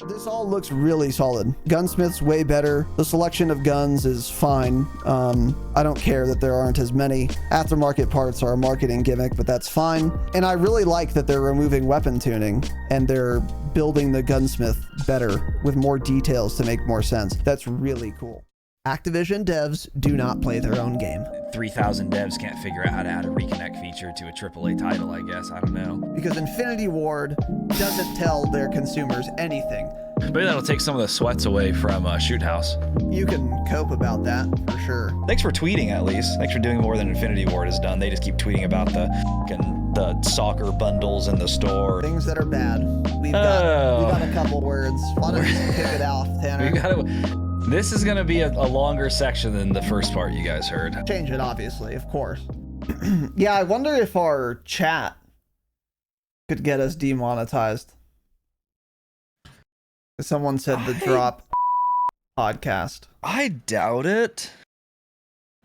This all looks really solid. Gunsmith's way better. The selection of guns is fine. I don't care that there aren't as many. Aftermarket parts are a marketing gimmick, but that's fine. And I really like that they're removing weapon tuning and they're building the gunsmith better with more details to make more sense. That's really cool. Activision devs do not play their own game. 3,000 devs can't figure out how to add a reconnect feature to a AAA title, I guess. I don't know. Because Infinity Ward doesn't tell their consumers anything. Maybe that'll take some of the sweats away from Shoot House. You can cope about that, for sure. Thanks for tweeting, at least. Thanks for doing more than Infinity Ward has done. They just keep tweeting about the soccer bundles in the store. Things that are bad. We've got a couple words. Why don't you kick it off, Tanner? This is going to be a longer section than the first part you guys heard. Change it, obviously, of course. Yeah, I wonder if our chat could get us demonetized. Someone said the drop podcast. I doubt it.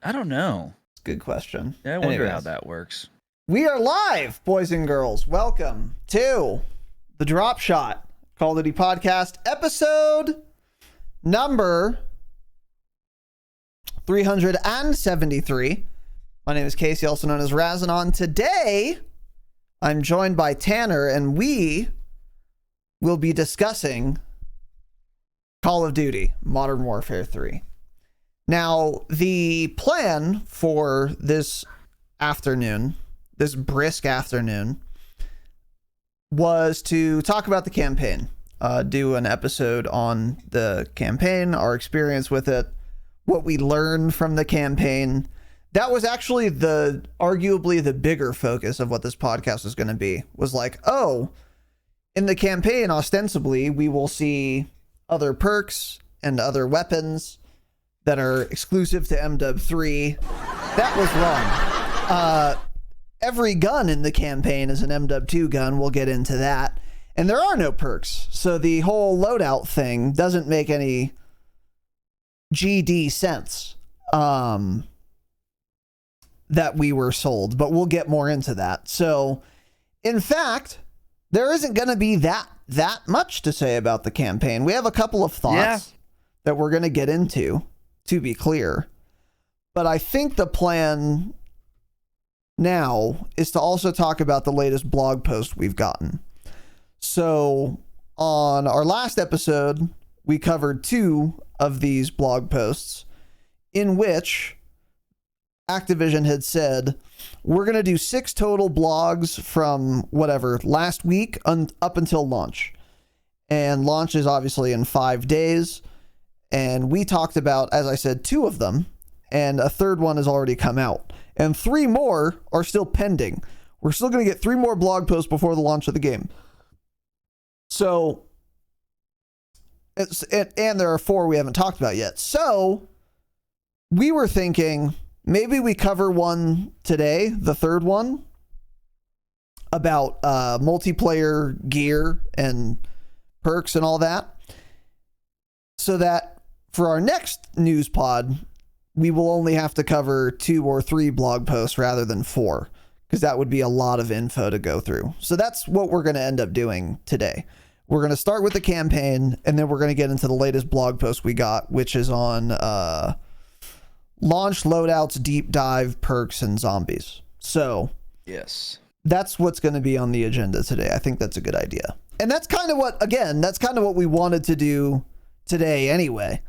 I don't know. It's a good question. Yeah, I wonder how that works. We are live, boys and girls. Welcome to the Dropshot Call of Duty podcast episode number 373. My name is Casey, also known as Razinon. Today, I'm joined by Tanner, and we will be discussing Call of Duty Modern Warfare 3. Now, the plan for this afternoon, this brisk afternoon, was to talk about the campaign. Do an episode on the campaign, our experience with it, what we learned from the campaign. That was actually arguably the bigger focus of what this podcast was going to be. Was like, oh, in the campaign, ostensibly, we will see other perks and other weapons that are exclusive to MW3. That was wrong. Every gun in the campaign is an MW2 gun. We'll get into that. And there are no perks. So the whole loadout thing doesn't make any GD sense that we were sold. But we'll get more into that. So, in fact, there isn't going to be that much to say about the campaign. We have a couple of thoughts that we're going to get into, to be clear. But I think the plan now is to also talk about the latest blog post we've gotten. So on our last episode, we covered 2 of these blog posts in which Activision had said, we're going to do 6 total blogs from whatever, last week up until launch. And launch is obviously in 5 days. And we talked about, as I said, 2 of them. And a third one has already come out. And 3 more are still pending. We're still going to get 3 more blog posts before the launch of the game. So, and there are 4 we haven't talked about yet. So, we were thinking maybe we cover one today, the third one, about multiplayer gear and perks and all that. So that for our next news pod, we will only have to cover 2 or 3 blog posts rather than 4. Because that would be a lot of info to go through. So that's what we're going to end up doing today. We're going to start with the campaign, and then we're going to get into the latest blog post we got, which is on launch loadouts, deep dive, perks, and zombies. So yes, that's what's going to be on the agenda today. I think that's a good idea. And that's kind of what we wanted to do today anyway.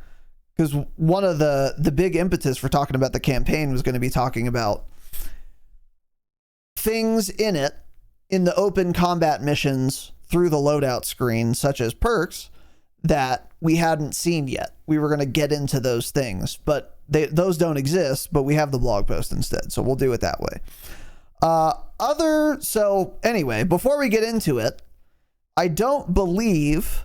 Because one of the big impetus for talking about the campaign was going to be talking about things in it, in the open combat missions through the loadout screen, such as perks that we hadn't seen yet. We were going to get into those things, but those don't exist, but we have the blog post instead. So we'll do it that way. So anyway, before we get into it, I don't believe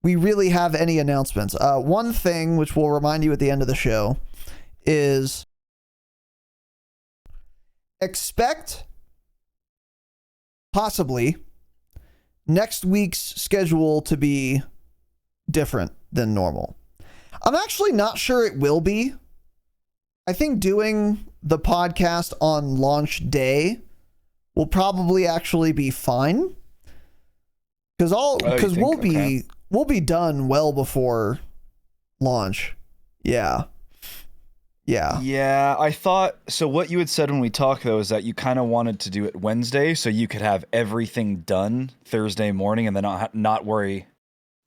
we really have any announcements. One thing which we'll remind you at the end of the show is expect possibly next week's schedule to be different than normal. I'm actually not sure it will be. I think doing the podcast on launch day will probably actually be fine. Because we'll be we'll be done well before launch. Yeah. Yeah, I thought so. What you had said when we talked though is that you kind of wanted to do it Wednesday so you could have everything done Thursday morning and then not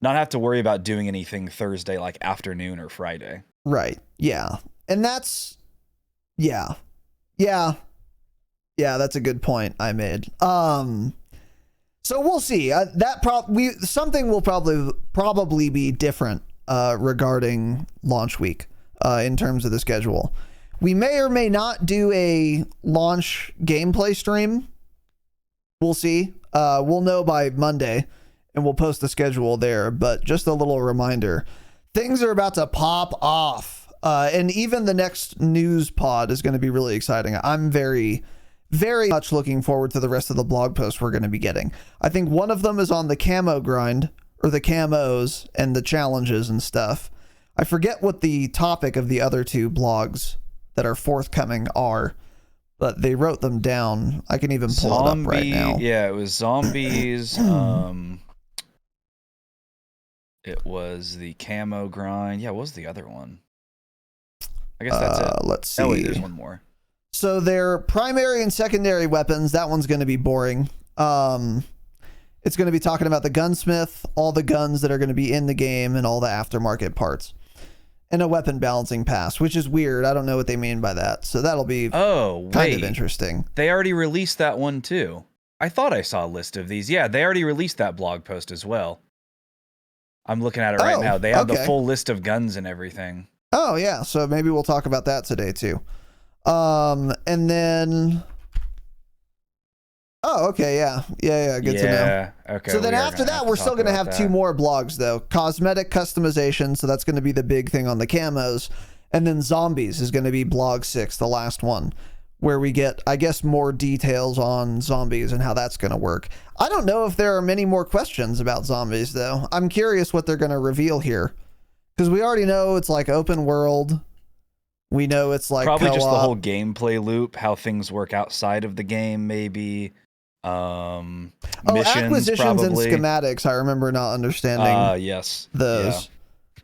have to worry about doing anything Thursday like afternoon or Friday. Right. Yeah. And that's yeah. That's a good point I made. So we'll see. Something will probably be different regarding launch week in terms of the schedule. We may or may not do a launch gameplay stream. We'll see. We'll know by Monday, and we'll post the schedule there. But just a little reminder, things are about to pop off, and even the next news pod is going to be really exciting. I'm very, very much looking forward to the rest of the blog posts we're going to be getting. I think one of them is on the camo grind, or the camos and the challenges and stuff. I forget what the topic of the other two blogs that are forthcoming are, but they wrote them down. I can even pull it up right now. Yeah, it was zombies. It was the camo grind. Yeah, what was the other one? I guess that's it. Let's see. Oh, wait, there's one more. So their primary and secondary weapons, that one's going to be boring. It's going to be talking about the gunsmith, all the guns that are going to be in the game, and all the aftermarket parts. And a weapon balancing pass, which is weird. I don't know what they mean by that. So that'll be kind of interesting. They already released that one too. I thought I saw a list of these. Yeah, they already released that blog post as well. I'm looking at it right now. They have the full list of guns and everything. Oh, yeah. So maybe we'll talk about that today too. And then... Oh, okay, yeah. Good to know. Okay. So then after that, we're still going to have two more blogs, though. Cosmetic customization, so that's going to be the big thing on the camos. And then zombies is going to be blog 6, the last one, where we get, I guess, more details on zombies and how that's going to work. I don't know if there are many more questions about zombies, though. I'm curious what they're going to reveal here. Because we already know it's like open world. We know it's like probably co-op. Just the whole gameplay loop, how things work outside of the game, maybe. Missions, acquisitions probably. And schematics, I remember not understanding yes. those.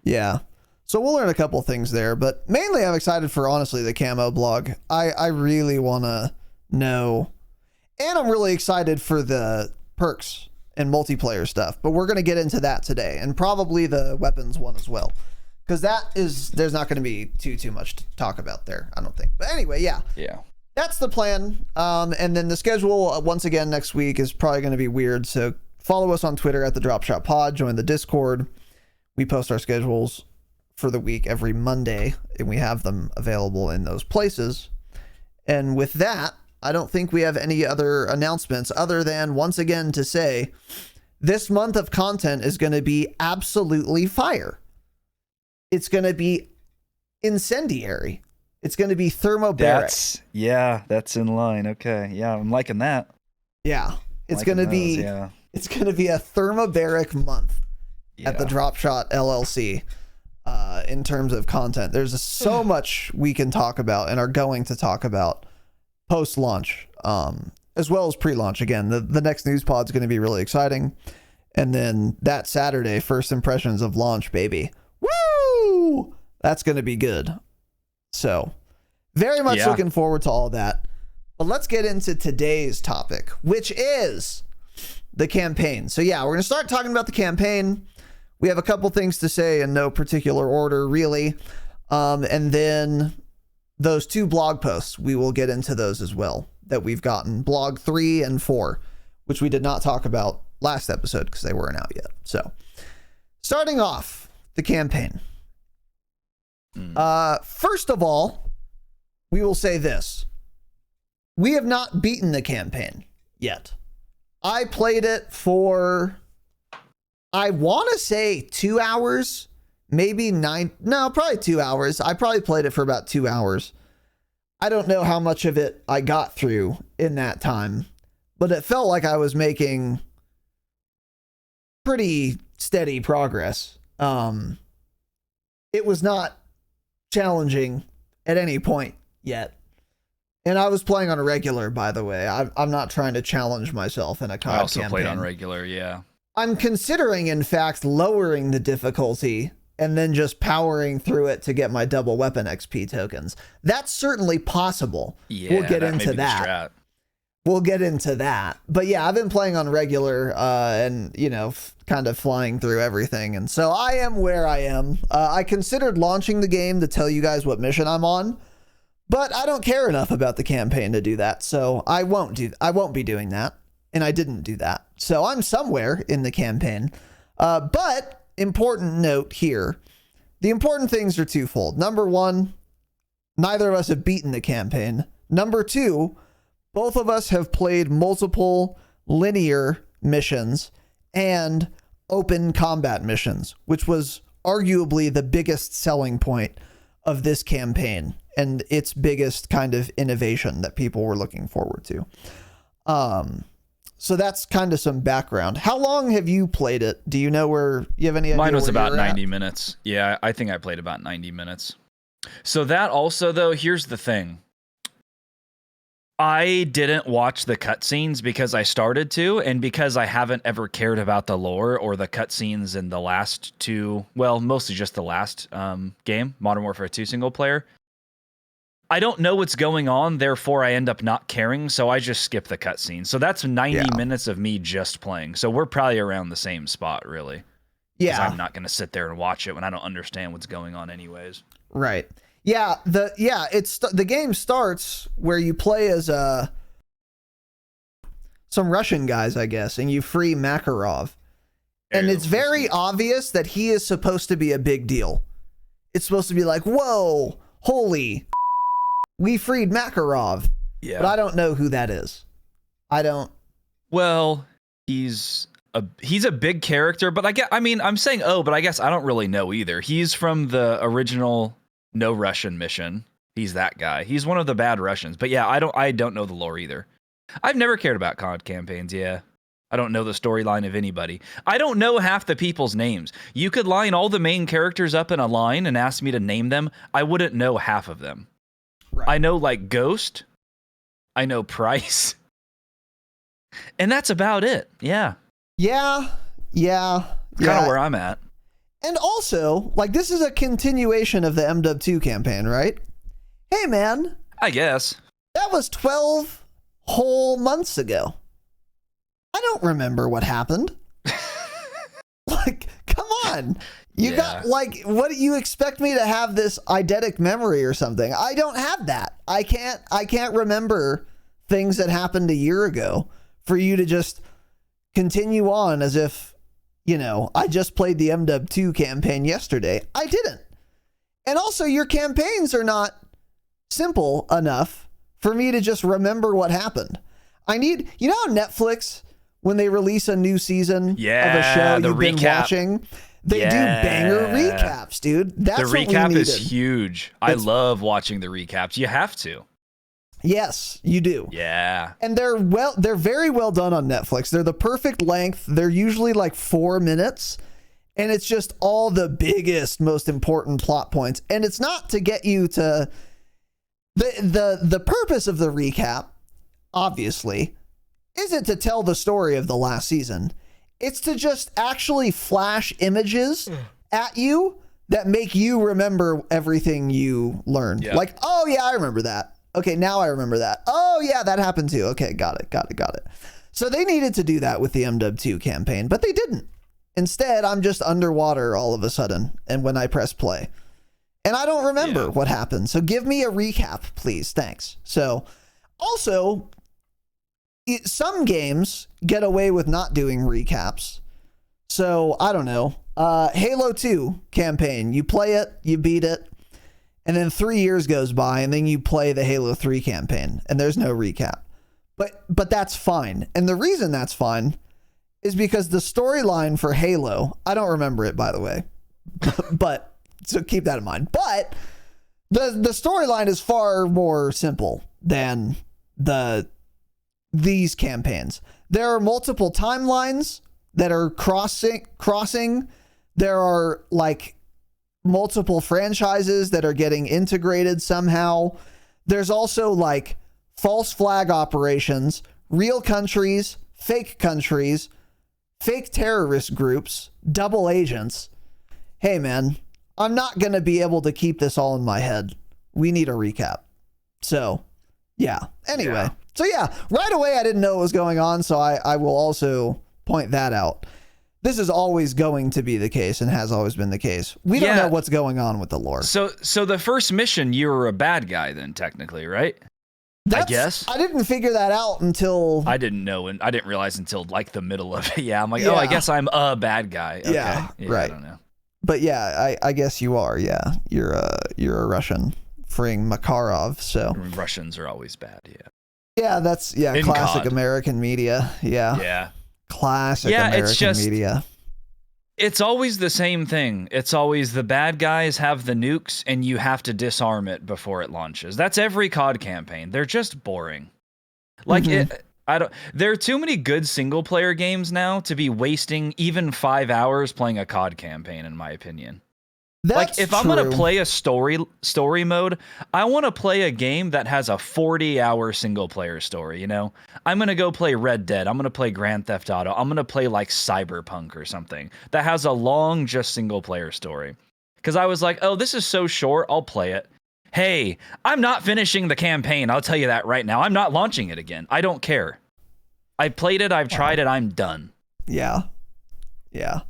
Yeah. So we'll learn a couple things there, but mainly I'm excited for, honestly, the camo blog. I really want to know, and I'm really excited for the perks and multiplayer stuff, but we're going to get into that today, and probably the weapons one as well, because there's not going to be too much to talk about there, I don't think. But anyway, yeah. That's the plan. And then the schedule, once again, next week is probably going to be weird. So follow us on Twitter at the Dropshot Pod. Join the Discord. We post our schedules for the week every Monday, and we have them available in those places. And with that, I don't think we have any other announcements other than, once again, to say this month of content is going to be absolutely fire. It's going to be incendiary. It's going to be thermobaric. That's in line. Okay. Yeah, I'm liking that. Yeah. It's going to be it's going to be a thermobaric month at the Dropshot LLC in terms of content. There's so much we can talk about and are going to talk about post-launch, as well as pre-launch. Again, the next news pod is going to be really exciting. And then that Saturday, first impressions of launch, baby. Woo! That's going to be good. So, very much looking forward to all that. But let's get into today's topic, which is the campaign. So, yeah, we're going to start talking about the campaign. We have a couple things to say in no particular order, really. And then those two blog posts, we will get into those as well that we've gotten. Blog 3 and 4, which we did not talk about last episode because they weren't out yet. So, starting off the campaign. First of all, we will say this. We have not beaten the campaign yet. I played it for, I want to say 2 hours, maybe probably 2 hours. I probably played it for about 2 hours. I don't know how much of it I got through in that time, but it felt like I was making pretty steady progress. It was not challenging at any point yet. And I was playing on a regular, by the way. I'm not trying to challenge myself in a COD campaign. I also played on regular, yeah. I'm considering, in fact, lowering the difficulty and then just powering through it to get my double weapon XP tokens. That's certainly possible. Yeah, we'll get into that. We'll get into that. But yeah, I've been playing on regular and, you know, kind of flying through everything. And so I am where I am. I considered launching the game to tell you guys what mission I'm on, but I don't care enough about the campaign to do that. So I won't be doing that. And I didn't do that. So I'm somewhere in the campaign. But important note here. The important things are twofold. Number one, neither of us have beaten the campaign. Number two, both of us have played multiple linear missions and open combat missions, which was arguably the biggest selling point of this campaign and its biggest kind of innovation that people were looking forward to. So that's kind of some background. How long have you played it? Do you know where you have any idea? Mine was about 90 minutes. Yeah, I think I played about 90 minutes. So that also, though, here's the thing. I didn't watch the cutscenes because I started to, and because I haven't ever cared about the lore or the cutscenes in the last two, well, mostly just the last game, Modern Warfare 2 single player. I don't know what's going on, therefore I end up not caring, so I just skip the cutscenes. So that's 90 minutes of me just playing. So we're probably around the same spot, really. Yeah. I'm not going to sit there and watch it when I don't understand what's going on anyways. Right. Yeah, the game starts where you play as some Russian guys, I guess, and you free Makarov. And it's very obvious that he is supposed to be a big deal. It's supposed to be like, whoa, holy, we freed Makarov. Yeah. But I don't know who that is. I don't. Well, he's a big character, but I'm saying but I guess I don't really know either. He's from the original No Russian mission. He's that guy. He's one of the bad Russians. But yeah, I don't know the lore either. I've never cared about COD campaigns, yeah. I don't know the storyline of anybody. I don't know half the people's names. You could line all the main characters up in a line and ask me to name them. I wouldn't know half of them. Right. I know like Ghost. I know Price. And that's about it. Yeah. Yeah. Kind of where I'm at. And also, like, this is a continuation of the MW2 campaign, right? Hey, man. I guess. That was 12 whole months ago. I don't remember what happened. Like, come on. You got, like, what do you expect me to have this eidetic memory or something? I don't have that. I can't remember things that happened a year ago for you to just continue on as if, you know, I just played the MW2 campaign yesterday. I didn't. And also, your campaigns are not simple enough for me to just remember what happened. I need, you know how Netflix, when they release a new season of a show you've been watching, they do banger recaps, dude. That's what we needed. The recap is huge. I love watching the recaps. You have to. Yes, you do. Yeah. And they're very well done on Netflix. They're the perfect length. They're usually like 4 minutes, and it's just all the biggest, most important plot points. And it's not to get you to the purpose of the recap, obviously, isn't to tell the story of the last season. It's to just actually flash images at you that make you remember everything you learned. Yep. Like, oh yeah, I remember that. Okay, now I remember that. Oh yeah, that happened too. Okay, got it. So they needed to do that with the MW2 campaign, but they didn't. Instead, I'm just underwater all of a sudden, and when I press play. And I don't remember what happened. So give me a recap, please. Thanks. So also, some games get away with not doing recaps. So I don't know. Halo 2 campaign. You play it, you beat it, and then 3 years goes by, and then you play the Halo 3 campaign, and there's no recap. But that's fine. And the reason that's fine is because the storyline for Halo, I don't remember it, by the way, but so keep that in mind. But the storyline is far more simple than these campaigns. There are multiple timelines that are crossing. There are like multiple franchises that are getting integrated somehow. There's also like false flag operations, real countries, fake fake terrorist groups, double agents. Hey, man, I'm not going to be able to keep this all in my head. We need a recap. So, yeah. Anyway. Yeah. So, yeah, right away I didn't know what was going on, so I will also point that out. This is always going to be the case and has always been the case. We don't know what's going on with the lore. So the first mission, you were a bad guy then, technically, right? I guess. I didn't figure that out until... I didn't know, and I didn't realize until like the middle of it. Yeah, I'm like, oh, I guess I'm a bad guy. Okay. Yeah, right. I don't know. But yeah, I guess you are. Yeah, you're a Russian freeing Makarov. So Russians are always bad. Yeah. Yeah, that's In classic COD. American media. Yeah. Yeah. Classic American media. It's always the same thing. It's always the bad guys have the nukes and you have to disarm it before it launches. That's every COD campaign. They're just boring. Like there are too many good single player games now to be wasting even 5 hours playing a COD campaign, in my opinion. That's if I'm going to play a story mode, I want to play a game that has a 40-hour single player story, you know? I'm going to go play Red Dead. I'm going to play Grand Theft Auto. I'm going to play like Cyberpunk or something that has a long just single player story. Cuz I was like, "Oh, this is so short. I'll play it." Hey, I'm not finishing the campaign. I'll tell you that right now. I'm not launching it again. I don't care. I played it. I've tried it. I'm done. Yeah. Yeah.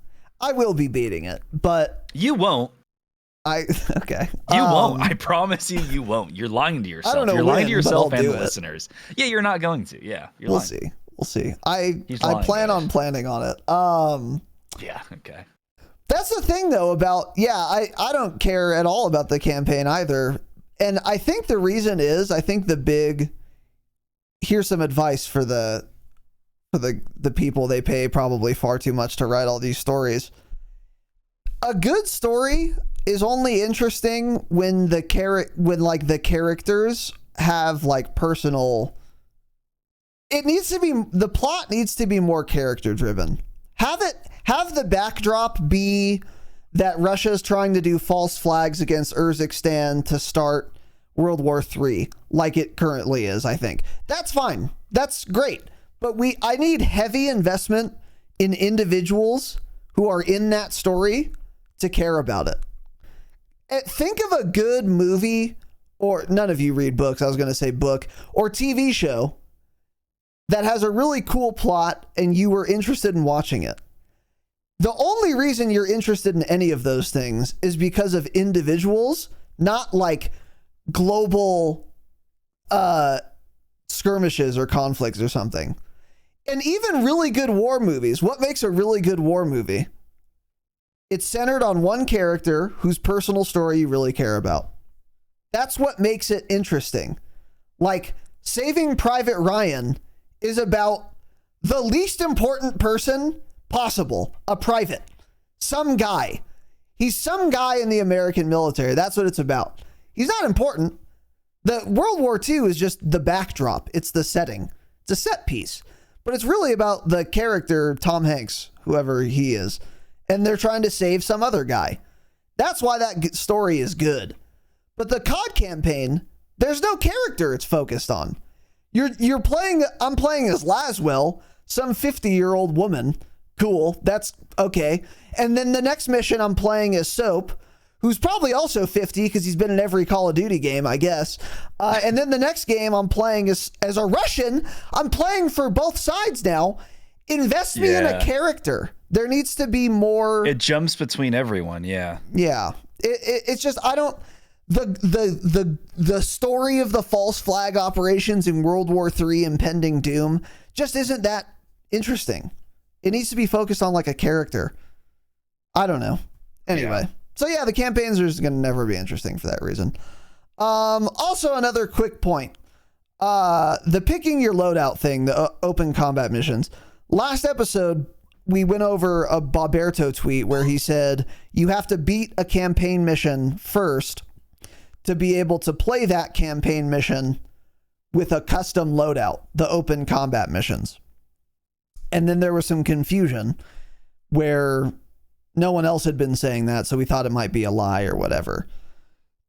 I will be beating it, but you won't. Okay. You won't. I promise you, you won't. You're lying to yourself. I don't know you're lying to when, but yourself I'll and do the it. listeners. Yeah, you're not going to. Yeah, you're We'll lying. see. We'll see. I lying, plan guys. on planning on it. Yeah. Okay. That's the thing though about I don't care at all about the campaign either. And I think the reason is here's some advice for the people they pay probably far too much to write all these stories. A good story is only interesting when the characters have like personal. The plot needs to be more character driven. Have the backdrop be that Russia's trying to do false flags against Urzikstan to start World War III, like it currently is, I think. That's fine. That's great. But I need heavy investment in individuals who are in that story to care about it. Think of a good movie, or none of you read books, I was going to say book, or TV show that has a really cool plot and you were interested in watching it. The only reason you're interested in any of those things is because of individuals, not like global skirmishes or conflicts or something. And even really good war movies. What makes a really good war movie? It's centered on one character whose personal story you really care about. That's what makes it interesting. Like Saving Private Ryan is about the least important person possible, a private, some guy. He's some guy in the American military. That's what it's about. He's not important. The World War II is just the backdrop. It's the setting. It's a set piece. But it's really about the character, Tom Hanks, whoever he is. And they're trying to save some other guy. That's why that story is good. But the COD campaign, there's no character it's focused on. I'm playing as Laswell, some 50-year-old woman. Cool, that's okay. And then the next mission I'm playing as Soap, who's probably also 50 because he's been in every Call of Duty game, I guess. And then the next game I'm playing as a Russian. I'm playing for both sides now. Invest me in a character. There needs to be more. It jumps between everyone. Yeah. Yeah. It's just, I don't. The story of the false flag operations in World War III impending doom just isn't that interesting. It needs to be focused on like a character. I don't know. Anyway. So yeah, the campaigns are just going to never be interesting for that reason. Also another quick point. The picking your loadout thing, the open combat missions. Last episode, we went over a Boberto tweet where he said you have to beat a campaign mission first to be able to play that campaign mission with a custom loadout, the open combat missions. And then there was some confusion where no one else had been saying that, so we thought it might be a lie or whatever.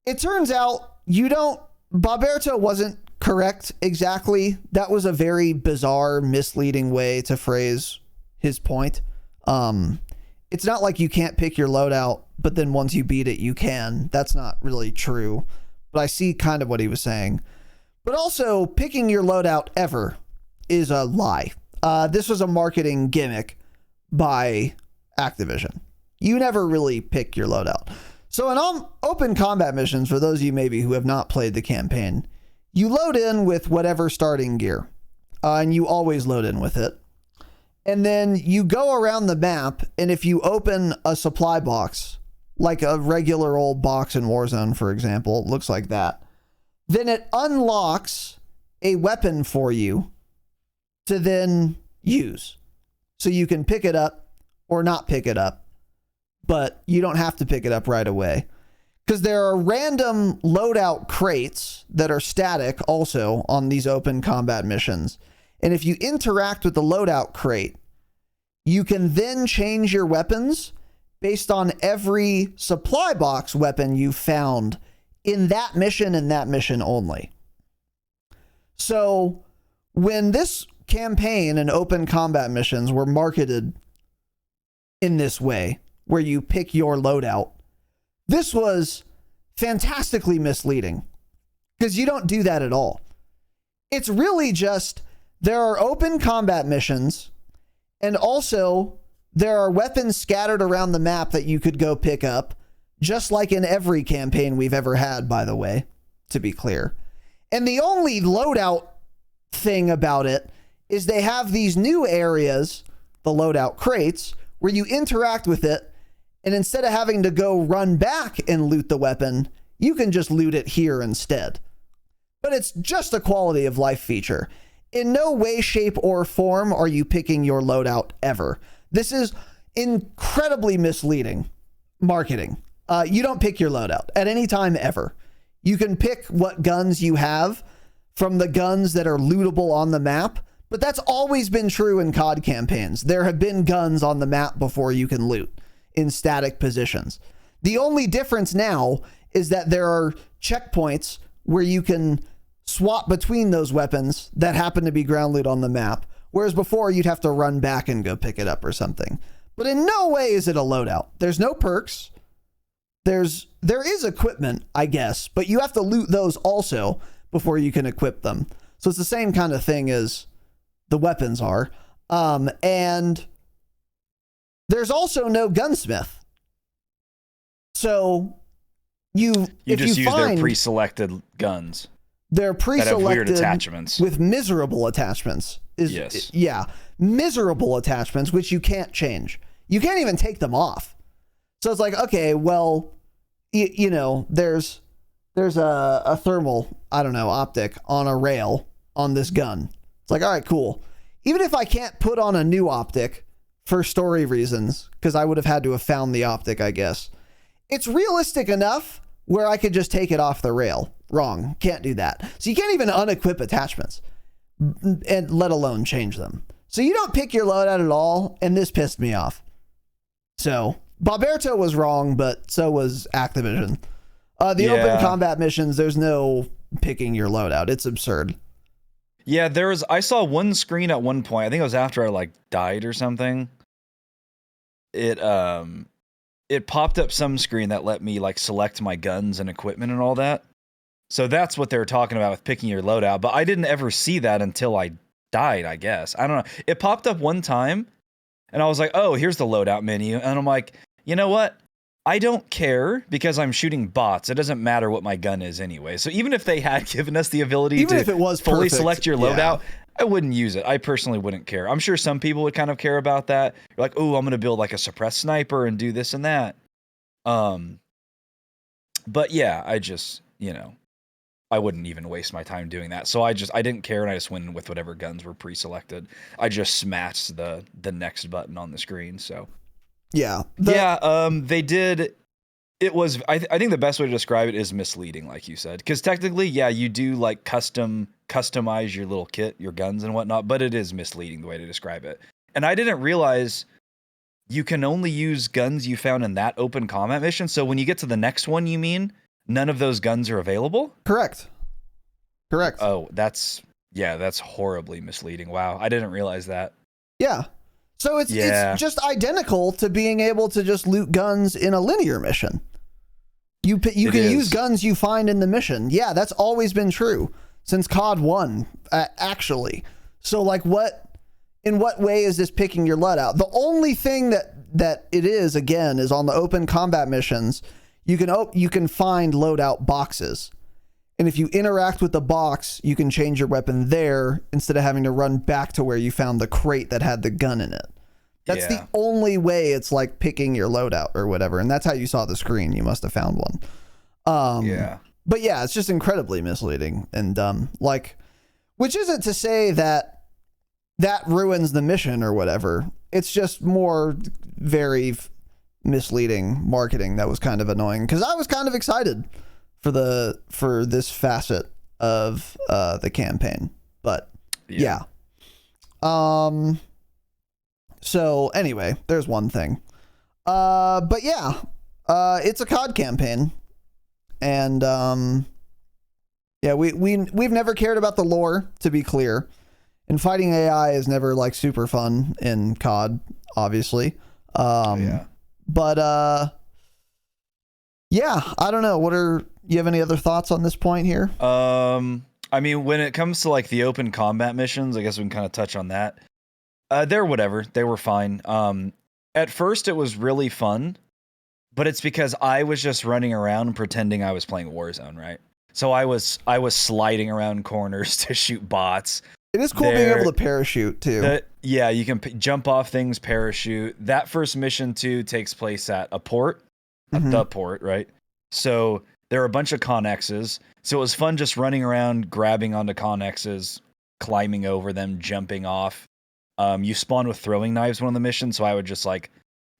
It turns out Boberto wasn't correct exactly. That was a very bizarre, misleading way to phrase his point. It's not like you can't pick your loadout, but then once you beat it, you can. That's not really true. But I see kind of what he was saying. But also, picking your loadout ever is a lie. This was a marketing gimmick by Activision. You never really pick your loadout. So in open combat missions, for those of you maybe who have not played the campaign, you load in with whatever starting gear. And you always load in with it. And then you go around the map, and if you open a supply box, like a regular old box in Warzone, for example, it looks like that, then it unlocks a weapon for you to then use. So you can pick it up or not pick it up, but you don't have to pick it up right away. Because there are random loadout crates that are static also on these open combat missions. And if you interact with the loadout crate, you can then change your weapons based on every supply box weapon you found in that mission and that mission only. So when this campaign and open combat missions were marketed in this way, where you pick your loadout, this was fantastically misleading because you don't do that at all. It's really just there are open combat missions, and also there are weapons scattered around the map that you could go pick up, just like in every campaign we've ever had, by the way, to be clear. And the only loadout thing about it is they have these new areas, the loadout crates, where you interact with it, and instead of having to go run back and loot the weapon, you can just loot it here instead. But it's just a quality of life feature. In no way, shape, or form are you picking your loadout ever. This is incredibly misleading marketing. You don't pick your loadout at any time ever. You can pick what guns you have from the guns that are lootable on the map, but that's always been true in COD campaigns. There have been guns on the map before you can loot in static positions. The only difference now is that there are checkpoints where you can swap between those weapons that happen to be ground loot on the map, whereas before you'd have to run back and go pick it up or something. But in no way is it a loadout. There's no perks. There is equipment, I guess, but you have to loot those also before you can equip them. So it's the same kind of thing as the weapons are. And there's also no gunsmith. So you just use their pre-selected guns. They're pre-selected that have weird attachments with miserable attachments. Yes. Yeah. Miserable attachments, which you can't change. You can't even take them off. So it's like, okay, well, you know, there's a thermal, I don't know, optic on a rail on this gun. It's like, all right, cool. Even if I can't put on a new optic for story reasons, because I would have had to have found the optic, I guess, it's realistic enough where I could just take it off the rail. Wrong. Can't do that. So you can't even unequip attachments, and let alone change them. So you don't pick your loadout at all, and this pissed me off. So Boberto was wrong, but so was Activision. Open combat missions, there's no picking your loadout. It's absurd. Yeah, I saw one screen at one point. I think it was after I died or something. It popped up some screen that let me select my guns and equipment and all that. So that's what they were talking about with picking your loadout. But I didn't ever see that until I died, I guess. I don't know. It popped up one time, and I was like, oh, here's the loadout menu. And I'm like, you know what? I don't care because I'm shooting bots. It doesn't matter what my gun is anyway. So even if they had given us the ability even to if it was fully perfect, select your loadout, I wouldn't use it. I personally wouldn't care. I'm sure some people would kind of care about that. You're like, oh, I'm going to build a suppressed sniper and do this and that. But yeah, I just, I wouldn't even waste my time doing that. So I didn't care, and I just went in with whatever guns were pre-selected. I just smashed the next button on the screen. So yeah, they did. It was. I think the best way to describe it is misleading, like you said, because technically, yeah, you do customize your little kit, your guns and whatnot, but it is misleading the way to describe it. And I didn't realize you can only use guns you found in that open combat mission. So when you get to the next one, you mean none of those guns are available? Correct. Oh, that's horribly misleading. Wow. I didn't realize that. Yeah. So it's just identical to being able to just loot guns in a linear mission. You can use guns you find in the mission. Yeah, that's always been true since COD 1, actually. So like in what way is this picking your loadout? The only thing that it is, again, is on the open combat missions, you can find loadout boxes. And if you interact with the box, you can change your weapon there instead of having to run back to where you found the crate that had the gun in it. That's the only way it's like picking your loadout or whatever. And that's how you saw the screen. You must have found one. But yeah, it's just incredibly misleading and dumb. Like, which isn't to say that ruins the mission or whatever. It's just more very misleading marketing that was kind of annoying because I was kind of excited for this facet of the campaign. But yeah. So anyway, there's one thing. But yeah, it's a COD campaign, and yeah, we've never cared about the lore, to be clear, and fighting AI is never like super fun in COD, obviously. But yeah, I don't know. You have any other thoughts on this point here? I mean, when it comes to like the open combat missions, I guess we can kind of touch on that. They're whatever. They were fine. At first it was really fun, but it's because I was just running around pretending I was playing Warzone, right? So I was sliding around corners to shoot bots. It is cool being able to parachute too. Yeah, you can jump off things, parachute. That first mission too takes place at a port, the port, right? So there are a bunch of connexes. So it was fun just running around, grabbing onto connexes, climbing over them, jumping off. You spawn with throwing knives one of the missions, so I would just like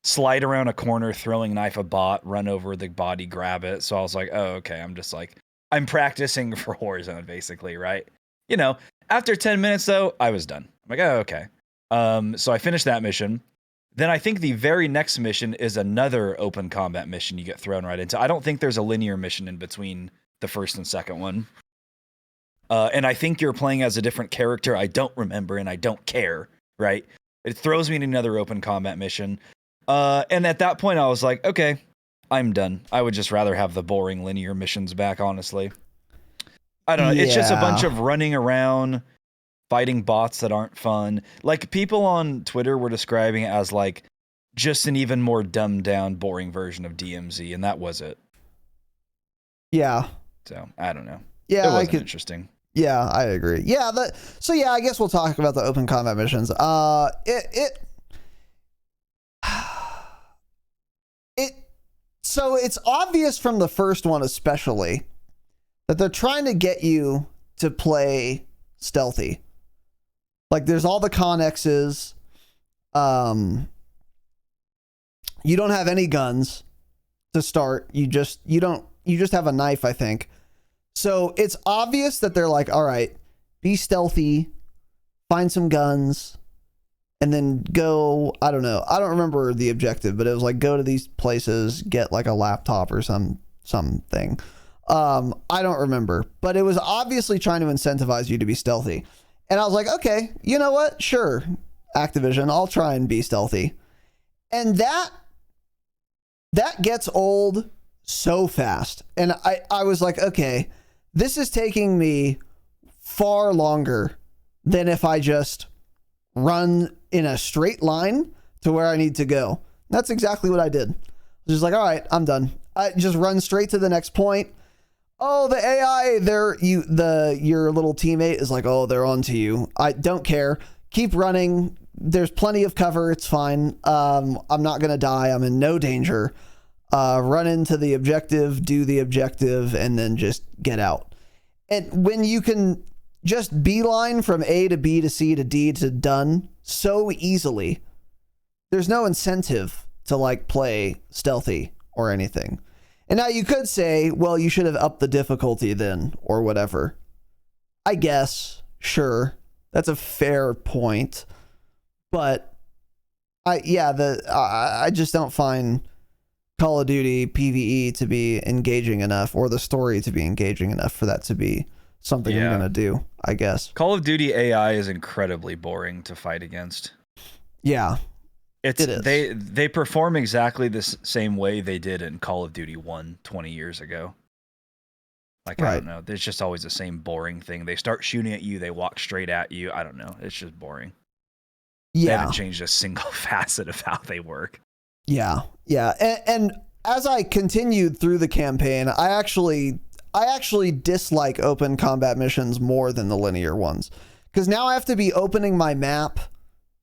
slide around a corner, throwing knife a bot, run over the body, grab it. So I was like, oh, okay, I'm practicing for Warzone, basically, right? You know, after 10 minutes though, I was done. I'm like, oh, okay. So I finished that mission. Then I think the very next mission is another open combat mission you get thrown right into. I don't think there's a linear mission in between the first and second one. And I think you're playing as a different character. I don't remember, and I don't care. Right? It throws me in another open combat mission. And at that point I was like, okay, I'm done. I would just rather have the boring linear missions back, honestly. I don't know. Yeah. It's just a bunch of running around, fighting bots that aren't fun. Like, people on Twitter were describing it as like just an even more dumbed down, boring version of DMZ, and that was it. Yeah. So, I don't know. Yeah, it wasn't interesting. Yeah, I agree. Yeah, so yeah, I guess we'll talk about the open combat missions. So it's obvious from the first one especially that they're trying to get you to play stealthy. Like, there's all the connexes. You don't have any guns to start. You just have a knife, I think. So it's obvious that they're like, all right, be stealthy, find some guns, and then go, I don't know. I don't remember the objective, but it was like, go to these places, get like a laptop or something. I don't remember, but it was obviously trying to incentivize you to be stealthy. And I was like, okay, you know what? Sure, Activision, I'll try and be stealthy. And that gets old so fast. And I was like, okay, this is taking me far longer than if I just run in a straight line to where I need to go. That's exactly what I did. I was just like, all right, I'm done. I just run straight to the next point. Oh, the AI, your little teammate is like, oh, they're onto you. I don't care. Keep running. There's plenty of cover. It's fine. I'm not going to die. I'm in no danger. Run into the objective, do the objective, and then just get out. And when you can just beeline from A to B to C to D to done so easily, there's no incentive to like play stealthy or anything. And now you could say, well, you should have upped the difficulty then, or whatever. I guess, sure, that's a fair point. But I just don't find Call of Duty PvE to be engaging enough, or the story to be engaging enough for that to be something I'm gonna do, I guess. Call of Duty AI is incredibly boring to fight against. Yeah. It's It is. they perform exactly the same way they did in Call of Duty 1 20 years ago. Like, I don't know. There's just always the same boring thing. They start shooting at you, they walk straight at you. I don't know. It's just boring. They haven't changed a single facet of how they work. Yeah. And as I continued through the campaign, I actually dislike open combat missions more than the linear ones. Because now I have to be opening my map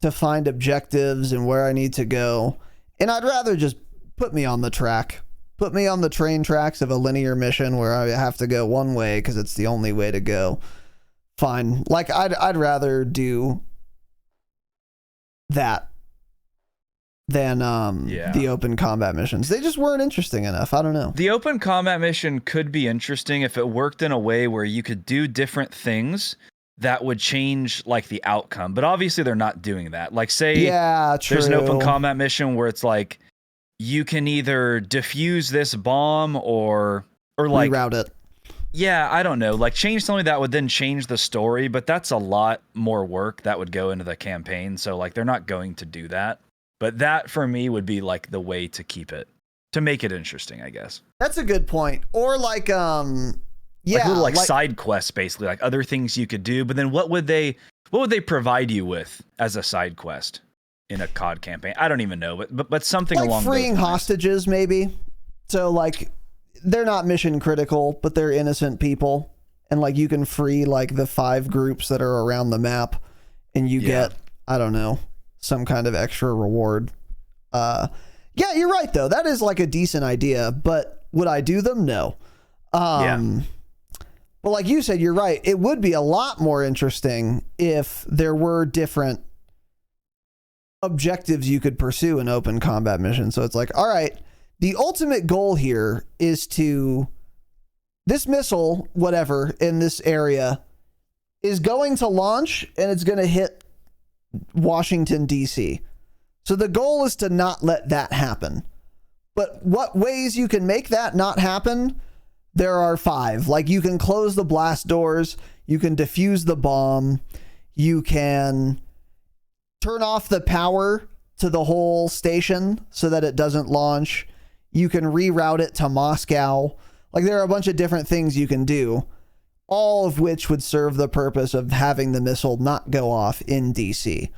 to find objectives and where I need to go. And I'd rather just put me on the track. Put me on the train tracks of a linear mission where I have to go one way because it's the only way to go. Fine. Like, I'd rather do that than the open combat missions. They just weren't interesting enough. I don't know. The open combat mission could be interesting if it worked in a way where you could do different things that would change like the outcome. But obviously they're not doing that. Like, say there's an open combat mission where it's like you can either defuse this bomb or like reroute it. Yeah, I don't know. Like, change something that would then change the story, but that's a lot more work that would go into the campaign. So like they're not going to do that. But that for me would be like the way to keep it, to make it interesting, I guess. That's a good point. Or like like side quests, basically, like other things you could do. But then what would they provide you with as a side quest in a COD campaign? I don't even know, but something like along freeing those lines. hostages, maybe. So like they're not mission critical, but they're innocent people, and like you can free like the 5 groups that are around the map, and you get, I don't know, some kind of extra reward. Yeah, you're right though. That is like a decent idea, but would I do them? No. But like you said, you're right. It would be a lot more interesting if there were different objectives you could pursue in open combat missions. So it's like, all right, the ultimate goal here is this missile, whatever, in this area is going to launch and it's going to hit Washington, D.C. So the goal is to not let that happen. But what ways you can make that not happen? There are 5. Like, you can close the blast doors, you can defuse the bomb, you can turn off the power to the whole station so that it doesn't launch. You can reroute it to Moscow. Like, there are a bunch of different things you can do, all of which would serve the purpose of having the missile not go off in DC.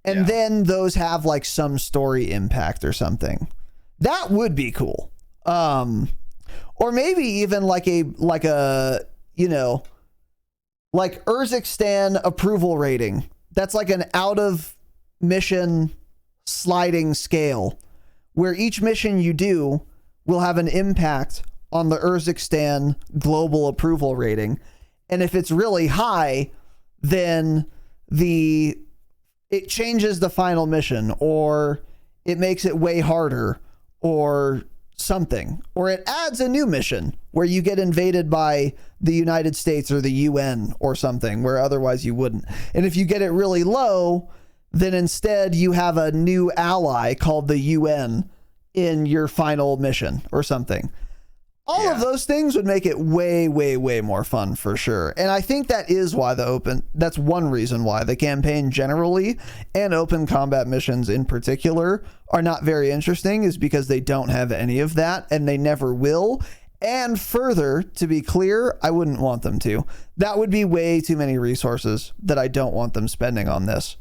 And then those have like some story impact or something. That would be cool. Or maybe even like a, you know, like Urzikstan approval rating. That's like an out of mission sliding scale where each mission you do will have an impact on the Urzikstan global approval rating. And if it's really high, then it changes the final mission, or it makes it way harder, or something, or it adds a new mission where you get invaded by the United States or the UN or something where otherwise you wouldn't. And if you get it really low, then instead you have a new ally called the UN in your final mission or something. All of those things would make it way, way, way more fun for sure. And I think that is why that's one reason why the campaign generally and open combat missions in particular are not very interesting, is because they don't have any of that and they never will. And further, to be clear, I wouldn't want them to. That would be way too many resources that I don't want them spending on this.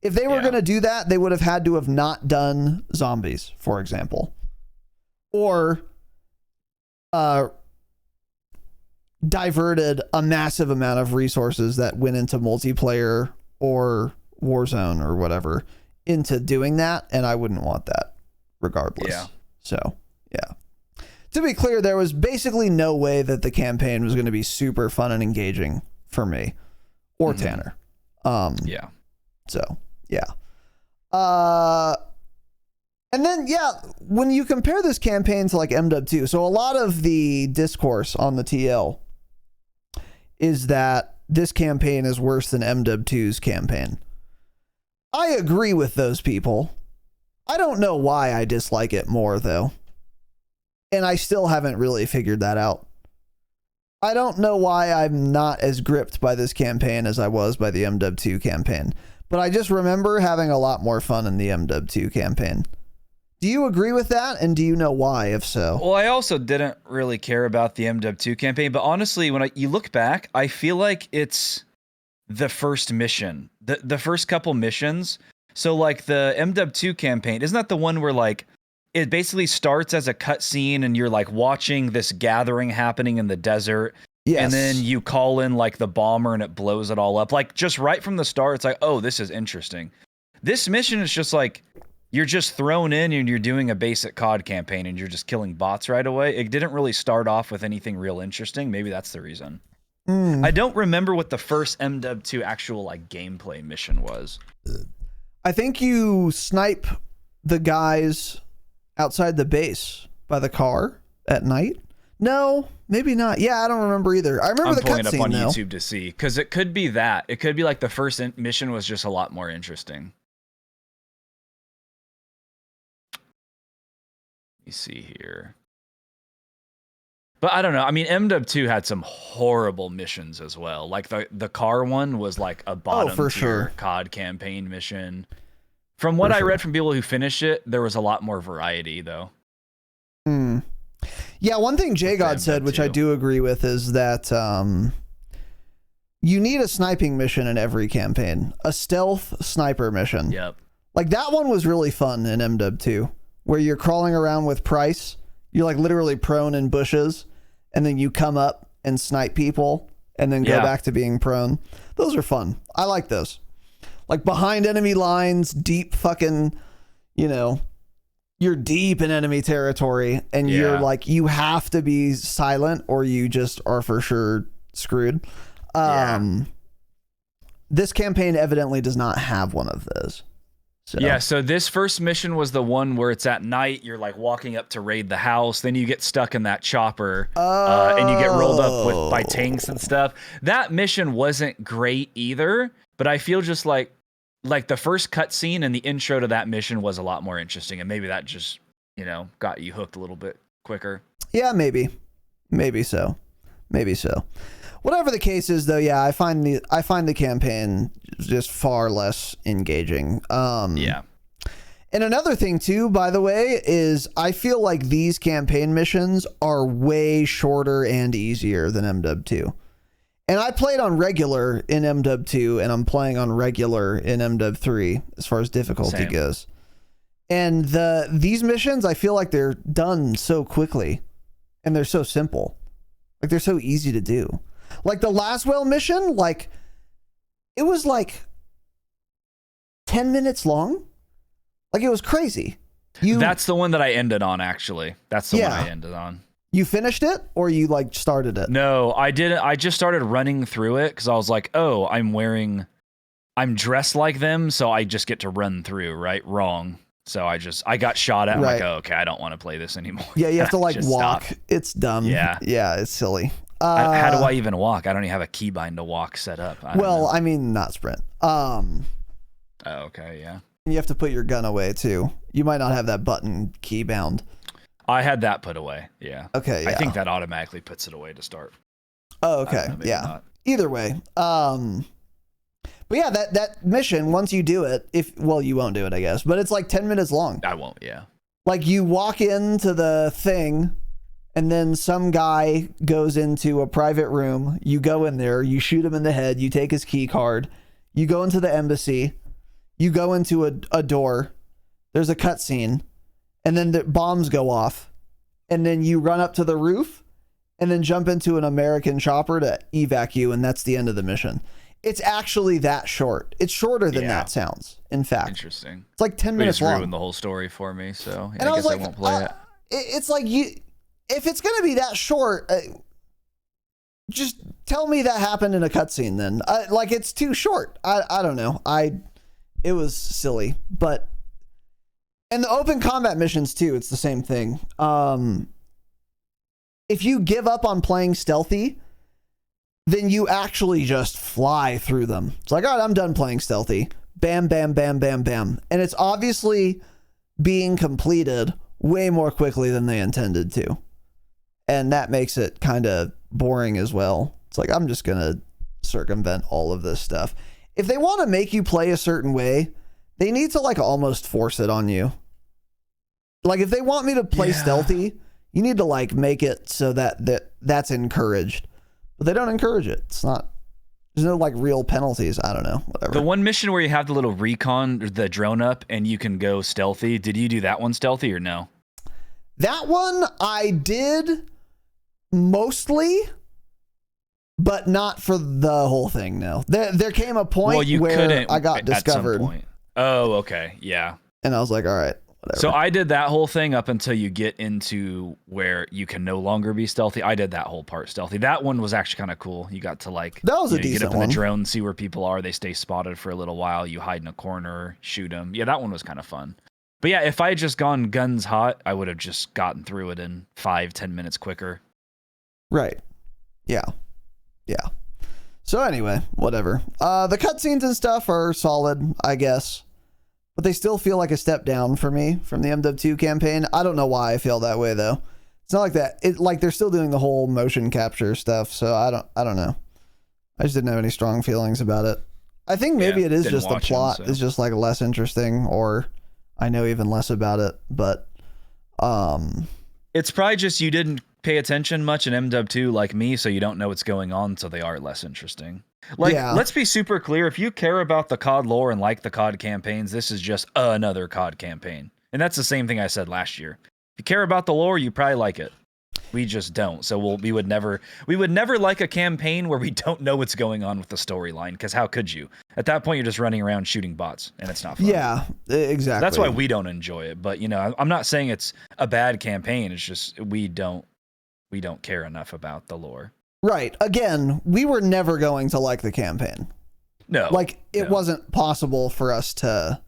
If they were going to do that, they would have had to have not done zombies, for example. Or diverted a massive amount of resources that went into multiplayer or Warzone or whatever into doing that, and I wouldn't want that regardless. Yeah. So, yeah. To be clear, there was basically no way that the campaign was going to be super fun and engaging for me or Tanner. So, yeah. And then, when you compare this campaign to like MW2, so a lot of the discourse on the TL is that this campaign is worse than MW2's campaign. I agree with those people. I don't know why I dislike it more, though. And I still haven't really figured that out. I don't know why I'm not as gripped by this campaign as I was by the MW2 campaign. but I just remember having a lot more fun in the MW2 campaign. Do you agree with that? And do you know why, if so? Well, I also didn't really care about the MW2 campaign, but honestly, when you look back, I feel like it's the first mission, the first couple missions. So like the MW2 campaign, isn't that the one where like it basically starts as a cutscene and you're like watching this gathering happening in the desert? Yes. And then you call in like the bomber and it blows it all up. Like just right from the start, it's like, oh, this is interesting. This mission is just like, you're just thrown in and you're doing a basic COD campaign and you're just killing bots right away. It didn't really start off with anything real interesting. Maybe that's the reason. I don't remember what the first MW2 actual like gameplay mission was. I think you snipe the guys outside the base by the car at night. No, maybe not. Yeah, I don't remember either. I remember the cutscene, though. I'm pulling it up on YouTube to see, because it could be that. It could be like the first mission was just a lot more interesting. Let me see here. But I don't know. I mean, MW2 had some horrible missions as well. Like the car one was like a bottom tier COD campaign mission. From what I read from people who finished it, there was a lot more variety, though. Yeah, one thing JGod said, which I do agree with, is that you need a sniping mission in every campaign. A stealth sniper mission. Yep. Like that one was really fun in MW2, where you're crawling around with Price. You're like literally prone in bushes, and then you come up and snipe people, and then go back to being prone. Those are fun. I like those. Like behind enemy lines, deep fucking, you know, you're deep in enemy territory, and you're like, you have to be silent or you just are for sure screwed. This campaign evidently does not have one of those. So. Yeah, so this first mission was the one where it's at night, you're like walking up to raid the house, then you get stuck in that chopper, and you get rolled up by tanks and stuff. That mission wasn't great either, but I feel just like the first cutscene and the intro to that mission was a lot more interesting, and maybe that just, you know, got you hooked a little bit quicker. Yeah, maybe so. Whatever the case is, though, yeah, I find the campaign just far less engaging. Yeah. And another thing too, by the way, is I feel like these campaign missions are way shorter and easier than MW2. And I played on regular in MW2, and I'm playing on regular in MW3 as far as difficulty goes. And these missions, I feel like they're done so quickly, and they're so simple. Like they're so easy to do. Like the Laswell mission, like it was like 10 minutes long. Like it was crazy. That's the one that I ended on, actually. That's the one I ended on. You finished it, or you like started it? No, I didn't. I just started running through it because I was like, oh, I'm dressed like them, so I just get to run through, right? Wrong. So I got shot at. I'm like, oh, okay, I don't want to play this anymore. Yeah, you have to like walk. Stop. It's dumb. Yeah, it's silly. How do I even walk? I don't even have a keybind to walk set up. I mean, not sprint. Oh, okay, yeah. You have to put your gun away too. You might not have that button key bound. I had that put away. Yeah. Okay. Yeah. I think that automatically puts it away to start. Oh, okay. Yeah. Not. Either way. But yeah, that mission, once you do it, you won't do it, I guess, but it's like 10 minutes long. I won't. Yeah. Like you walk into the thing, and then some guy goes into a private room. You go in there, you shoot him in the head, you take his key card, you go into the embassy, you go into a door, there's a cutscene, and then the bombs go off, and then you run up to the roof, and then jump into an American chopper to evac you, and that's the end of the mission. It's actually that short. It's shorter than that sounds, in fact. Interesting. It's like 10 minutes long. It just ruined the whole story for me, so I guess I won't play it. It's like if it's going to be that short, just tell me that happened in a cutscene then. Like, it's too short. I don't know. It was silly. But, and the open combat missions too, it's the same thing. If you give up on playing stealthy, then you actually just fly through them. It's like, all right, I'm done playing stealthy. Bam, bam, bam, bam, bam. And it's obviously being completed way more quickly than they intended to. And that makes it kind of boring as well. It's like, I'm just going to circumvent all of this stuff. if they want to make you play a certain way, they need to like almost force it on you. Like if they want me to play stealthy, you need to like make it so that's encouraged. But they don't encourage it. It's not, there's no like real penalties. I don't know, whatever. The one mission where you have the little recon, the drone up, and you can go stealthy. Did you do that one stealthy or no? That one I did mostly, but not for the whole thing. No, there came a point where I got discovered. At some point. Oh, okay, yeah. And I was like, all right, whatever. So I did that whole thing up until you get into where you can no longer be stealthy. I did that whole part stealthy. That one was actually kind of cool. You got to like, that was a decent get up one. in the drone, see where people are. They stay spotted for a little while. You hide in a corner, shoot them. Yeah, that one was kind of fun. But yeah, if I had just gone guns hot, I would have just gotten through it in 5-10 minutes quicker. Right. Yeah. Yeah. So anyway, whatever. The cutscenes and stuff are solid, I guess. But they still feel like a step down for me from the MW2 campaign. I don't know why I feel that way though. It's not like that. It like they're still doing the whole motion capture stuff, so I don't know. I just didn't have any strong feelings about it. I think maybe it is just the plot is just like less interesting, or I know even less about it, but it's probably just you didn't pay attention much in MW2 like me, so you don't know what's going on, so they are less interesting. Like, let's be super clear. If you care about the COD lore and like the COD campaigns, this is just another COD campaign. And that's the same thing I said last year. If you care about the lore, you probably like it. We just don't. So we would never like a campaign where we don't know what's going on with the storyline, because how could you? At that point, you're just running around shooting bots, and it's not fun. Yeah, exactly. That's why we don't enjoy it. But, you know, I'm not saying it's a bad campaign. It's just we don't care enough about the lore. Right. Again, we were never going to like the campaign. No. Like, it wasn't possible for us to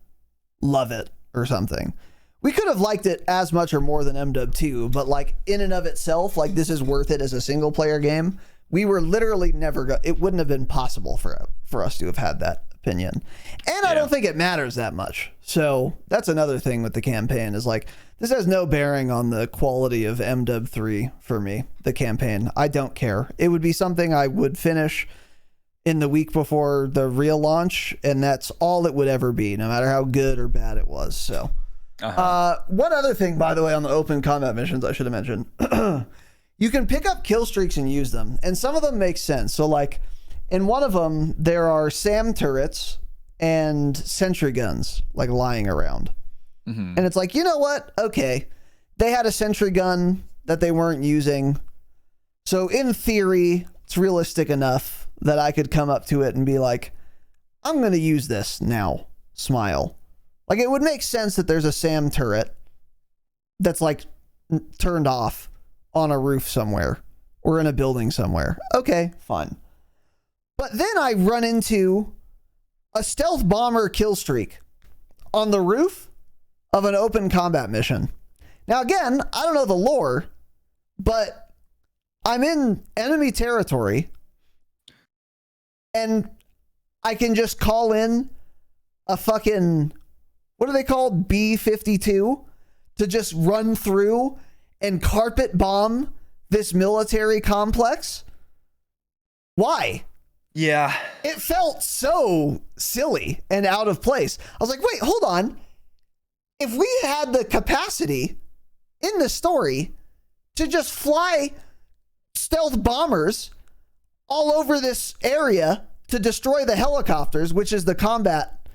love it or something. We could have liked it as much or more than MW2, but like in and of itself, like this is worth it as a single player game. We were literally never it wouldn't have been possible for us to have had that opinion. And I don't think it matters that much. So that's another thing with the campaign is like, this has no bearing on the quality of MW3 for me, the campaign. I don't care. It would be something I would finish in the week before the real launch, and that's all it would ever be, no matter how good or bad it was. So, one other thing, by the way, on the open combat missions, I should have mentioned, you can pick up kill streaks and use them, and some of them make sense. So, like, in one of them, there are SAM turrets and sentry guns, like, lying around. And it's like, you know what? Okay. They had a sentry gun that they weren't using. So in theory, it's realistic enough that I could come up to it and be like, I'm going to use this now. Smile. Like, it would make sense that there's a SAM turret that's like turned off on a roof somewhere or in a building somewhere. Okay, fine. But then I run into a stealth bomber kill streak on the roof of an open combat mission. Now, again, I don't know the lore, but I'm in enemy territory and I can just call in a fucking, what are they called? B-52 to just run through and carpet bomb this military complex? Why? Yeah. It felt so silly and out of place. I was like, wait, hold on. If we had the capacity in the story to just fly stealth bombers all over this area to destroy the helicopters, which is the combat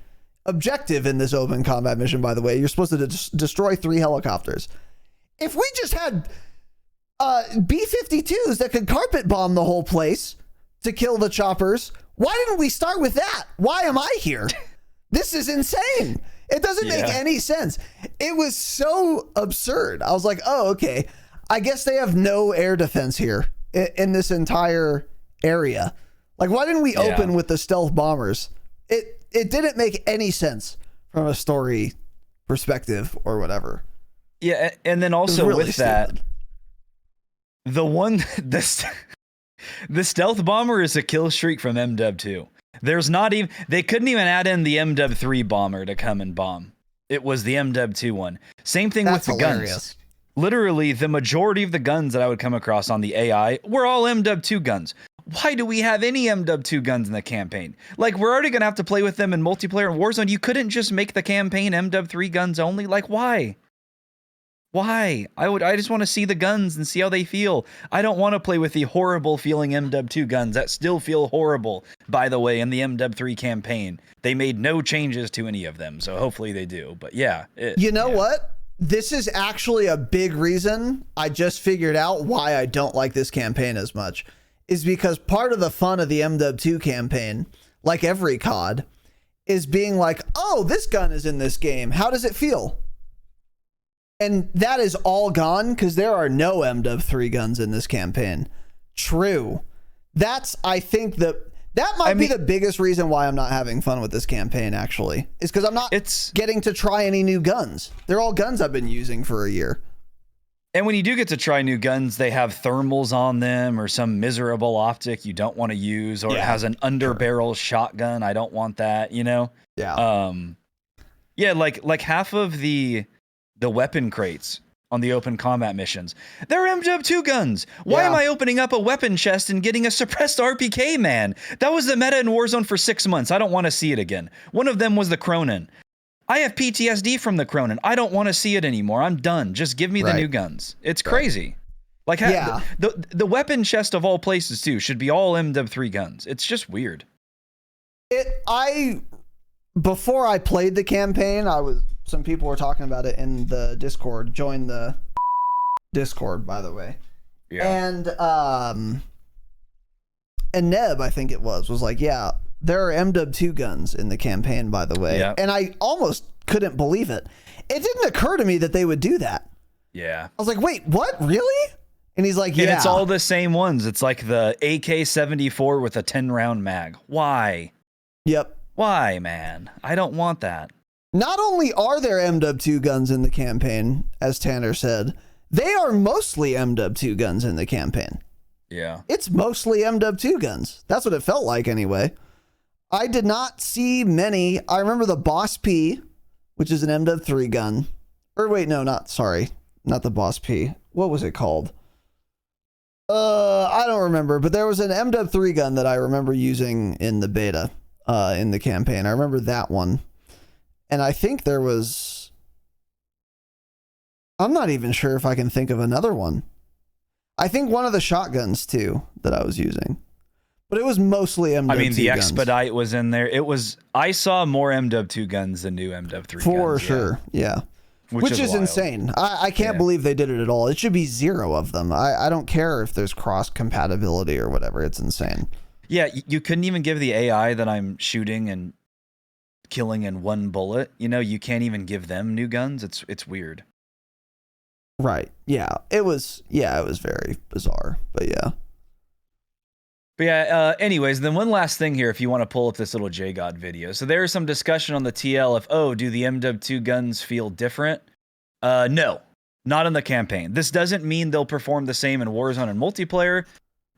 objective in this open combat mission, by the way, you're supposed to destroy 3 helicopters. If we just had B-52s that could carpet bomb the whole place to kill the choppers, why didn't we start with that? Why am I here? This is insane. It doesn't make any sense. It was so absurd. I was like, oh, okay. I guess they have no air defense here in this entire area. Like, why didn't we open with the stealth bombers? It didn't make any sense from a story perspective or whatever. Yeah, and then also really with that, the stealth bomber is a kill streak from MW2. There's not even, they couldn't even add in the MW3 bomber to come and bomb. It was the MW2 one. Same thing with the guns. Literally, the majority of the guns that I would come across on the AI were all MW2 guns. why do we have any MW2 guns in the campaign? Like, we're already going to have to play with them in multiplayer and Warzone. You couldn't just make the campaign MW3 guns only. Like, why? Why? I just want to see the guns and see how they feel. I don't want to play with the horrible feeling MW2 guns that still feel horrible, by the way, in the MW3 campaign. They made no changes to any of them, so hopefully they do. But yeah. You know what? This is actually a big reason I just figured out why I don't like this campaign as much. Is because part of the fun of the MW2 campaign, like every COD, is being like, oh, this gun is in this game. How does it feel? And that is all gone because there are no MW3 guns in this campaign. True. That's, I think, that might be the biggest reason why I'm not having fun with this campaign, actually. Is because I'm not getting to try any new guns. They're all guns I've been using for a year. And when you do get to try new guns, they have thermals on them or some miserable optic you don't want to use, or it has an underbarrel shotgun. I don't want that, you know? Yeah. Yeah, like half of the weapon crates on the open combat missions, they're MW2 guns. Why am I opening up a weapon chest and getting a suppressed RPK, man? That was the meta in Warzone for 6 months. I don't want to see it again. One of them was the Cronin. I have PTSD from the Cronin. I don't want to see it anymore. I'm done. Just give me the new guns. It's crazy. Like, the weapon chest of all places, too, should be all MW3 guns. It's just weird. Before I played the campaign, some people were talking about it in the Discord. Join the Discord, by the way. Yeah. And Neb, I think it was like, yeah, there are MW2 guns in the campaign, by the way. Yeah. And I almost couldn't believe it. It didn't occur to me that they would do that. Yeah. I was like, wait, what? Really? And he's like, yeah. And it's all the same ones. It's like the AK-74 with a 10-round mag. Why? Yep. Why, man? I don't want that. Not only are there MW2 guns in the campaign, as Tanner said, they are mostly MW2 guns in the campaign. Yeah. It's mostly MW2 guns. That's what it felt like anyway. I did not see many. I remember the Boss P, which is an MW3 gun. Or wait, no, not the Boss P. What was it called? I don't remember, but there was an MW3 gun that I remember using in the beta, in the campaign. I remember that one. And I think there was, I'm not even sure if I can think of another one. I think one of the shotguns too that I was using, but it was mostly MW2 I mean, the guns. Expedite was in there. I saw more MW2 guns than new MW3 guns. For sure. Yeah. Which is insane. I can't believe they did it at all. It should be 0 of them. I don't care if there's cross compatibility or whatever. It's insane. Yeah. You couldn't even give the AI that I'm shooting and killing in one bullet. You know, you can't even give them new guns. It's weird. Right. Yeah. It was very bizarre, but yeah. But yeah, anyways, then one last thing here, if you want to pull up this little JGOD video. So there is some discussion on the TL of, do the MW2 guns feel different? No, not in the campaign. This doesn't mean they'll perform the same in Warzone and multiplayer,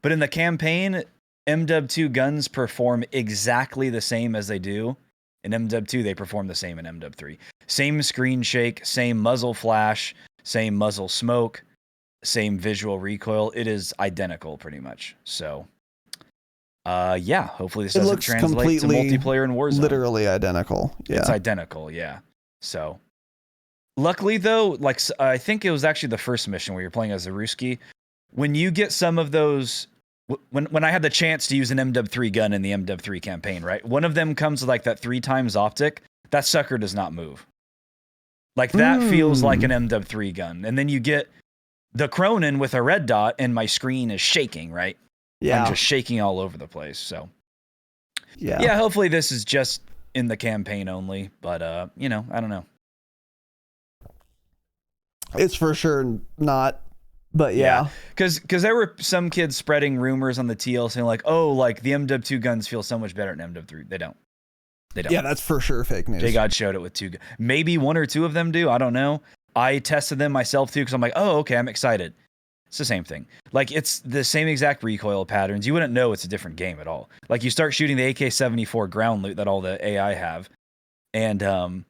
but in the campaign, MW2 guns perform exactly the same as they do. In MW2, they perform the same in MW3. Same screen shake, same muzzle flash, same muzzle smoke, same visual recoil. It is identical pretty much. So, yeah, hopefully this doesn't translate to multiplayer in Warzone. Literally identical. Yeah. It's identical, yeah. So, luckily though, like I think it was actually the first mission where you're playing as the Ruski. When you get some of those, when I had the chance to use an MW3 gun in the MW3 campaign, right? One of them comes with like that 3 times optic. That sucker does not move. Like that feels like an MW3 gun. And then you get the Cronin with a red dot and my screen is shaking, right? Yeah. I'm just shaking all over the place. So yeah, hopefully this is just in the campaign only, but I don't know. It's for sure not. But yeah, because there were some kids spreading rumors on the TL saying like, like the MW2 guns feel so much better than MW3. They don't. Yeah, that's for sure fake news. JGod showed it with 2. Maybe 1 or 2 of them do. I don't know. I tested them myself too because I'm like, okay, I'm excited. It's the same thing. Like it's the same exact recoil patterns. You wouldn't know it's a different game at all. Like you start shooting the AK-74 ground loot that all the AI have, and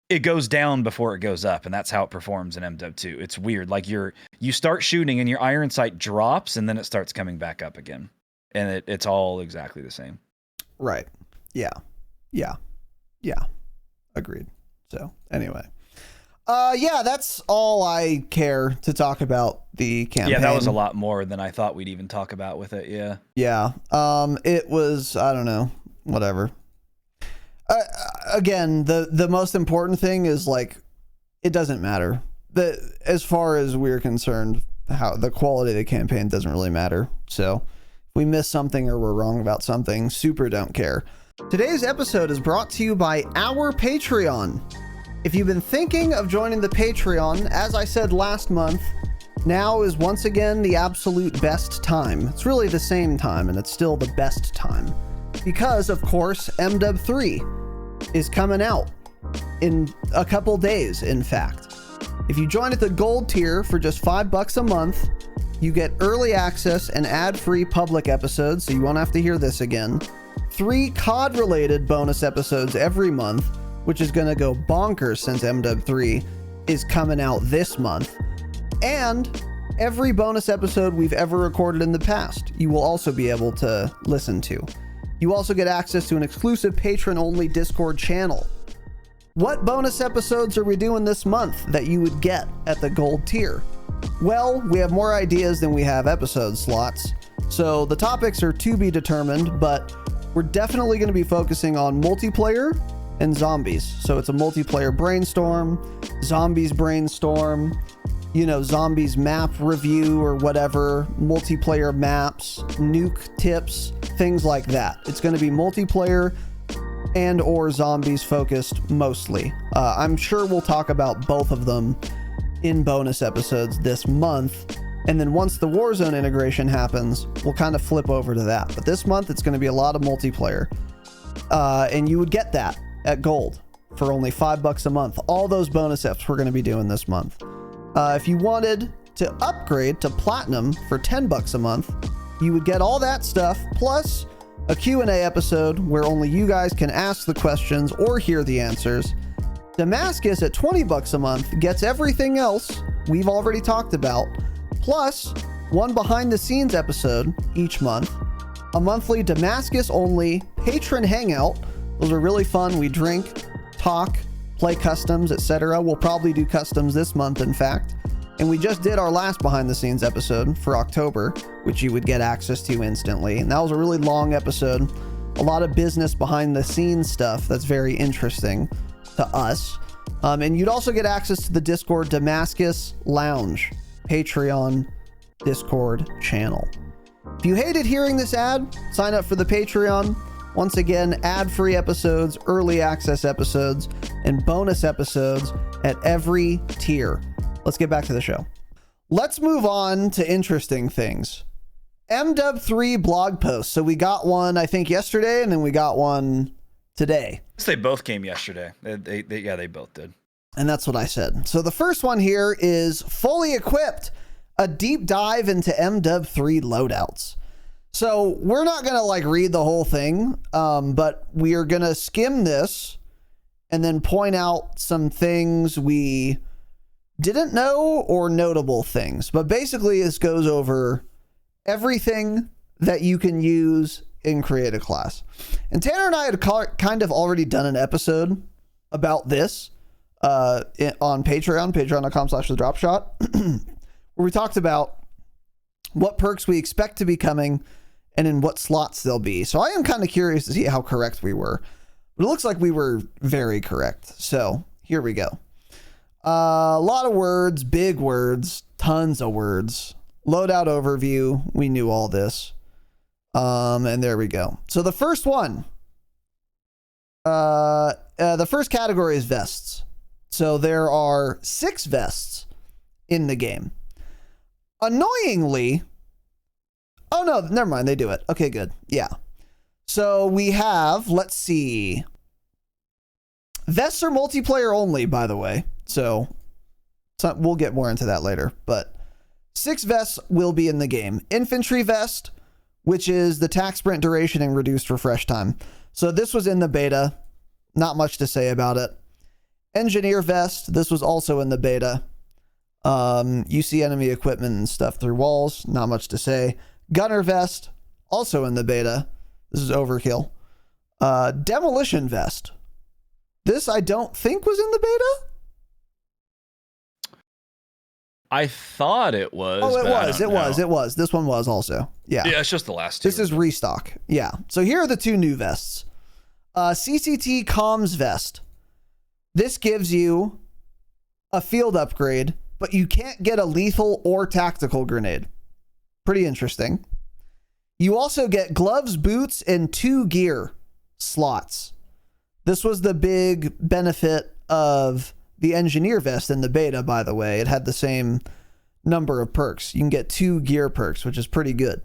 it goes down before it goes up, and that's how it performs in MW2. It's weird. Like you start shooting and your iron sight drops, and then it starts coming back up again. and it's all exactly the same. Right. Yeah. Agreed. So anyway, yeah, that's all I care to talk about the campaign. Yeah, that was a lot more than I thought we'd even talk about with it. Yeah. Yeah. It was, I don't know, whatever. Again, the most important thing is, like, it doesn't matter. As far as we're concerned, how the quality of the campaign doesn't really matter. So if we miss something or we're wrong about something, super don't care. Today's episode is brought to you by our Patreon. If you've been thinking of joining the Patreon, as I said last month, now is once again the absolute best time. It's really the same time, and it's still the best time. Because, of course, MW 3 is coming out in a couple days, in fact. If you join at the gold tier for just $5 a month, you get early access and ad-free public episodes, so you won't have to hear this again. 3 COD-related bonus episodes every month, which is going to go bonkers since MW 3 is coming out this month. And every bonus episode we've ever recorded in the past, you will also be able to listen to. You also get access to an exclusive patron-only Discord channel. What bonus episodes are we doing this month that you would get at the gold tier? Well, we have more ideas than we have episode slots, so the topics are to be determined, but we're definitely going to be focusing on multiplayer and zombies. So it's a multiplayer brainstorm, zombies brainstorm, you know, zombies map review or whatever, multiplayer maps, nuke tips, things like that. It's going to be multiplayer and or zombies focused mostly. I'm sure we'll talk about both of them in bonus episodes this month. And then once the Warzone integration happens, we'll kind of flip over to that. But this month, it's going to be a lot of multiplayer. And you would get that at gold for only $5 a month. All those bonus eps we're going to be doing this month. If you wanted to upgrade to platinum for $10 a month, you would get all that stuff plus a Q&A episode where only you guys can ask the questions or hear the answers. Damascus at $20 a month gets everything else we've already talked about, plus one behind the scenes episode each month, a monthly Damascus only patron hangout. Those are really fun. We drink, talk, play customs, etc. We'll probably do customs this month, in fact. And we just did our last behind the scenes episode for October, which you would get access to instantly. And that was a really long episode. A lot of business behind the scenes stuff that's very interesting to us. And you'd also get access to the Discord Damascus Lounge Patreon Discord channel. If you hated hearing this ad, sign up for the Patreon. Once again, ad-free episodes, early access episodes, and bonus episodes at every tier. Let's get back to the show. Let's move on to interesting things. MW 3 blog posts. So we got one, I think, yesterday, and then we got one today. They both came yesterday. They both did. And that's what I said. So the first one here is fully equipped, a deep dive into MW 3 loadouts. So we're not going to like read the whole thing, but we are going to skim this and then point out some things we didn't know or notable things. But basically this goes over everything that you can use in Create a Class. And Tanner and I had kind of already done an episode about this on Patreon, patreon.com/thedropshot, where we talked about what perks we expect to be coming and in what slots they'll be. So I am kind of curious to see how correct we were. But it looks like we were very correct. So here we go. A lot of words, big words, tons of words. Loadout overview. We knew all this. And there we go. So the first one, the first category is vests. So there are 6 vests in the game. Annoyingly, oh no, never mind. They do it. Okay, good. Yeah. So we have, let's see. Vests are multiplayer only, by the way. So we'll get more into that later, but 6 vests will be in the game. Infantry vest, which is the attack sprint duration and reduced refresh time. So this was in the beta. Not much to say about it. Engineer vest. This was also in the beta. You see enemy equipment and stuff through walls. Not much to say. Gunner vest. Also in the beta. This is overkill. Demolition vest. This I don't think was in the beta. I thought it was. Oh, it was. This one was also. Yeah. Yeah, it's just the last two. This is restock. Yeah. So here are the two new vests. CCT comms vest. This gives you a field upgrade, but you can't get a lethal or tactical grenade. Pretty interesting. You also get gloves, boots, and 2 gear slots. This was the big benefit of the engineer vest in the beta, by the way. It had the same number of perks. You can get 2 gear perks, which is pretty good.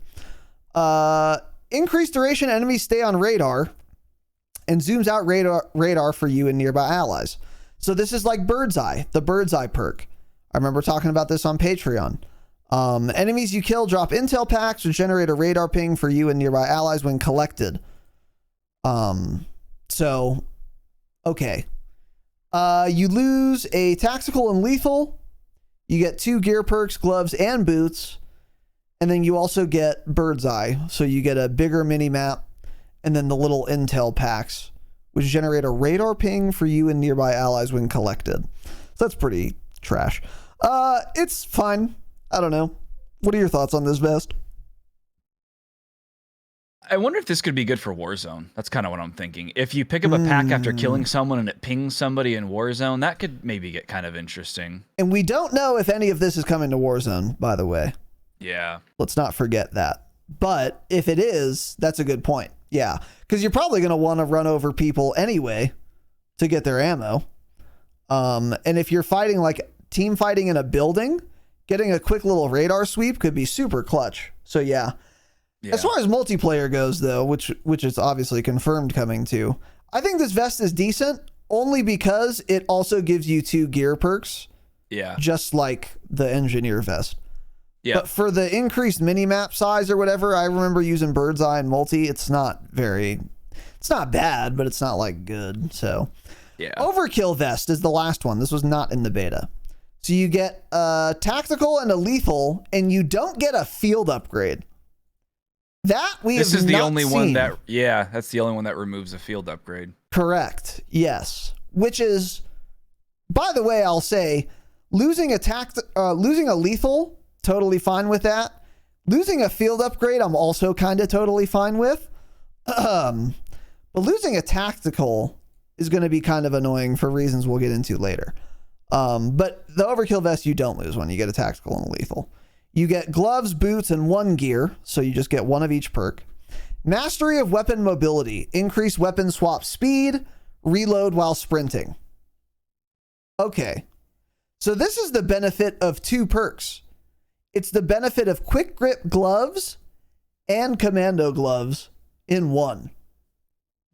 Increased duration, enemies stay on radar and zooms out radar for you and nearby allies. So this is like Bird's Eye, the Bird's Eye perk. I remember talking about this on Patreon. Enemies you kill drop intel packs, which generate a radar ping for you and nearby allies when collected. So, okay. You lose a tactical and lethal. You get 2 gear perks, gloves, and boots. And then you also get Bird's Eye. So you get a bigger mini map and then the little intel packs, which generate a radar ping for you and nearby allies when collected. So that's pretty trash. It's fine. I don't know. What are your thoughts on this vest? I wonder if this could be good for Warzone. That's kind of what I'm thinking. If you pick up a pack after killing someone and it pings somebody in Warzone, that could maybe get kind of interesting. And we don't know if any of this is coming to Warzone, by the way. Yeah. Let's not forget that. But if it is, that's a good point. Yeah. Because you're probably going to want to run over people anyway to get their ammo. And if you're fighting like team fighting in a building, getting a quick little radar sweep could be super clutch. So yeah. As far as multiplayer goes, though, which is obviously confirmed coming to, I think this vest is decent only because it also gives you 2 gear perks. Yeah. Just like the engineer vest. Yeah. But for the increased mini map size or whatever, I remember using Bird's Eye and multi. It's not bad, but it's not like good. So yeah. Overkill vest is the last one. This was not in the beta. So you get a tactical and a lethal, and you don't get a field upgrade. That we have not seen. This is the only one that, that's the only one that removes a field upgrade. Correct. Yes. Which is, by the way, I'll say, losing a lethal, totally fine with that. Losing a field upgrade, I'm also kind of totally fine with. But losing a tactical is going to be kind of annoying for reasons we'll get into later. But the overkill vest, you don't lose one. You get a tactical and a lethal. You get gloves, boots, and 1 gear, so you just get 1 of each perk. Mastery of weapon mobility. Increase weapon swap speed. Reload while sprinting. Okay. So this is the benefit of 2 perks. It's the benefit of quick grip gloves and commando gloves in 1.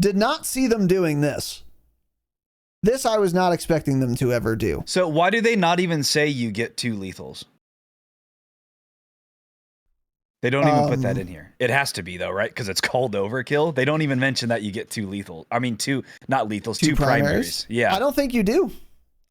Did not see them doing this. This I was not expecting them to ever do. So why do they not even say you get 2 lethals? They don't even put that in here. It has to be though, right? Because it's called overkill. They don't even mention that you get 2 lethal. I mean, 2, not lethals, 2 primaries. Yeah. I don't think you do.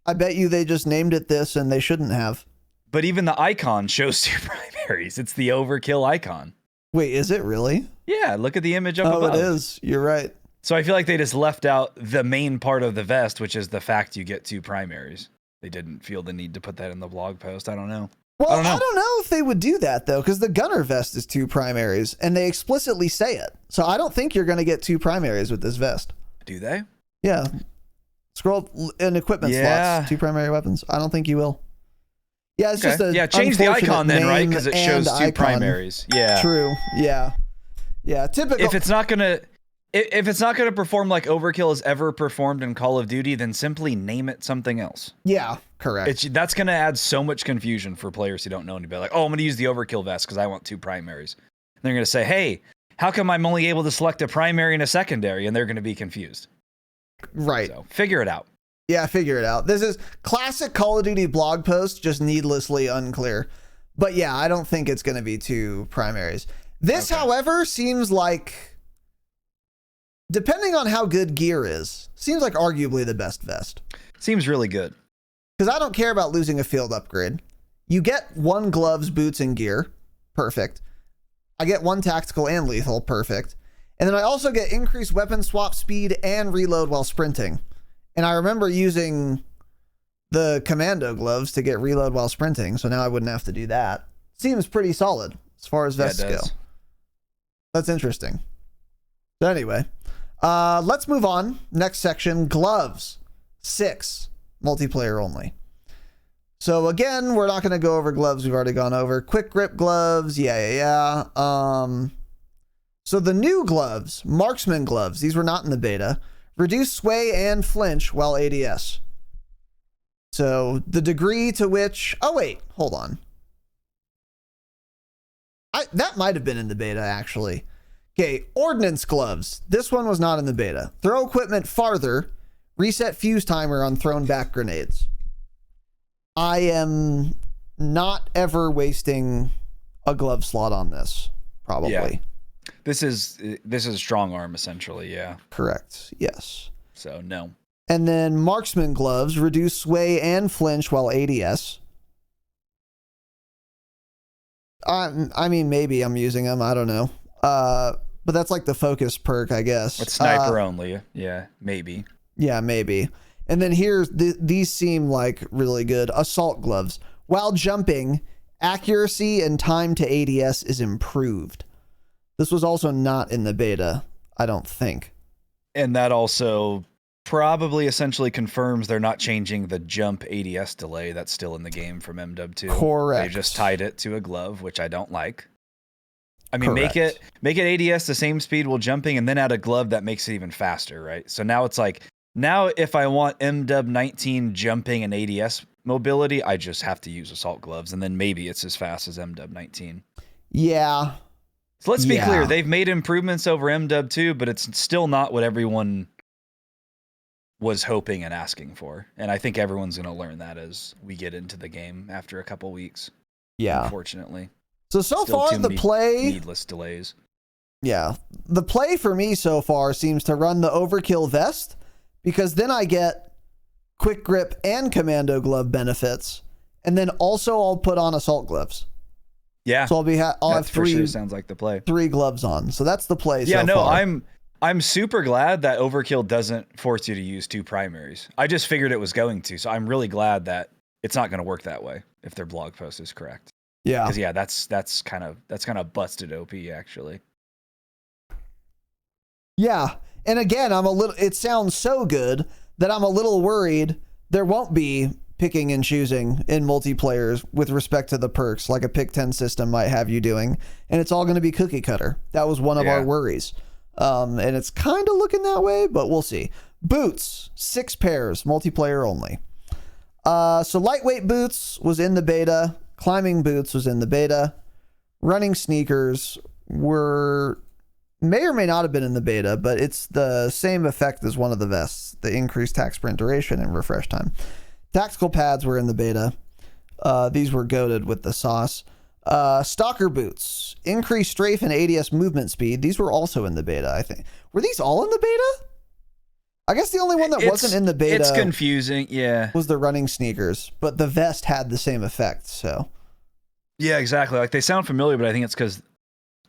I bet you they just named it this and they shouldn't have. But even the icon shows 2 primaries. It's the overkill icon. Wait, is it really? Yeah, look at the image up above. Oh, it is. You're right. So I feel like they just left out the main part of the vest, which is the fact you get 2 primaries. They didn't feel the need to put that in the blog post. I don't know. Well, I don't know if they would do that, though, because the gunner vest is 2 primaries, and they explicitly say it. So I don't think you're going to get 2 primaries with this vest. Do they? Yeah. Scroll in equipment slots, 2 primary weapons. I don't think you will. Yeah, it's just a change the icon then, right? Because it shows 2 primaries. Yeah. True. Yeah. Yeah. Typical. If it's not gonna perform like Overkill has ever performed in Call of Duty, then simply name it something else. Yeah, correct. That's gonna add so much confusion for players who don't know, and be like, "Oh, I'm gonna use the Overkill vest because I want 2 primaries." And they're gonna say, "Hey, how come I'm only able to select a primary and a secondary?" And they're gonna be confused. Right. So figure it out. Yeah, figure it out. This is classic Call of Duty blog post, just needlessly unclear. But yeah, I don't think it's gonna be 2 primaries. This, however, seems like, depending on how good gear is, seems like arguably the best vest. Seems really good. Because I don't care about losing a field upgrade. You get 1 gloves, boots, and gear. Perfect. I get 1 tactical and lethal. Perfect. And then I also get increased weapon swap speed and reload while sprinting. And I remember using the commando gloves to get reload while sprinting, so now I wouldn't have to do that. Seems pretty solid as far as vests go. That's interesting. So anyway, let's move on. Next section, gloves. 6, multiplayer only. So again, we're not going to go over gloves we've already gone over. Quick grip gloves, yeah. So the new gloves, marksman gloves, these were not in the beta. Reduce sway and flinch while ADS. So the degree to which... Oh, wait, hold on. That might have been in the beta, actually. Okay, ordnance gloves. This one was not in the beta. Throw equipment farther. Reset fuse timer on thrown back grenades. I am not ever wasting a glove slot on this, probably. Yeah. This is strong arm, essentially, yeah. Correct, yes. So, no. And then marksman gloves, reduce sway and flinch while ADS. I mean, maybe I'm using them. I don't know. But that's like the focus perk, I guess. It's sniper only. Yeah, maybe. Yeah, maybe. And then here's these seem like really good. Assault gloves. While jumping, accuracy and time to ADS is improved. This was also not in the beta, I don't think. And that also probably essentially confirms they're not changing the jump ADS delay that's still in the game from MW2. Correct. They just tied it to a glove, which I don't like. I mean, Correct. make it ADS the same speed while jumping, and then add a glove that makes it even faster, right? So now it's like, now if I want MW19 jumping and ADS mobility, I just have to use assault gloves, and then maybe it's as fast as MW19. Yeah. So let's be clear, they've made improvements over MW2, but it's still not what everyone was hoping and asking for. And I think everyone's going to learn that as we get into the game after a couple weeks. Yeah. Unfortunately. So far the play... Needless delays. Yeah. The play for me so far seems to run the overkill vest, because then I get quick grip and commando glove benefits. And then also I'll put on assault gloves. Yeah. So I'll have three. Sure sounds like the play. 3 gloves on. So that's the play. Yeah, so far. I'm super glad that overkill doesn't force you to use 2 primaries. I just figured it was going to, so I'm really glad that it's not going to work that way if their blog post is correct. Yeah. Because yeah, that's kind of busted OP actually. Yeah. And again, it sounds so good that I'm a little worried there won't be picking and choosing in multiplayers with respect to the perks, like a pick 10 system might have you doing, and it's all going to be cookie cutter. That was one of our worries. And it's kind of looking that way, but we'll see. Boots, 6 pairs, multiplayer only. So lightweight boots was in the beta. Climbing boots was in the beta. Running sneakers may or may not have been in the beta, but it's the same effect as one of the vests, the increased tac sprint duration and refresh time. Tactical pads were in the beta. These were goated with the sauce. Stalker boots, increased strafe and ADS movement speed. These were also in the beta, I think. Were these all in the beta? I guess the only one that wasn't in the beta... It's confusing, yeah. ...was the running sneakers, but the vest had the same effect, so... Yeah, exactly. Like, they sound familiar, but I think it's because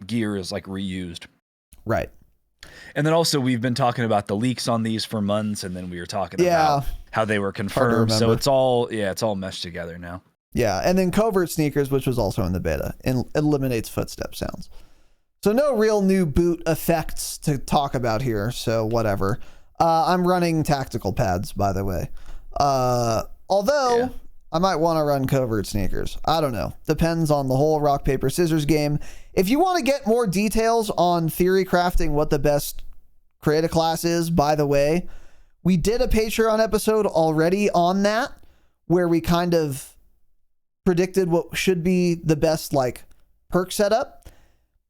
gear is, like, reused. Right. And then also, we've been talking about the leaks on these for months, and then we were talking about how they were confirmed, so it's all meshed together now. Yeah, and then covert sneakers, which was also in the beta, and eliminates footstep sounds. So no real new boot effects to talk about here, so whatever. I'm running tactical pads, by the way. Although, I might want to run covert sneakers. I don't know. Depends on the whole rock, paper, scissors game. If you want to get more details on theory crafting what the best create a class is, by the way, we did a Patreon episode already on that, where we kind of predicted what should be the best like perk setup.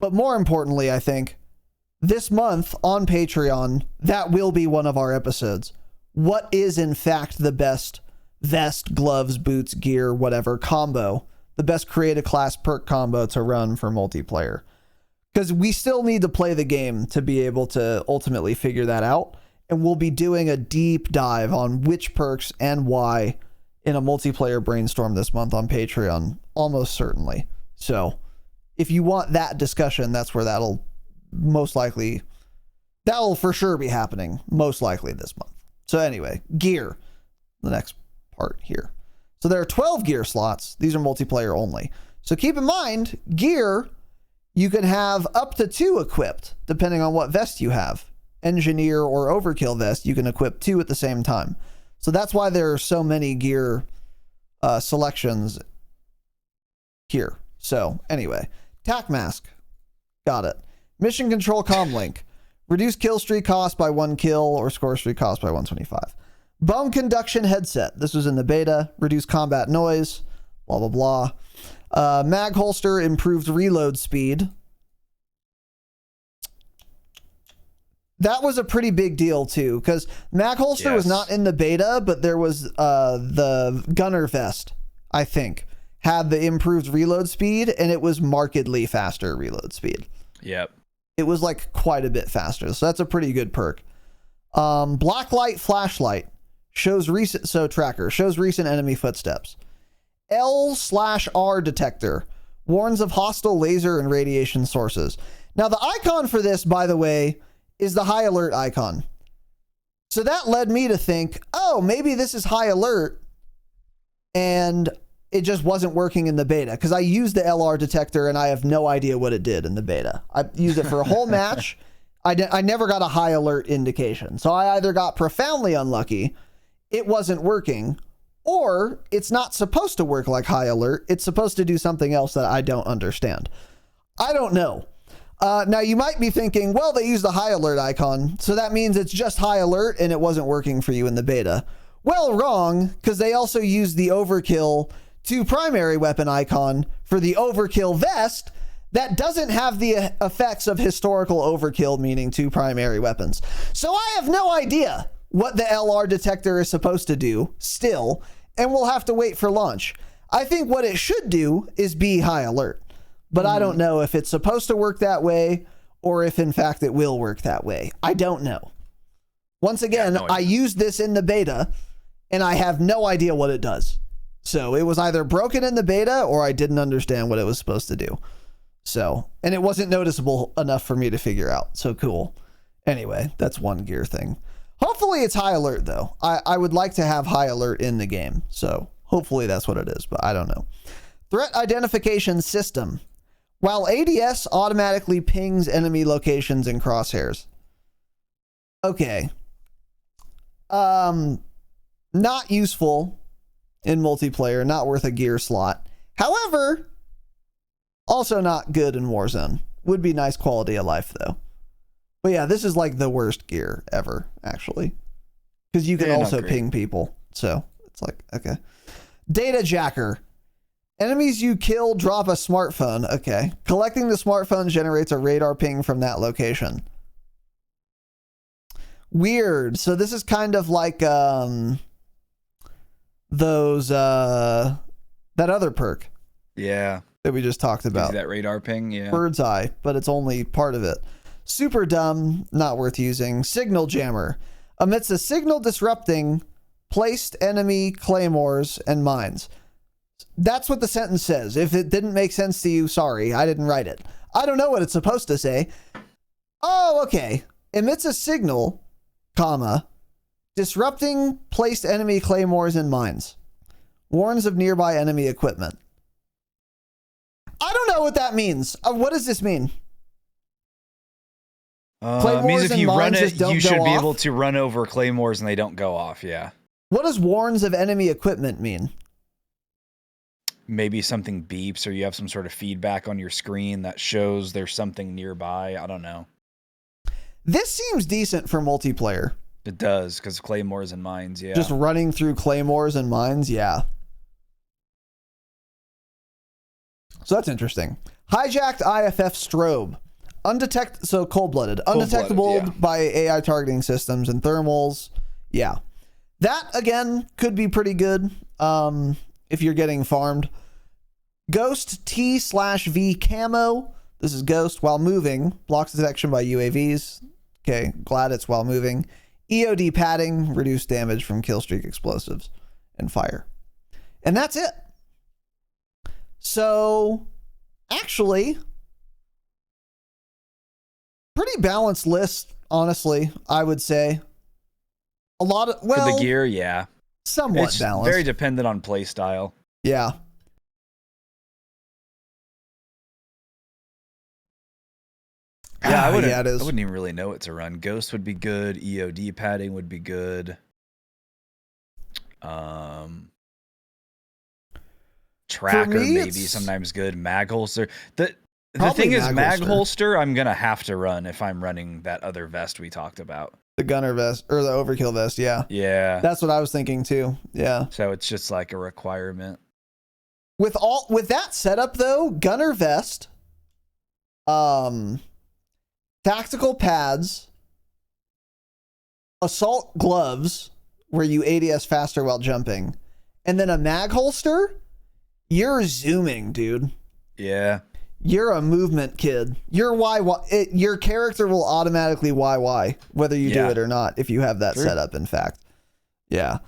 But more importantly, I think this month on Patreon, that will be one of our episodes. What is in fact the best vest, gloves, boots, gear, whatever combo, the best create a class perk combo to run for multiplayer? Because we still need to play the game to be able to ultimately figure that out. And we'll be doing a deep dive on which perks and why in a multiplayer brainstorm this month on Patreon, almost certainly. So if you want that discussion, that's where that'll for sure be happening, most likely this month. So anyway, gear, the next part here. So there are 12 gear slots. These are multiplayer only. So keep in mind, gear, you can have up to 2 equipped, depending on what vest you have. Engineer or overkill vest, you can equip 2 at the same time. So that's why there are so many gear selections here. So anyway, tac mask, got it. Mission control comm link, reduce kill streak cost by 1 kill or score streak cost by 125. Bone conduction headset, this was in the beta, reduce combat noise, blah blah blah. Mag holster, improved reload speed. That was a pretty big deal too, because mag holster was not in the beta, but there was the gunner vest, I think, had the improved reload speed, and it was markedly faster reload speed. Yep. It was like quite a bit faster, so that's a pretty good perk. Blacklight flashlight shows recent enemy footsteps. L/R detector warns of hostile laser and radiation sources. Now the icon for this, by the way, is the high alert icon. So that led me to think, oh, maybe this is high alert and it just wasn't working in the beta, because I used the LR detector and I have no idea what it did in the beta. I used it for a whole match. I never got a high alert indication. So I either got profoundly unlucky, it wasn't working, or it's not supposed to work like high alert. It's supposed to do something else that I don't understand. I don't know. Now you might be thinking, well, they used the high alert icon, so that means it's just high alert and it wasn't working for you in the beta. Well, wrong, because they also used the overkill 2 primary weapon icon for the overkill vest that doesn't have the effects of historical overkill, meaning 2 primary weapons. So I have no idea what the LR detector is supposed to do still, and we'll have to wait for launch. I think what it should do is be high alert, but I don't know if it's supposed to work that way or if in fact it will work that way. I don't know. Once again, I used this in the beta and I have no idea what it does. So it was either broken in the beta or I didn't understand what it was supposed to do. So, and it wasn't noticeable enough for me to figure out. So cool. Anyway, that's one gear thing. Hopefully it's high alert though. I would like to have high alert in the game. So hopefully that's what it is, but I don't know. Threat identification system. While ADS automatically pings enemy locations in crosshairs. Okay. Not useful in multiplayer, not worth a gear slot. However, also not good in Warzone. Would be nice quality of life though. But yeah, this is like the worst gear ever, actually. Because you can also ping people. So it's like, okay. Data jacker. Enemies you kill drop a smartphone. Okay. Collecting the smartphone generates a radar ping from that location. Weird. So this is kind of like those that other perk. Yeah. That we just talked about. That radar ping, yeah. Bird's eye, but it's only part of it. Super dumb, not worth using. Signal jammer. Amidst a signal disrupting placed enemy claymores and mines. That's what the sentence says. If it didn't make sense to you, sorry, I didn't write it. I don't know what it's supposed to say. Oh, okay. Emits a signal, comma, disrupting placed enemy claymores and mines. Warns of nearby enemy equipment. I don't know what that means. What does this mean? It means if you run it, you should be able to run over claymores and they don't go off, yeah. What does warns of enemy equipment mean? Maybe something beeps or you have some sort of feedback on your screen that shows there's something nearby. I don't know. This seems decent for multiplayer. It does, because claymores and mines, yeah. Just running through claymores and mines, yeah. So that's interesting. Hijacked IFF strobe. So cold-blooded. Undetectable by AI targeting systems and thermals. Yeah. That, again, could be pretty good if you're getting farmed. Ghost T/V camo. This is Ghost while moving. Blocks detection by UAVs. Okay, glad it's while moving. EOD padding. Reduce damage from killstreak explosives and fire. And that's it. So, actually, Pretty balanced list, honestly, I would say. A lot of, well, for the gear, yeah. Somewhat It's balanced. very dependent on play style. Yeah. Yeah, I it is. I wouldn't even really know what to run. Ghost would be good. EOD padding would be good. Tracker maybe sometimes good. Mag holster. The thing is, mag holster I'm gonna have to run if I'm running that other vest we talked about. The gunner vest or the overkill vest, yeah. Yeah. That's what I was thinking too. Yeah. So it's just like a requirement. With that setup though, gunner vest, tactical pads, assault gloves where you ADS faster while jumping, and then a mag holster, you're zooming, dude. Yeah. You're a movement kid. Your your character will automatically YY whether you do it or not if you have that set up, in fact. Yeah.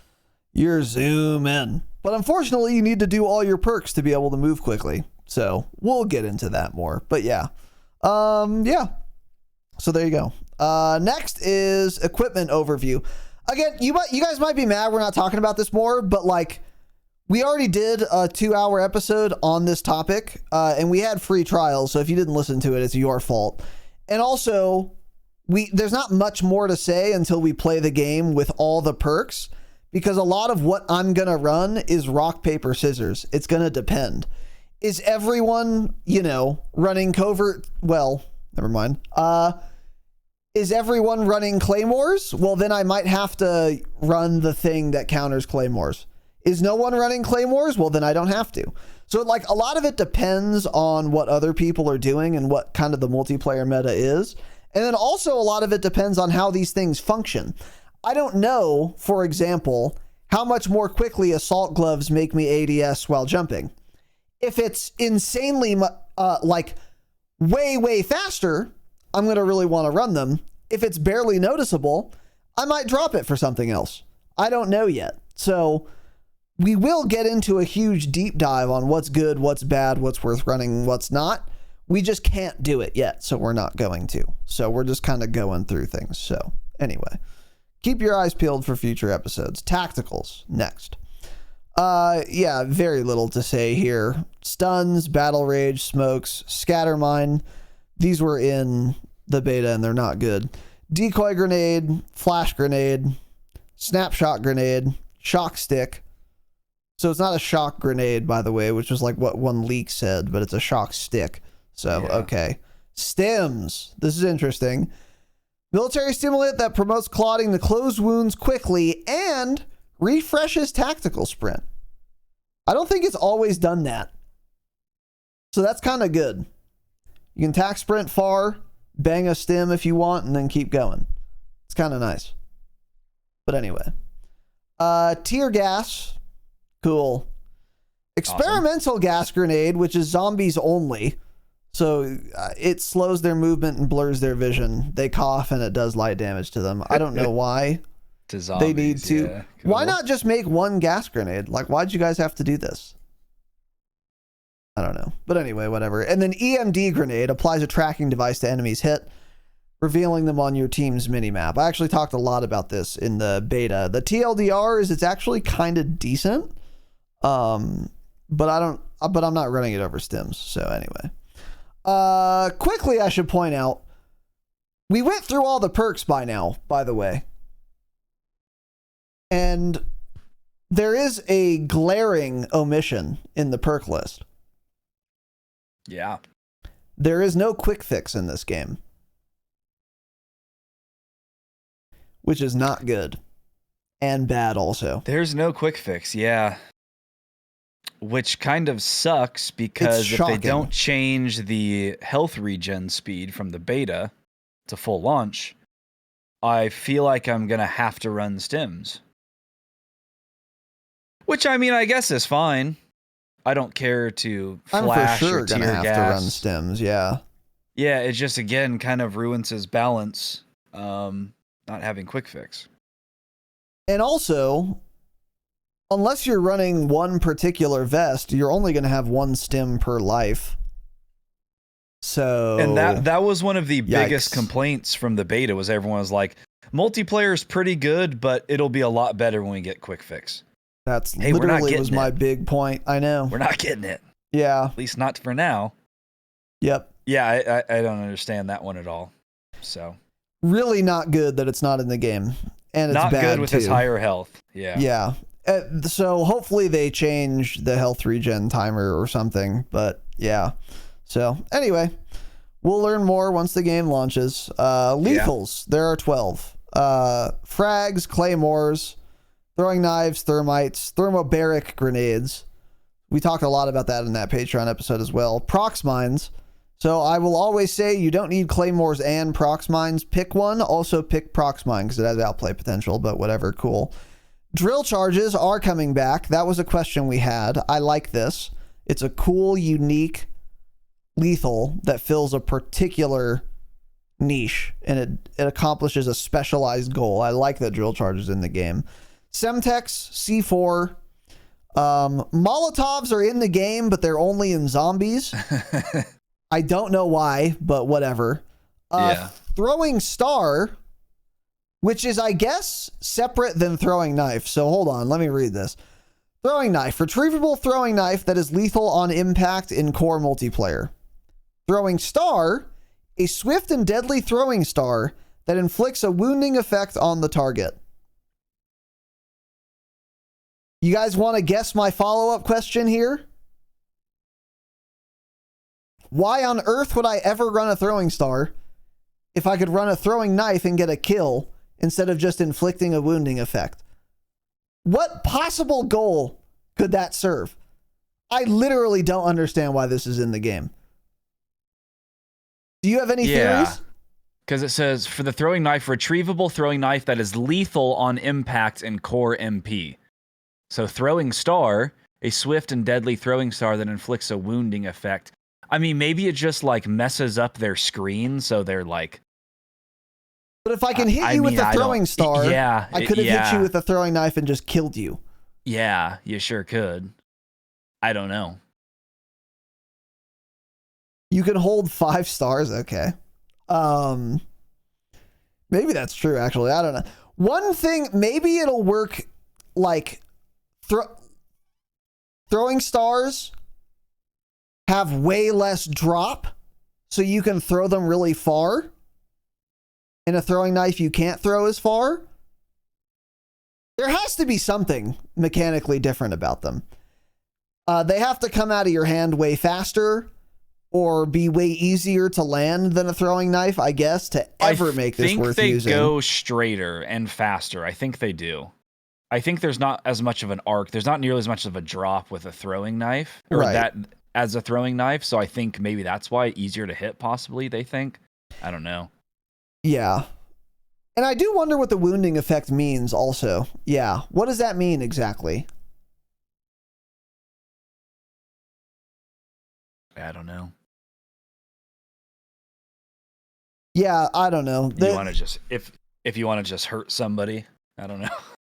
You're zooming. But unfortunately, you need to do all your perks to be able to move quickly. So we'll get into that more. But yeah. Yeah. So there you go. Next is equipment overview. Again, you guys might be mad we're not talking about this more, but like, we already did a 2-hour episode on this topic, and we had free trials. So if you didn't listen to it, it's your fault. And also, there's not much more to say until we play the game with all the perks, because a lot of what I'm going to run is rock, paper, scissors. It's going to depend. Is everyone, running covert? Well, never mind. Is everyone running claymores? Well, then I might have to run the thing that counters claymores. Is no one running claymores? Well, then I don't have to. So like a lot of it depends on what other people are doing and what kind of the multiplayer meta is. And then also a lot of it depends on how these things function. I don't know, for example, how much more quickly assault gloves make me ADS while jumping. If it's insanely like way faster, I'm going to really want to run them. If it's barely noticeable, I might drop it for something else. I don't know yet. So we will get into a huge deep dive on what's good, what's bad, what's worth running, what's not. We just can't do it yet, so we're not going to. So we're just kind of going through things. So anyway, keep your eyes peeled for future episodes. Tacticals, next. Yeah, very little to say here. Stuns, battle rage, smokes, scatter mine. These were in the beta and they're not good. Decoy grenade, flash grenade, snapshot grenade, shock stick. So it's not a shock grenade, by the way, which was like what one leak said, but it's a shock stick. So, yeah. Okay. Stims. This is interesting. Military stimulant that promotes clotting the closed wounds quickly and refreshes tactical sprint. I don't think it's always done that. So that's kind of good. You can tac sprint far, bang a stim if you want, and then keep going. It's kind of nice. But anyway. Tear gas. Cool. Experimental gas grenade, which is zombies only. So it slows their movement and blurs their vision. They cough and it does light damage to them. I don't know why to zombies, they need to. Yeah, cool. Why not just make one gas grenade? Like, why'd you guys have to do this? I don't know. But anyway, whatever. And then EMD grenade applies a tracking device to enemies hit, revealing them on your team's minimap. I actually talked a lot about this in the beta. The TLDR is it's actually kind of decent. But I'm not running it over stims. So anyway, quickly, I should point out, we went through all the perks by now, by the way. And there is a glaring omission in the perk list. Yeah. There is no quick fix in this game, which is not good and bad also. There's no quick fix. Yeah. Which kind of sucks because if they don't change the health regen speed from the beta to full launch, I feel like I'm going to have to run stims. Which, I mean, I guess is fine. I don't care to flash or tear gas. I'm for sure going to have to run stims, yeah. Yeah, it just, again, kind of ruins his balance, not having quick fix. And also, unless you're running one particular vest, you're only going to have one stim per life. So And that was one of the biggest yikes. complaints from the beta was everyone was like, multiplayer is pretty good, but it'll be a lot better when we get quick fix. That's Hey, we're not literally getting was my it. big point. I know. We're not getting it. Yeah. At least not for now. Yep. Yeah, I don't understand that one at all. So Really not good that it's not in the game. And it's not bad good with too. his higher health. Yeah. Yeah. So hopefully they change the health regen timer or something. But yeah. So anyway, we'll learn more once the game launches. Lethals, there are 12. Frags, claymores, throwing knives, thermites, thermobaric grenades. We talked a lot about that in that Patreon episode as well. Prox mines. So I will always say you don't need claymores and prox mines. Pick one. Also pick prox mine because it has outplay potential, but whatever. Cool. Drill charges are coming back. That was a question we had. I like this. It's a cool, unique lethal that fills a particular niche and it accomplishes a specialized goal. I like that drill charges in the game. Semtex, C4. Molotovs are in the game, but they're only in zombies. I don't know why, but whatever. Yeah. Throwing star, which is, I guess, separate than throwing knife. So hold on, let me read this. Throwing knife, retrievable throwing knife that is lethal on impact in core multiplayer. Throwing star, a swift and deadly throwing star that inflicts a wounding effect on the target. You guys want to guess my follow-up question here? Why on earth would I ever run a throwing star if I could run a throwing knife and get a kill instead of just inflicting a wounding effect? What possible goal could that serve? I literally don't understand why this is in the game. Do you have any theories? Because it says, for the throwing knife, retrievable throwing knife that is lethal on impact in core MP. So throwing star, a swift and deadly throwing star that inflicts a wounding effect. I mean, maybe it just like messes up their screen, so they're like. But if I can hit you with a throwing star, yeah, I could have hit you with a throwing knife and just killed you. Yeah, you sure could. I don't know. You can hold 5 stars. Okay. Maybe that's true, actually. I don't know. One thing, maybe it'll work like throwing stars have way less drop, so you can throw them really far. In a throwing knife, you can't throw as far. There has to be something mechanically different about them. They have to come out of your hand way faster or be way easier to land than a throwing knife, I guess, to ever make this worth using. I think they go straighter and faster. I think they do. I think there's not as much of an arc. There's not nearly as much of a drop with a throwing knife or that as a throwing knife. So I think maybe that's why easier to hit, possibly, they think. I don't know. Yeah. And I do wonder what the wounding effect means also. Yeah. What does that mean exactly? I don't know. Yeah, I don't know. You want to just if you want to just hurt somebody, I don't know.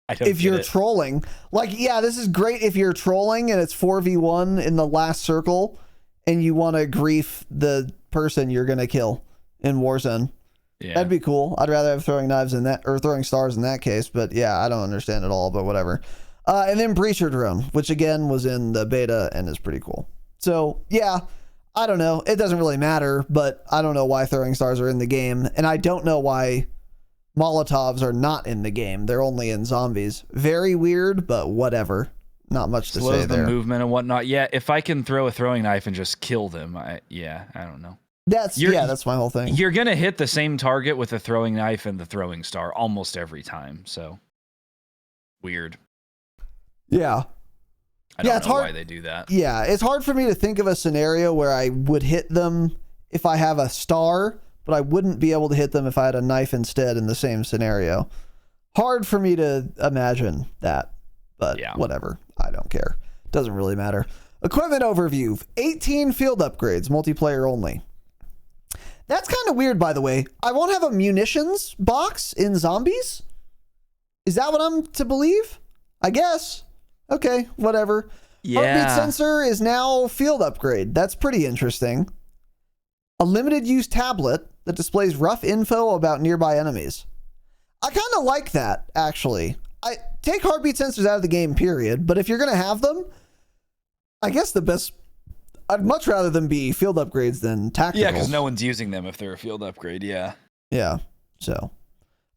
I don't if you're trolling, like, yeah, this is great if you're trolling and it's 4v1 in the last circle and you want to grief the person you're going to kill in Warzone. Yeah. That'd be cool. I'd rather have throwing knives in that, or throwing stars in that case, but yeah, I don't understand it all, but whatever. And then Breacher Drone, which again was in the beta and is pretty cool. So yeah, I don't know. It doesn't really matter, but I don't know why throwing stars are in the game, and I don't know why Molotovs are not in the game. They're only in zombies. Very weird, but whatever. Not much to say there. Slows the movement and whatnot. Yeah, if I can throw a throwing knife and just kill them, I don't know. That's my whole thing. You're gonna hit the same target with a throwing knife and the throwing star almost every time. So weird. Yeah. I don't know why they do that. Yeah, it's hard for me to think of a scenario where I would hit them if I have a star, but I wouldn't be able to hit them if I had a knife instead in the same scenario. Hard for me to imagine that, but whatever. I don't care. Doesn't really matter. Equipment overview. 18 field upgrades, multiplayer only. That's kind of weird, by the way. I won't have a munitions box in zombies? Is that what I'm to believe? I guess. Okay, whatever. Yeah. Heartbeat sensor is now field upgrade. That's pretty interesting. A limited use tablet that displays rough info about nearby enemies. I kind of like that, actually. I take heartbeat sensors out of the game, period. But if you're going to have them, I guess I'd much rather them be field upgrades than tacticals. Yeah, because no one's using them if they're a field upgrade, yeah. Yeah, so.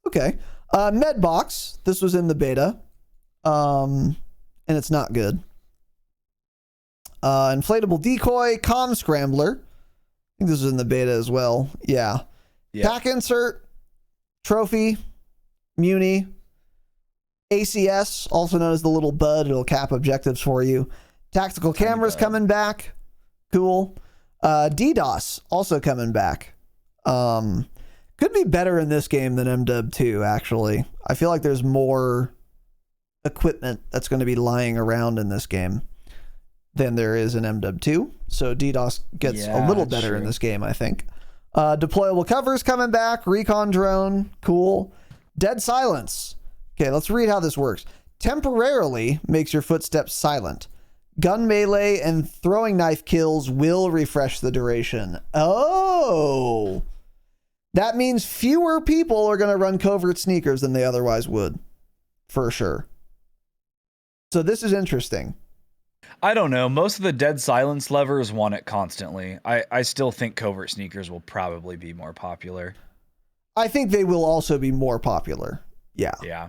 Okay. Med box. This was in the beta. And it's not good. Inflatable decoy, comm scrambler. I think this was in the beta as well. Yeah. Pack insert, trophy, muni, ACS, also known as the little bud. It'll cap objectives for you. Tactical cameras coming back. Cool. DDoS also coming back. Could be better in this game than MW 2, actually. I feel like there's more equipment that's going to be lying around in this game than there is in MW 2. So DDoS gets a little better in this game, I think. Deployable covers coming back. Recon drone. Cool. Dead silence. Okay, let's read how this works. Temporarily makes your footsteps silent. Gun melee and throwing knife kills will refresh the duration. Oh! That means fewer people are going to run covert sneakers than they otherwise would. For sure. So this is interesting. I don't know. Most of the dead silence levers want it constantly. I still think covert sneakers will probably be more popular. I think they will also be more popular. Yeah. Yeah.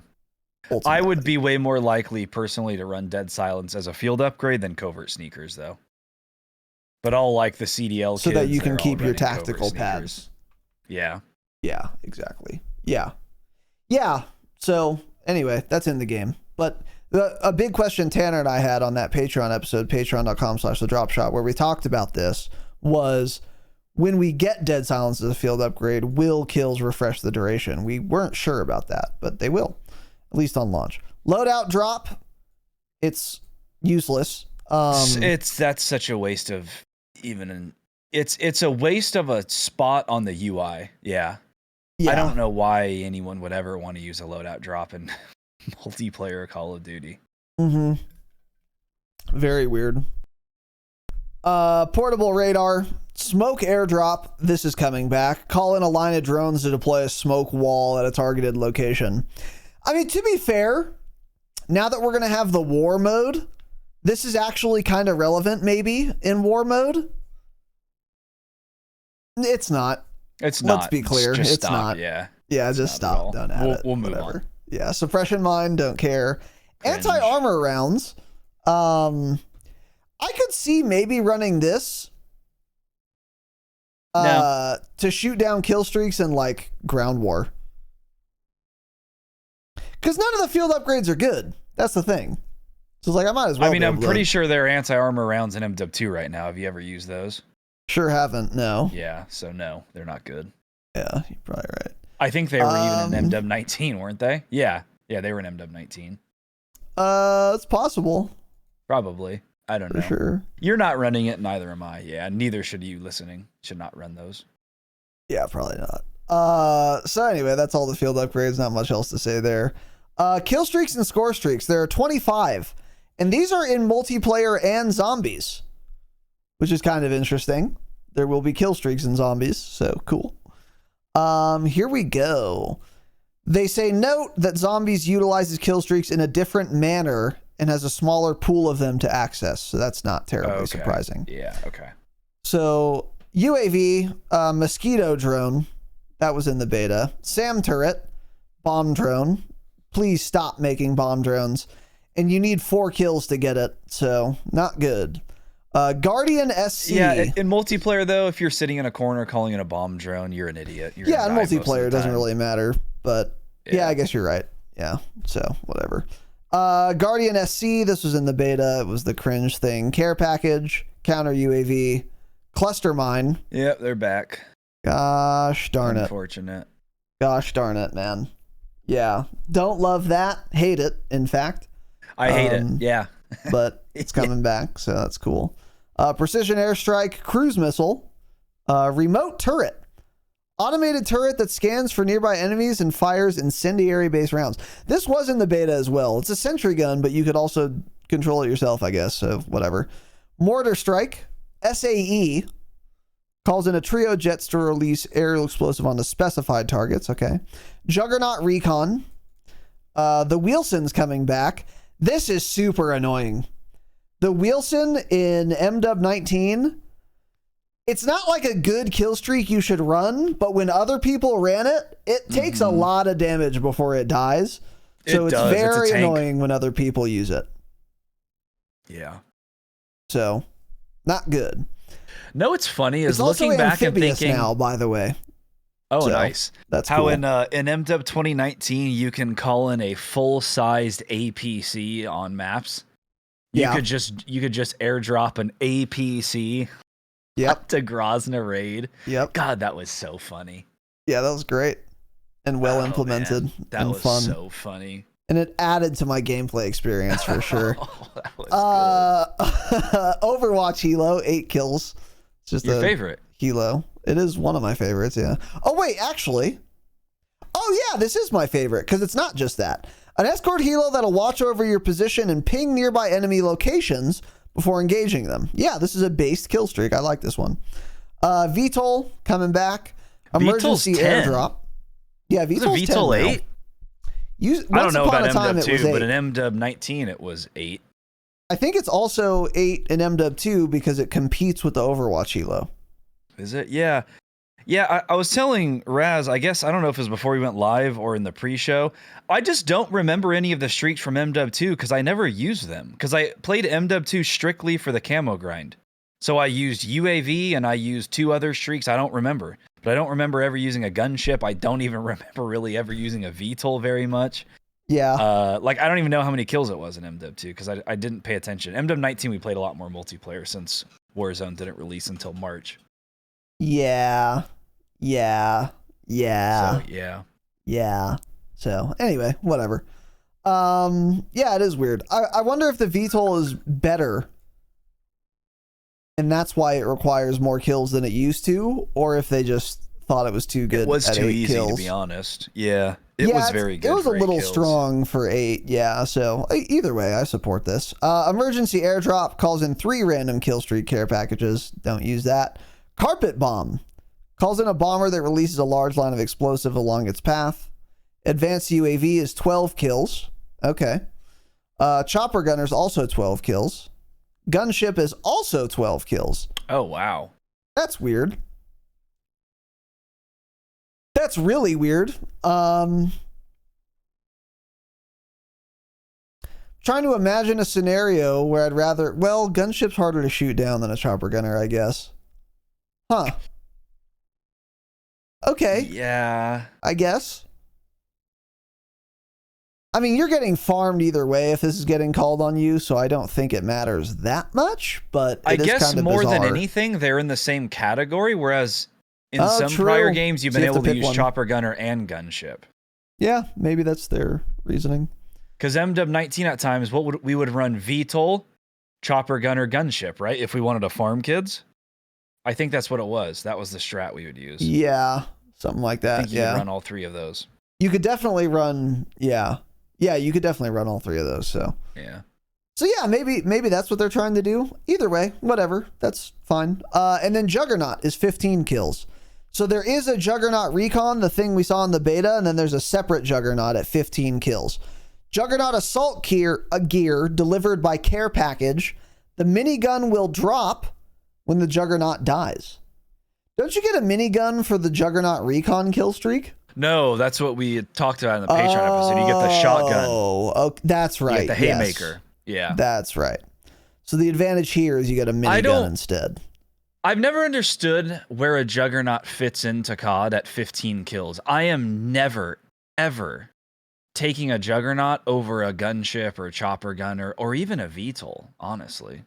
Ultimately. I would be way more likely personally to run dead silence as a field upgrade than covert sneakers, though. But I'll like the CDL so kids, that you can they're keep all your running tactical covert pads. sneakers. Yeah. Yeah, exactly. Yeah. Yeah. So anyway, that's in the game. But a big question Tanner and I had on that Patreon episode, patreon.com/thedropshot, where we talked about this, was when we get dead silence as a field upgrade, will kills refresh the duration? We weren't sure about that, but they will, at least on launch. Loadout drop. It's useless. That's such a waste of it's a waste of a spot on the UI. Yeah. I don't know why anyone would ever want to use a loadout drop in multiplayer Call of Duty. Mm-hmm. Very weird. Portable radar. Smoke airdrop. This is coming back. Call in a line of drones to deploy a smoke wall at a targeted location. I mean, to be fair, now that we're going to have the war mode, this is actually kind of relevant maybe in war mode. It's not. It's not. Let's be clear. Just it's stop. not. Yeah. Yeah, just stop. Don't add it. We'll move Whatever. on. Yeah, suppression mine, don't care. Cringe. Anti-armor rounds. I could see maybe running this to shoot down kill streaks in like ground war. Because none of the field upgrades are good. That's the thing. So it's like I might as well. I mean, I'm pretty sure there are anti-armor rounds in MW2 right now. Have you ever used those? Sure haven't. No. Yeah, so no, they're not good. Yeah, you're probably right. I think they were even in MW19, weren't they? Yeah, they were in MW19. It's possible. Probably. I don't know. For sure. You're not running it, neither am I. Yeah, neither should you listening. Should not run those. Yeah, probably not. So anyway, that's all the field upgrades. Not much else to say there. Kill streaks and score streaks. There are 25. And these are in multiplayer and zombies, which is kind of interesting. There will be kill streaks and zombies, so cool. Here we go. They say, note that zombies utilizes kill streaks in a different manner and has a smaller pool of them to access. So that's not terribly surprising. Yeah, okay. So UAV, mosquito drone, that was in the beta. SAM turret, bomb drone. Please stop making bomb drones. And you need 4 kills to get it, so not good. Guardian SC. Yeah, in multiplayer though, if you're sitting in a corner calling it a bomb drone, you're an idiot. You're in multiplayer it doesn't really matter, but yeah, I guess you're right. Yeah, so whatever. Guardian SC, this was in the beta. It was the cringe thing. Care package, counter UAV, cluster mine. Yep, they're back. Gosh darn it. Unfortunate. Gosh darn it, man. Yeah, don't love that. Hate it, in fact. I hate it, yeah. But it's coming back, so that's cool. Precision airstrike, cruise missile, remote turret. Automated turret that scans for nearby enemies and fires incendiary based rounds. This was in the beta as well. It's a sentry gun, but you could also control it yourself, I guess, so whatever. Mortar strike, SAE, Calls in a trio jets to release aerial explosive on the specified targets. Okay. Juggernaut Recon. The Wheelson's coming back. This is super annoying. The Wheelson in MW19, it's not like a good kill streak you should run, but when other people ran it, it takes a lot of damage before it dies. So it's very annoying when other people use it. Yeah. So, not good. No, it's funny is it's looking back and thinking now, by the way. Oh, so, nice. That's how cool. in MW 2019 you can call in a full-sized APC on maps. You could just airdrop an APC to Grozna raid. Yep. God, that was so funny. Yeah, that was great and well implemented. Man. That was fun. So funny. And it added to my gameplay experience for sure. That was Overwatch Helo, 8 kills. It's just your favorite. Helo. It is one of my favorites, yeah. Oh, wait, actually. Oh, yeah, this is my favorite because it's not just that. An escort helo that'll watch over your position and ping nearby enemy locations before engaging them. Yeah, this is a based kill streak. I like this one. VTOL coming back. Emergency airdrop. Yeah, VTOL's 10 VTOL 8? I don't know about MW2, but in MW19 it was 8. I think it's also 8 in MW2 because it competes with the Overwatch helo. Is it? Yeah. Yeah, I was telling Raz, I guess, I don't know if it was before we went live or in the pre-show, I just don't remember any of the streaks from MW2 because I never used them. Because I played MW2 strictly for the camo grind. So I used UAV and I used 2 other streaks I don't remember. But I don't remember ever using a gunship. I don't even remember really ever using a VTOL very much. Yeah. I don't even know how many kills it was in MW2 because I didn't pay attention. MW19 we played a lot more multiplayer since Warzone didn't release until March. Yeah. So, anyway, whatever. Yeah, it is weird. I wonder if the VTOL is better and that's why it requires more kills than it used to, or if they just thought it was too good. It was at too 8 easy, kills. to be honest. Yeah, it was very good. It was a little kills. strong for 8, yeah. So either way, I support this. Emergency airdrop calls in 3 random kill streak care packages. Don't use that. Carpet bomb calls in a bomber that releases a large line of explosive along its path. Advanced UAV is 12 kills. Okay. Chopper gunner's also 12 kills. Gunship is also 12 kills. Oh, wow. That's weird. That's really weird. Trying to imagine a scenario where I'd rather... Well, gunship's harder to shoot down than a chopper gunner, I guess. Huh. Okay. Yeah. I guess. I mean, you're getting farmed either way if this is getting called on you, so I don't think it matters that much, but I it is guess kind of more bizarre. than anything, they're in the same category, whereas in Oh, some true. prior games, you've So been you have able to to pick use one. chopper gunner and gunship. Yeah, maybe that's their reasoning. Because MW19 at times, we would run VTOL, chopper gunner, gunship, right? If we wanted to farm kids. I think that's what it was. That was the strat we would use. Yeah, something like I that. think you Yeah. could run all 3 of those. You could definitely run, yeah. Yeah, you could definitely run all 3 of those, so. Yeah. So yeah, maybe that's what they're trying to do. Either way, whatever. That's fine. And then Juggernaut is 15 kills. So there is a Juggernaut Recon, the thing we saw in the beta, and then there's a separate Juggernaut at 15 kills. Juggernaut Assault gear delivered by care package. The minigun will drop when the Juggernaut dies. Don't you get a minigun for the Juggernaut Recon kill streak? No, that's what we had talked about in the Patreon episode. You get the shotgun. Oh, that's right. You get the haymaker. Yeah. That's right. So the advantage here is you get a minigun instead. I've never understood where a Juggernaut fits into COD at 15 kills. I am never, ever taking a Juggernaut over a gunship or a chopper gunner or even a VTOL, honestly.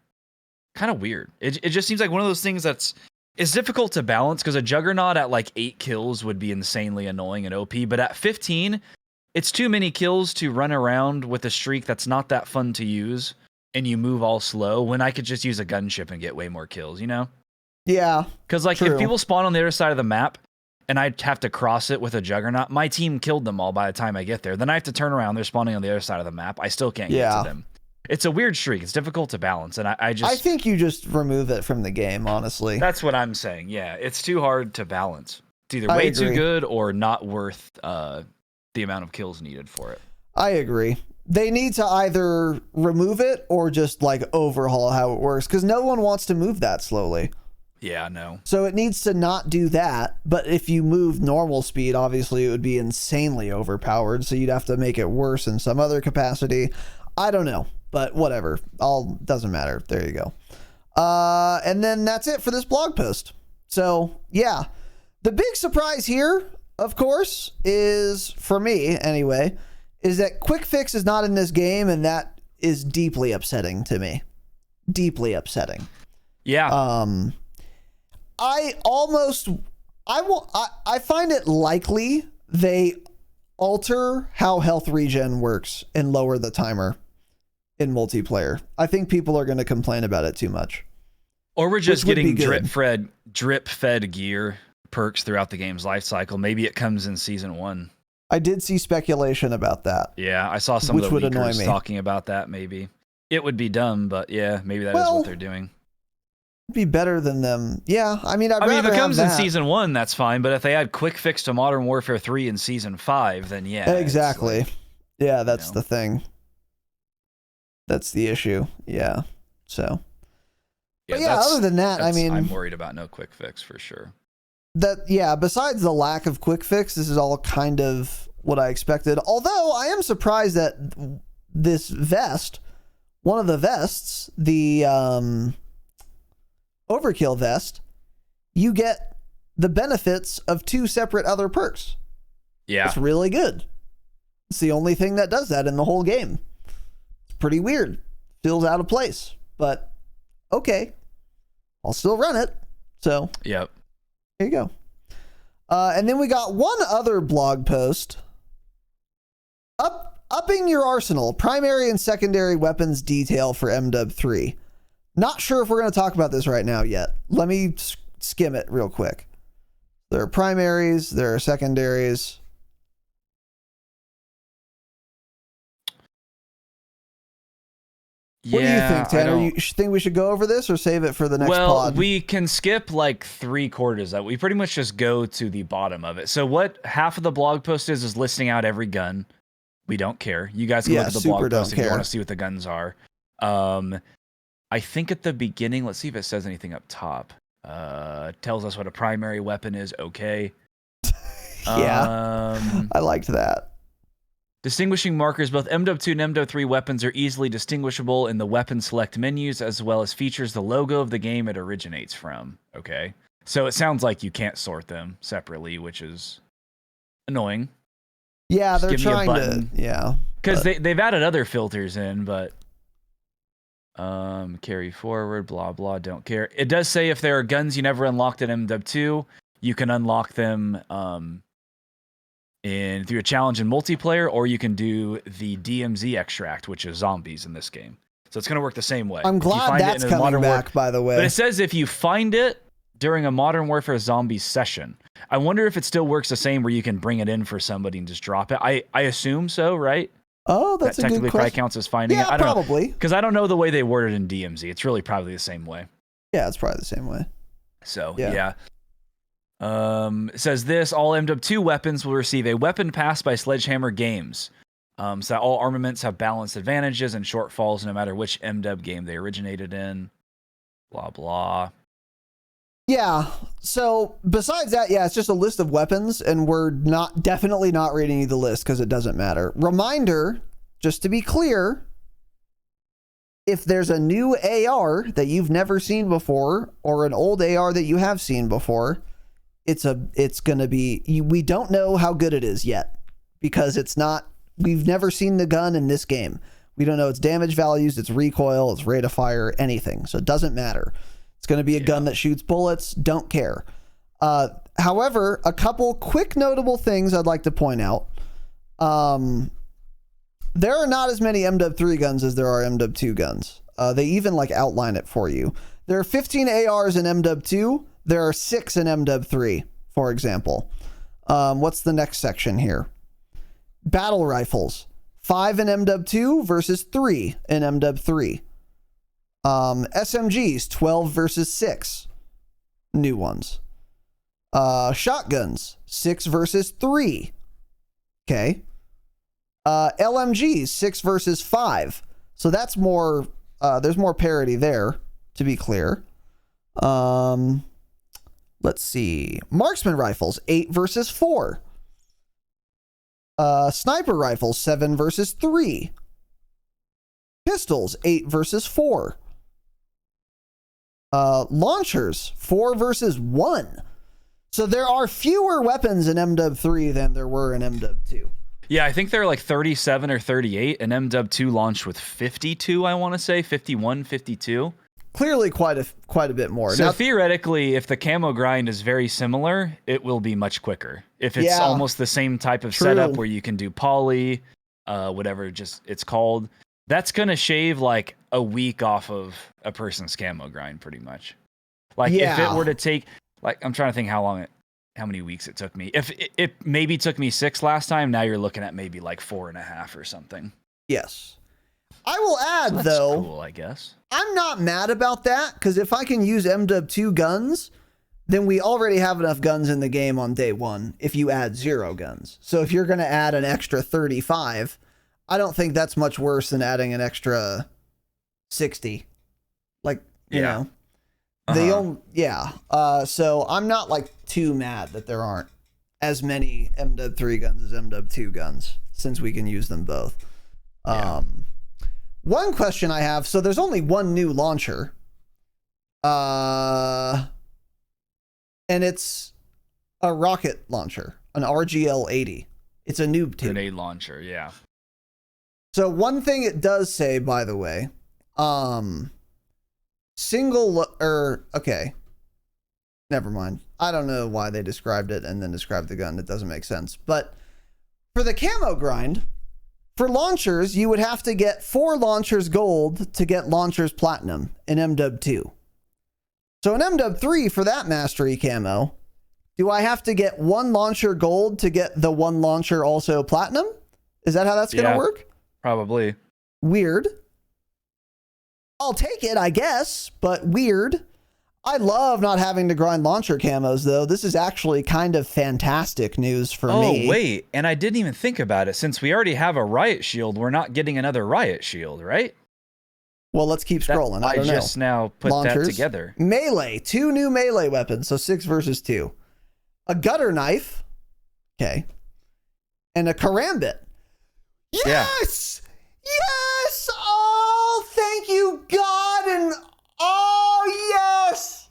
Kind of weird. It just seems like one of those things it's difficult to balance because a Juggernaut at like 8 kills would be insanely annoying and OP, but at 15, it's too many kills to run around with a streak that's not that fun to use and you move all slow when I could just use a gunship and get way more kills, you know? Yeah. Because like true. if people spawn on the other side of the map and I'd have to cross it with a Juggernaut, my team killed them all by the time I get there. Then I have to turn around, they're spawning on the other side of the map. I still can't get to them. It's a weird streak. It's difficult to balance, and I think you just remove it from the game, honestly. That's what I'm saying. Yeah, it's too hard to balance. It's either I way agree. too good or not worth the amount of kills needed for it. I agree. They need to either remove it or just like overhaul how it works, because no one wants to move that slowly. Yeah, no. So it needs to not do that. But if you move normal speed, obviously it would be insanely overpowered. So you'd have to make it worse in some other capacity. I don't know, but whatever. Doesn't matter. There you go. And then that's it for this blog post. So yeah, the big surprise here, of course, is, for me anyway, is that quick fix is not in this game, and that is deeply upsetting to me. Deeply upsetting. Yeah. I find it likely they alter how health regen works and lower the timer in multiplayer. I think people are going to complain about it too much. Or we're just getting drip fed gear perks throughout the game's life cycle. Maybe it comes in season 1. I did see speculation about that. Yeah, I saw some of the leakers talking about that. Maybe it would be dumb, but yeah, maybe that is what they're doing. It'd be better than them. Yeah, I mean, if it comes in season 1, that's fine. But if they add quick fix to Modern Warfare 3 in season 5, then yeah, exactly. Like, yeah, that's the thing. That's the issue. Yeah. So. Yeah, other than that, I mean, I'm worried about no quick fix for sure. Besides the lack of quick fix, this is all kind of what I expected. Although I am surprised that this vest, one of the vests, the overkill vest, you get the benefits of 2 separate other perks. Yeah. It's really good. It's the only thing that does that in the whole game. It's pretty weird. Feels out of place, but okay. I'll still run it. So, yep. There you go. And then we got one other blog post. Upping your arsenal, primary and secondary weapons detail for MW3. Not sure if we're going to talk about this right now yet. Let me skim it real quick. There are primaries, there are secondaries. What do you think, Tanner? You think we should go over this or save it for the next pod? Well, we can skip like 3/4 of that. We pretty much just go to the bottom of it. So what half of the blog post is listing out every gun. We don't care. You guys can look at the blog post if you want to see what the guns are. I think at the beginning, let's see if it says anything up top. Tells us what a primary weapon is. Okay. Yeah. I liked that. Distinguishing markers, both MW2 and MW3 weapons are easily distinguishable in the weapon select menus, as well as features the logo of the game it originates from. Okay. So it sounds like you can't sort them separately, which is annoying. Yeah, they're trying to, yeah. Because they've added other filters in, but carry forward, blah, blah, don't care. It does say if there are guns you never unlocked in MW2, you can unlock them through a challenge in multiplayer, or you can do the DMZ extract, which is zombies in this game. So it's going to work the same way. I'm glad that's coming back, by the way. But it says if you find it during a Modern Warfare Zombies session. I wonder if it still works the same where you can bring it in for somebody and just drop it. I assume so, right? Oh, that's that a good question. Technically probably counts as finding it. I don't probably. Because I don't know the way they worded in DMZ. It's really probably the same way. Yeah, it's probably the same way. So, yeah. It says this, all MW2 weapons will receive a weapon pass by Sledgehammer Games. So that all armaments have balanced advantages and shortfalls no matter which MW game they originated in. Blah, blah. Yeah, so besides that, yeah, it's just a list of weapons, and we're definitely not reading you the list because it doesn't matter. Reminder, just to be clear, if there's a new AR that you've never seen before, or an old AR that you have seen before, it's gonna be, we don't know how good it is yet, because we've never seen the gun in this game. We don't know its damage values, its recoil, its rate of fire, anything, so it doesn't matter. It's going to be a gun that shoots bullets. Don't care. However, a couple quick notable things I'd like to point out. There are not as many MW3 guns as there are MW2 guns. They even outline it for you. There are 15 ARs in MW2. There are 6 in MW3, for example. What's the next section here? Battle rifles. 5 in MW2 versus 3 in MW3. SMGs, 12 versus 6. New ones. Shotguns, 6 versus 3. Okay. LMGs, 6 versus 5. So that's more, there's more parity there, to be clear. Let's see. Marksman rifles, 8 versus 4. Sniper rifles, 7 versus 3. Pistols, 8 versus 4. Launchers, 4 versus 1. So there are fewer weapons in MW3 than there were in MW2. Yeah, I think they're like 37 or 38, and MW2 launched with 52, I want to say, 51, 52. Clearly quite a bit more. So now, theoretically, if the camo grind is very similar, it will be much quicker. If it's almost the same type of setup where you can do poly, whatever it's called, that's going to shave like a week off of a person's camo grind pretty much. Like if it were to take, like, I'm trying to think how many weeks it took me. If it maybe took me 6 last time, now you're looking at maybe like 4.5 or something. Yes. I will add, so that's though, cool, I guess. I'm not mad about that, because if I can use MW2 guns, then we already have enough guns in the game on day 1 if you add 0 guns. So if you're going to add an extra 35, I don't think that's much worse than adding an extra 60. Like, you know. So I'm not like too mad that there aren't as many MW3 guns as MW2 guns, since we can use them both. One question I have, so there's only one new launcher. And it's a rocket launcher, an RGL-80. It's a noob tube. Grenade launcher, yeah. So one thing it does say, by the way, okay. Never mind. I don't know why they described it and then described the gun. It doesn't make sense. But for the camo grind, for launchers, you would have to get 4 launchers gold to get launchers platinum in MW2. So in MW3, for that mastery camo, do I have to get 1 launcher gold to get the 1 launcher also platinum? Is that how that's going to work? Probably. Weird. I'll take it, I guess, but weird. I love not having to grind launcher camos, though. This is actually kind of fantastic news for me. Oh, wait. And I didn't even think about it. Since we already have a riot shield, we're not getting another riot shield, right? Well, let's keep scrolling. I don't know. I just now put launchers, that together. Melee. 2 new melee weapons, so 6 versus 2. A gutter knife. Okay. And a karambit. Yes! Yeah. Yes! Oh, thank you, God! And oh, yes!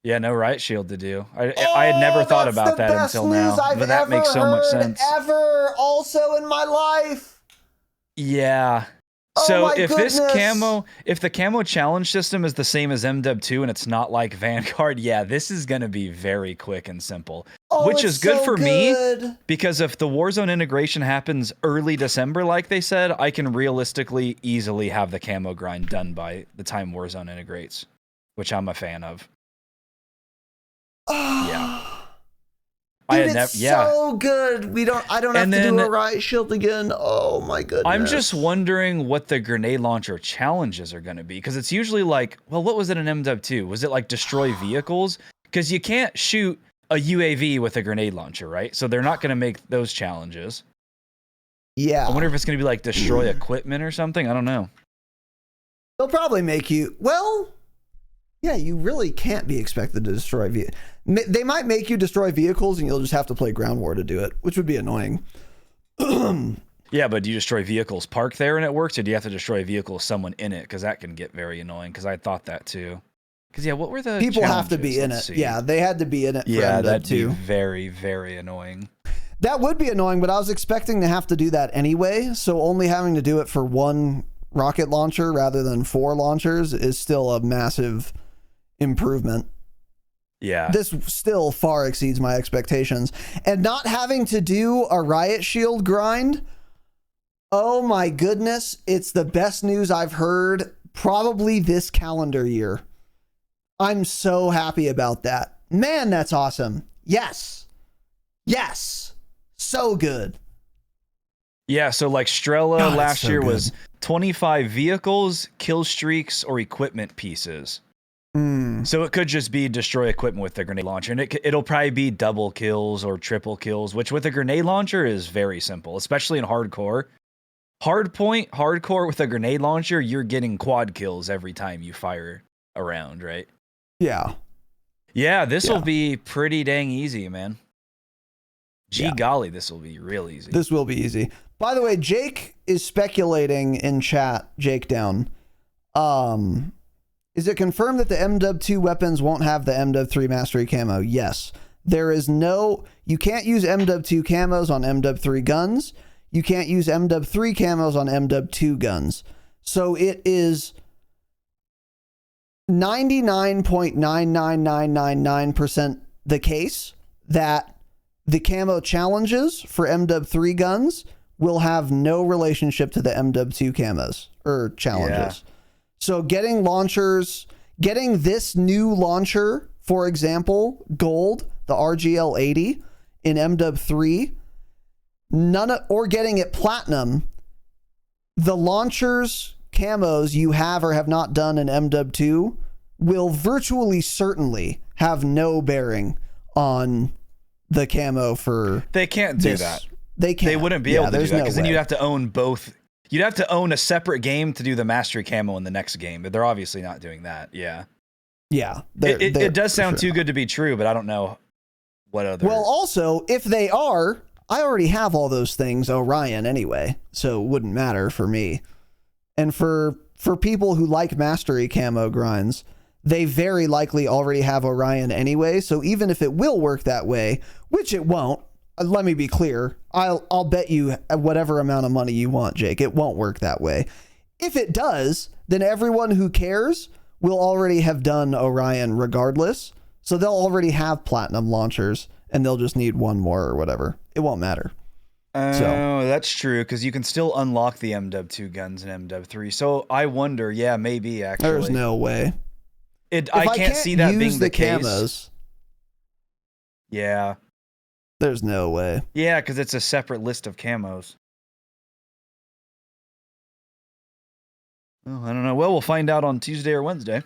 Yeah, no riot shield to do. I had never thought about that until now, but that makes so much sense. Ever also in my life. Yeah. So if the camo challenge system is the same as MW2 and it's not like Vanguard, yeah, this is going to be very quick and simple, which is good for me, because if the Warzone integration happens early December, like they said, I can realistically easily have the camo grind done by the time Warzone integrates, which I'm a fan of. Yeah. Dude, it's so good. I don't have to do a riot shield again. Oh my goodness. I'm just wondering what the grenade launcher challenges are going to be, because it's usually like, well, what was it in MW2? Was it like destroy vehicles? Because you can't shoot a UAV with a grenade launcher, right? So they're not going to make those challenges. Yeah. I wonder if it's going to be like destroy equipment or something. I don't know. They'll probably make you, well, yeah, you really can't be expected to destroy vehicles. They might make you destroy vehicles and you'll just have to play ground war to do it, which would be annoying. Yeah, but do you destroy vehicles parked there and it works, or do you have to destroy vehicles someone in it? Because that can get very annoying, because I thought that too. Because, yeah, what were the people have to be in it. See. Yeah, they had to be in it. Yeah, that'd be very, very annoying. That would be annoying, but I was expecting to have to do that anyway. So only having to do it for 1 rocket launcher rather than 4 launchers is still a massive improvement. Yeah. This still far exceeds my expectations. And not having to do a riot shield grind, oh my goodness, it's the best news I've heard probably this calendar year. I'm so happy about that. Man, that's awesome. Yes. Yes. So good. Yeah, so like Strela God, last so year good. was 25 vehicles, kill streaks, or equipment pieces. So it could just be destroy equipment with the grenade launcher, and it'll probably be double kills or triple kills, which with a grenade launcher is very simple, especially in hardcore. Hardcore with a grenade launcher, you're getting quad kills every time you fire around, right? Yeah. Yeah, this will be pretty dang easy, man. Yeah. Golly, this will be real easy. This will be easy. By the way, Jake is speculating in chat, Jake Down. Is it confirmed that the MW2 weapons won't have the MW3 mastery camo? Yes. There is no, you can't use MW2 camos on MW3 guns. You can't use MW3 camos on MW2 guns. So it is 99.99999% the case that the camo challenges for MW3 guns will have no relationship to the MW2 camos or challenges. Yeah. So getting launchers, getting this new launcher, for example, gold, the RGL 80 in MW3, or getting it platinum, the launchers camos you have or have not done in MW2 will virtually certainly have no bearing on the camo for They can't do that. They can't. They wouldn't be able to do that because no then you'd have to own both. You'd have to own a separate game to do the mastery camo in the next game, but they're obviously not doing that. Yeah. Yeah. It does sound too good to be true, but I don't know what other. Well, also, if they are, I already have all those things Orion anyway, so it wouldn't matter for me. And for people who like mastery camo grinds, they very likely already have Orion anyway, so even if it will work that way, which it won't, let me be clear, I'll bet you whatever amount of money you want, Jake, it won't work that way. If it does, then everyone who cares will already have done Orion regardless, so they'll already have platinum launchers, and they'll just need one more or whatever. It won't matter. Oh, that's true, because you can still unlock the MW2 guns in MW3, so I wonder, yeah, maybe, actually. There's no way. I can't see that being the case. Camos, yeah. There's no way. Yeah, because it's a separate list of camos. Oh, I don't know. Well, we'll find out on Tuesday or Wednesday.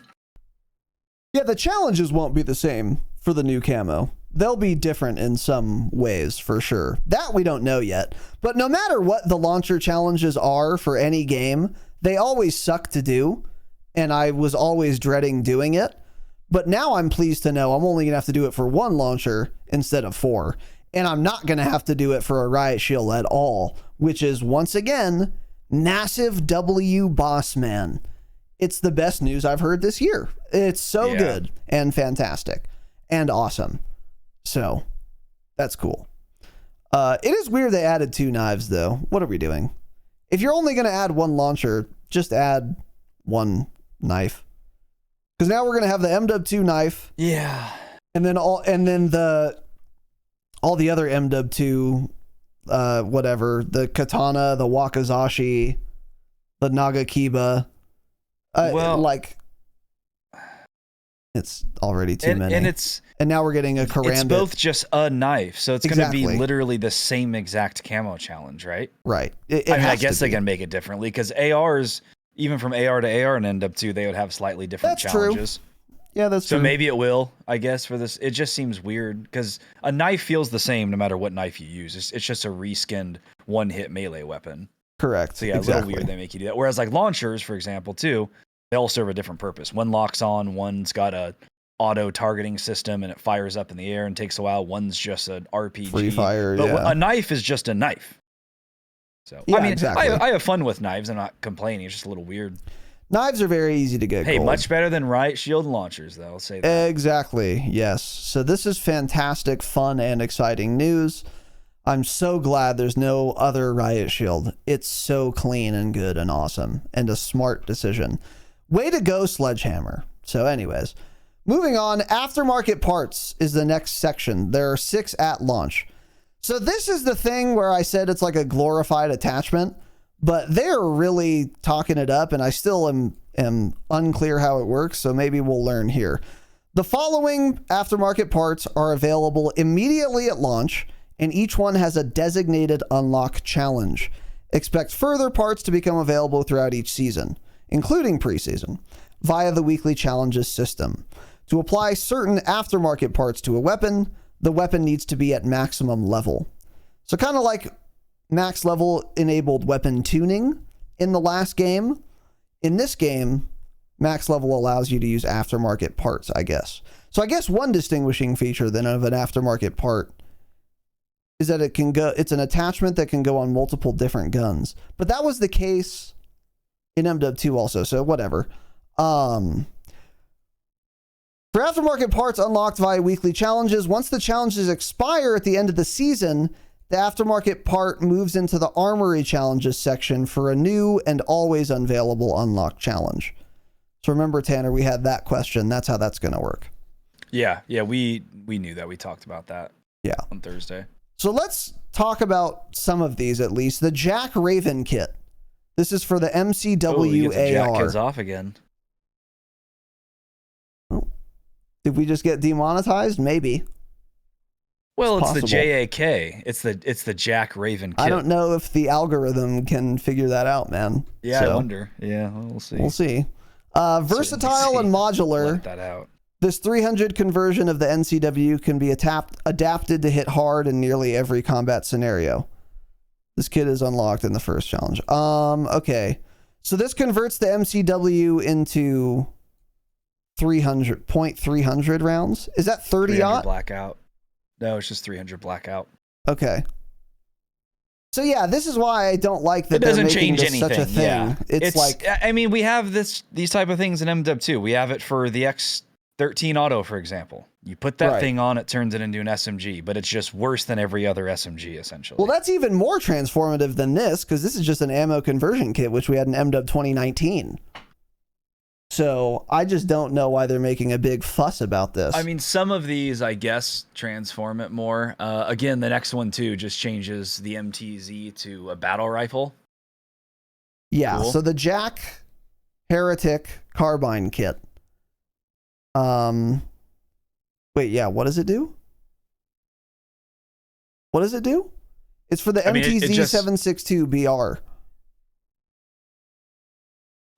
Yeah, the challenges won't be the same for the new camo. They'll be different in some ways, for sure. That we don't know yet. But no matter what the launcher challenges are for any game, they always suck to do. And I was always dreading doing it. But now I'm pleased to know I'm only going to have to do it for one launcher instead of 4. And I'm not going to have to do it for a riot shield at all, which is, once again, massive W boss man. It's the best news I've heard this year. It's so good and fantastic and awesome. So that's cool. It is weird they added 2 knives, though. What are we doing? If you're only going to add 1 launcher, just add 1 knife. Because now we're going to have the MW2 knife. Yeah. And then all the other MW2 whatever, the katana, the wakizashi, the nagakiba. It's already too many. And now we're getting a karambit. It's both just a knife, so it's going to be literally the same exact camo challenge, right? Right. I guess they can make it differently, because ARs, even from AR to AR and MW2, they would have slightly different challenges. True. Yeah, that's true. So maybe it will, I guess, for this. It just seems weird, because a knife feels the same no matter what nife you use. It's just a reskinned one-hit melee weapon. Correct. So yeah, exactly. A little weird they make you do that. Whereas like launchers, for example, too, they all serve a different purpose. One locks on, one's got a auto targeting system and it fires up in the air and takes a while. One's just an RPG. Free fire, but a knife is just a knife. So yeah, I mean, exactly. I have fun with knives. I'm not complaining. It's just a little weird. Knives are very easy to get. Hey, gold. Much better than riot shield launchers, though. I'll say that. Exactly. Yes. So this is fantastic, fun, and exciting news. I'm so glad there's no other riot shield. It's so clean and good and awesome, and a smart decision. Way to go, Sledgehammer. So anyways, moving on, aftermarket parts is the next section. There are 6 at launch. So this is the thing where I said it's like a glorified attachment, but they're really talking it up, and I still am unclear how it works, so maybe we'll learn here. The following aftermarket parts are available immediately at launch, and each one has a designated unlock challenge. Expect further parts to become available throughout each season, including preseason, via the weekly challenges system. To apply certain aftermarket parts to a weapon, the weapon needs to be at maximum level. So kind of like max level enabled weapon tuning in the last game. In this game, max level allows you to use aftermarket parts, I guess. So I guess one distinguishing feature then of an aftermarket part is that it's an attachment that can go on multiple different guns. But that was the case in MW2 also, so whatever. For aftermarket parts unlocked via weekly challenges, once the challenges expire at the end of the season, the aftermarket part moves into the armory challenges section for a new and always unavailable unlock challenge. So remember, Tanner, we had that question. That's how that's going to work. Yeah, we knew that. We talked about that. Yeah. On Thursday. So let's talk about some of these at least. The Jack Raven kit. This is for the MCW AR. Jack kids off again. Oh. Did we just get demonetized? Maybe. Well, it's the JAK. It's the Jack Raven kit. I don't know if the algorithm can figure that out, man. Yeah, so, I wonder. Yeah, well, we'll see. We'll see. Versatile and modular. Let that out. This 300 conversion of the NCW can be adapted to hit hard in nearly every combat scenario. This kit is unlocked in the first challenge. Okay. So this converts the MCW into 300 rounds. Is that 30 aught? Blackout. No, it's just 300 blackout. Okay. So yeah, this is why I don't like that. It doesn't change this anything. Such a thing. Yeah. It's like, I mean, we have these type of things in MW too. We have it for the X13 auto, for example. You put that thing on, it turns it into an SMG, but it's just worse than every other SMG essentially. Well, that's even more transformative than this, because this is just an ammo conversion kit, which we had in MW 2019. So I just don't know why they're making a big fuss about this. I mean, some of these, I guess, transform it more. Again, the next one, too, just changes the MTZ to a battle rifle. Yeah, cool. So the Jack Heretic Carbine kit. Wait, yeah, what does it do? What does it do? It's for the MTZ 762 BR.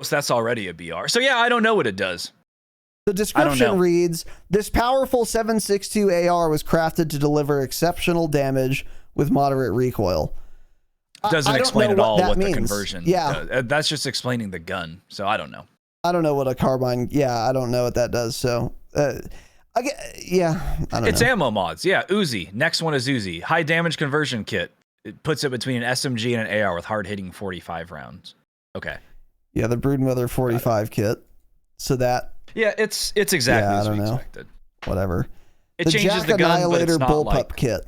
So that's already a BR. So yeah, I don't know what it does. The description reads, this powerful 762 AR was crafted to deliver exceptional damage with moderate recoil. Doesn't explain at all what the conversion does. That's just explaining the gun. So I don't know. I don't know what a carbine. Yeah, I don't know what that does. So, I don't know. It's ammo mods. Yeah, Uzi. Next one is Uzi. High damage conversion kit. It puts it between an SMG and an AR with hard hitting 45 rounds. Okay. Yeah, the Broodmother 45 kit. So that. Yeah, it's exactly as we expected. Whatever. It changes Jack the gun, Annihilator but it's not bullpup kit.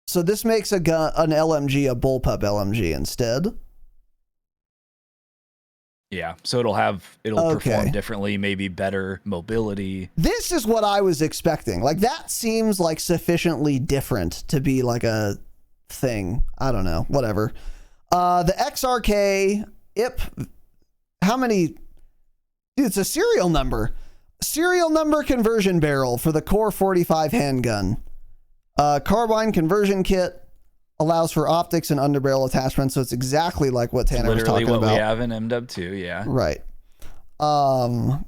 So this makes an LMG a bullpup LMG instead. Yeah, so it'll perform differently, maybe better mobility. This is what I was expecting. Like, that seems like sufficiently different to be like a thing. I don't know. Whatever. The XRK IP. How many? Dude, it's a serial number. Serial number conversion barrel for the Core 45 handgun. Carbine conversion kit allows for optics and underbarrel attachments, so it's exactly like what Tanner was talking about. Literally what we have in MW2, yeah. Right. And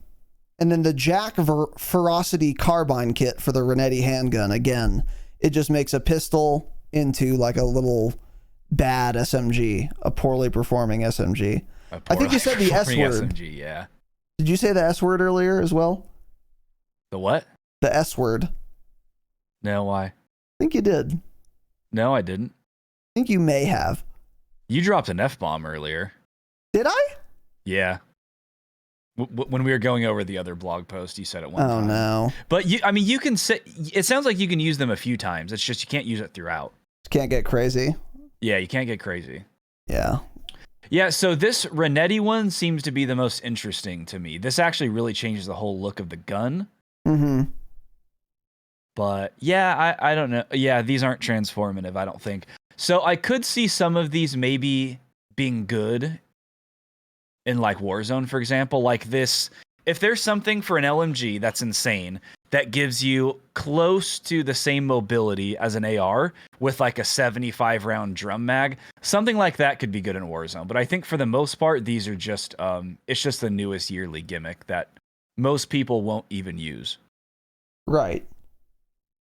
then the Jack Ferocity carbine kit for the Renetti handgun. Again, it just makes a pistol into like a little bad SMG, a poorly performing SMG. I think you said the S word. SMG, yeah. Did you say the S word earlier as well? The what? The S word. No, why? I think you did. No, I didn't. I think you may have. You dropped an F-bomb earlier. Did I? Yeah. When we were going over the other blog post, you said it one time. Oh, no. But you can say, it sounds like you can use them a few times. It's just you can't use it throughout. Can't get crazy. Yeah, you can't get crazy. Yeah. Yeah, so this Renetti one seems to be the most interesting to me. This actually really changes the whole look of the gun. Mm-hmm. But yeah, I don't know. Yeah, these aren't transformative, I don't think. So I could see some of these maybe being good in like Warzone, for example. Like this, if there's something for an LMG that's insane, that gives you close to the same mobility as an AR with like a 75 round drum mag. Something like that could be good in Warzone. But I think for the most part, these are just, it's just the newest yearly gimmick that most people won't even use. Right.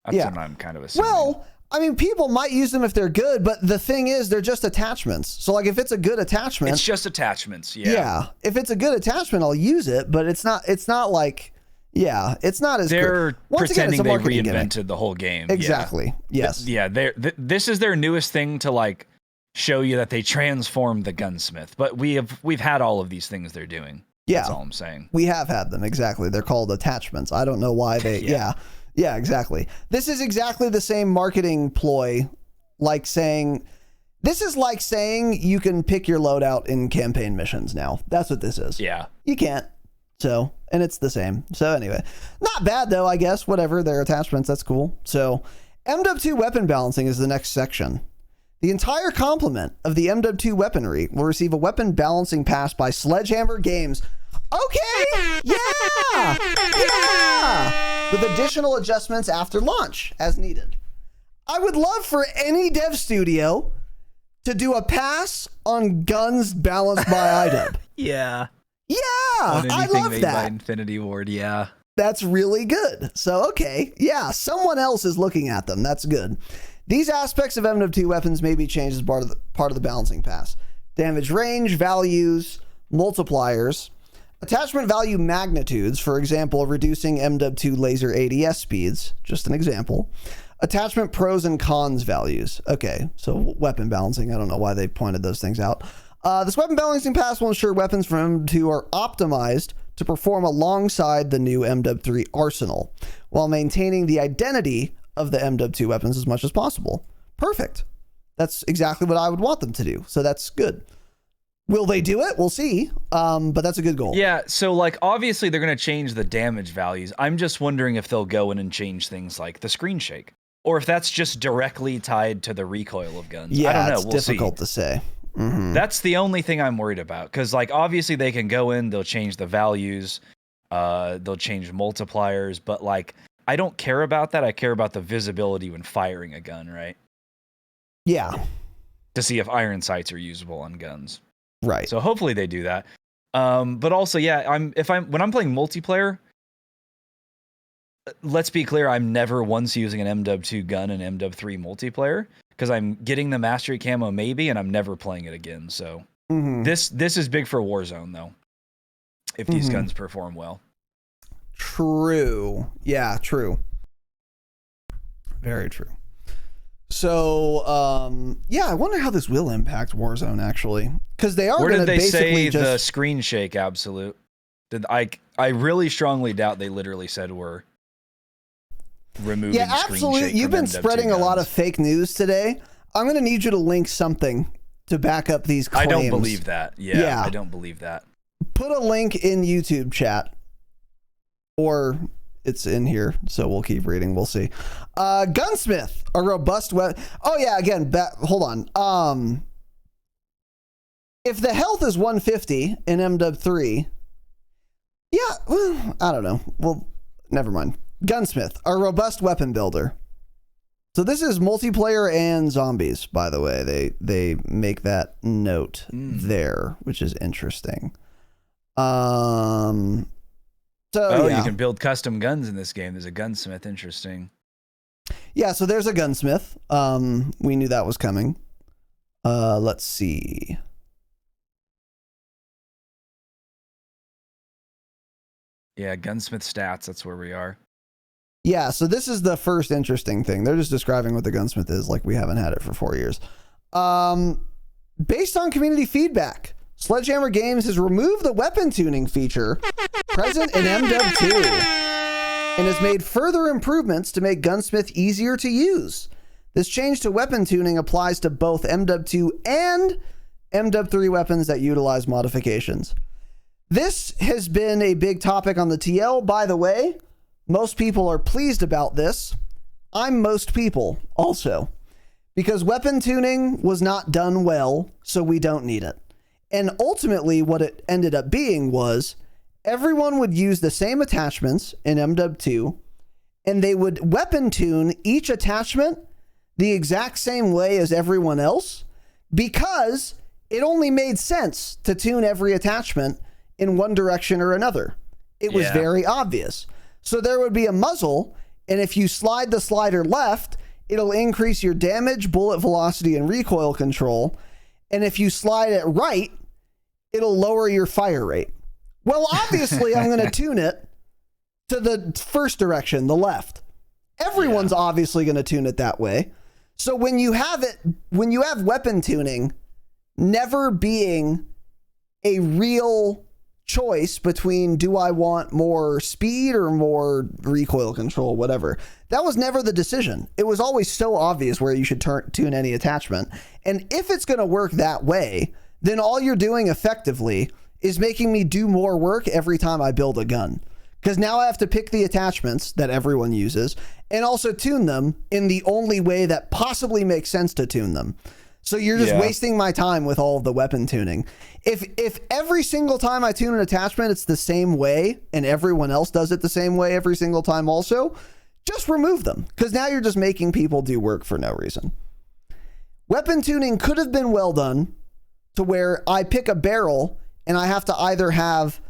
That's what I'm kind of assuming. Well, I mean, people might use them if they're good, but the thing is, they're just attachments. So, like, if it's a good attachment, it's just attachments. Yeah. If it's a good attachment, I'll use it, but it's not like, it's not as they're good. Once pretending again, they reinvented gimmick. The whole game. Exactly. Yes. This is their newest thing to like show you that they transformed the gunsmith. But we've had all of these things they're doing. Yeah. That's all I'm saying. We have had them. Exactly. They're called attachments. I don't know why they. Yeah, exactly. This is exactly the same marketing ploy, like saying you can pick your loadout in campaign missions now. That's what this is. Yeah. You can't. So, and it's the same. So anyway, not bad though, I guess. Whatever, they're attachments. That's cool. So MW2 weapon balancing is the next section. The entire complement of the MW2 weaponry will receive a weapon balancing pass by Sledgehammer Games. Okay. Yeah. With additional adjustments after launch as needed. I would love for any dev studio to do a pass on guns balanced by IDub. Yeah. Yeah. I love made that. By Infinity Ward. Yeah. That's really good. So, okay. Yeah. Someone else is looking at them. That's good. These aspects of MW2 weapons may be changed as part of the balancing pass. Damage range, values, multipliers, attachment value magnitudes, for example, reducing MW2 laser ADS speeds, just an example. Attachment pros and cons values. Okay, so weapon balancing. I don't know why they pointed those things out. This weapon balancing pass will ensure weapons from MW2 are optimized to perform alongside the new MW3 arsenal, while maintaining the identity of the MW2 weapons as much as possible. Perfect. That's exactly what I would want them to do. So that's good. Will they do it? We'll see. But that's a good goal. Yeah, so like obviously they're going to change the damage values. I'm just wondering if they'll go in and change things like the screen shake, or if that's just directly tied to the recoil of guns. Yeah, I don't know. It's difficult to say. Mm-hmm. That's the only thing I'm worried about, because like obviously they can go in, they'll change the values, they'll change multipliers, but like I don't care about that. I care about the visibility when firing a gun, right? Yeah. To see if iron sights are usable on guns. Right. So hopefully they do that. But also, yeah, when I'm playing multiplayer, let's be clear, I'm never once using an MW2 gun in MW3 multiplayer, because I'm getting the mastery camo maybe, and I'm never playing it again. So this is big for Warzone though, if these guns perform well. True. Yeah, true. Very true. So, I wonder how this will impact Warzone actually, because they are. Where did they say the screen shake absolute? I really strongly doubt they literally said we're removing. Yeah, absolutely. You've been spreading a lot of fake news today. I'm going to need you to link something to back up these claims. I don't believe that. Yeah, I don't believe that. Put a link in YouTube chat, or it's in here, so we'll keep reading. We'll see. Gunsmith, a robust weapon. Oh yeah, again, hold on. If the health is 150 in MW3, yeah, well, I don't know. Well, never mind. Gunsmith, a robust weapon builder. So this is multiplayer and zombies, by the way. They make that note there, which is interesting. So you can build custom guns in this game. There's a gunsmith. Interesting. Yeah, so there's a gunsmith. We knew that was coming. Let's see. Yeah, gunsmith stats. That's where we are. Yeah, so this is the first interesting thing. They're just describing what the gunsmith is, like we haven't had it for 4 years. Based on community feedback, Sledgehammer Games has removed the weapon tuning feature present in MW2 and has made further improvements to make Gunsmith easier to use. This change to weapon tuning applies to both MW2 and MW3 weapons that utilize modifications. This has been a big topic on the TL, by the way. Most people are pleased about this. I'm most people also, because weapon tuning was not done well, so we don't need it. And ultimately what it ended up being was everyone would use the same attachments in MW2 and they would weapon tune each attachment the exact same way as everyone else because it only made sense to tune every attachment in one direction or another. It was very obvious. So there would be a muzzle, and if you slide the slider left, it'll increase your damage, bullet velocity, and recoil control. And if you slide it right, it'll lower your fire rate. Well, obviously, I'm going to tune it to the first direction, the left. Everyone's obviously going to tune it that way. So when you have weapon tuning never being a real choice between do I want more speed or more recoil control, whatever. That was never the decision. It was always so obvious where you should tune any attachment. And if it's going to work that way, then all you're doing effectively is making me do more work every time I build a gun. Because now I have to pick the attachments that everyone uses and also tune them in the only way that possibly makes sense to tune them. So you're just wasting my time with all of the weapon tuning. If every single time I tune an attachment, it's the same way and everyone else does it the same way every single time also, just remove them. Because now you're just making people do work for no reason. Weapon tuning could have been well done to where I pick a barrel and I have to either have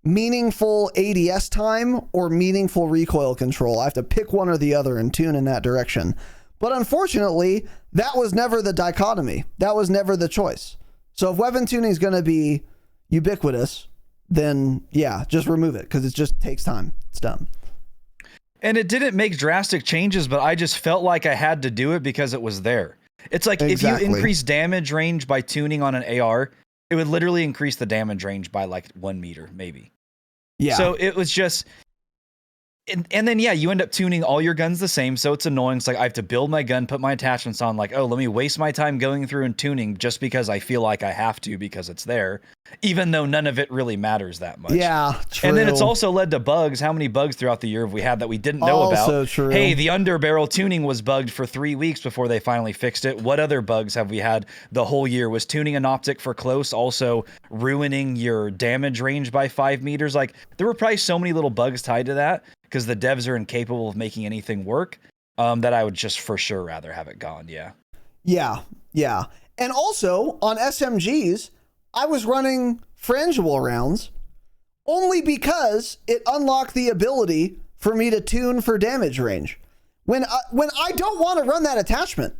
meaningful ADS time or meaningful recoil control. I have to pick one or the other and tune in that direction. But unfortunately, that was never the dichotomy. That was never the choice. So if weapon tuning is going to be ubiquitous, then yeah, just remove it because it just takes time. It's dumb. And it didn't make drastic changes, but I just felt like I had to do it because it was there. It's like if you increase damage range by tuning on an AR, it would literally increase the damage range by like 1 meter, maybe. Yeah. So it was just... And then, you end up tuning all your guns the same, so it's annoying. It's like I have to build my gun, put my attachments on, like, oh, let me waste my time going through and tuning just because I feel like I have to because it's there, even though none of it really matters that much. Yeah, true. And then it's also led to bugs. How many bugs throughout the year have we had that we didn't know also about? True. Hey, the underbarrel tuning was bugged for 3 weeks before they finally fixed it. What other bugs have we had the whole year? Was tuning an optic for close also ruining your damage range by 5 meters? Like, there were probably so many little bugs tied to that, because the devs are incapable of making anything work, that I would just for sure rather have it gone. Yeah. And also on SMGs, I was running frangible rounds only because it unlocked the ability for me to tune for damage range. When I don't want to run that attachment,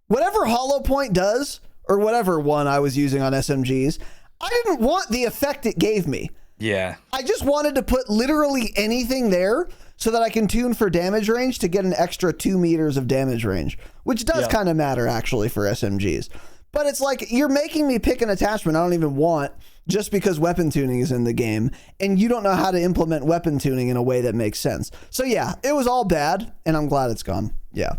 whatever hollow point does, or whatever one I was using on SMGs, I didn't want the effect it gave me. Yeah. I just wanted to put literally anything there so that I can tune for damage range to get an extra 2 meters of damage range, which does kind of matter actually for SMGs. But it's like you're making me pick an attachment I don't even want just because weapon tuning is in the game, and you don't know how to implement weapon tuning in a way that makes sense. So yeah, it was all bad, and I'm glad it's gone. Yeah.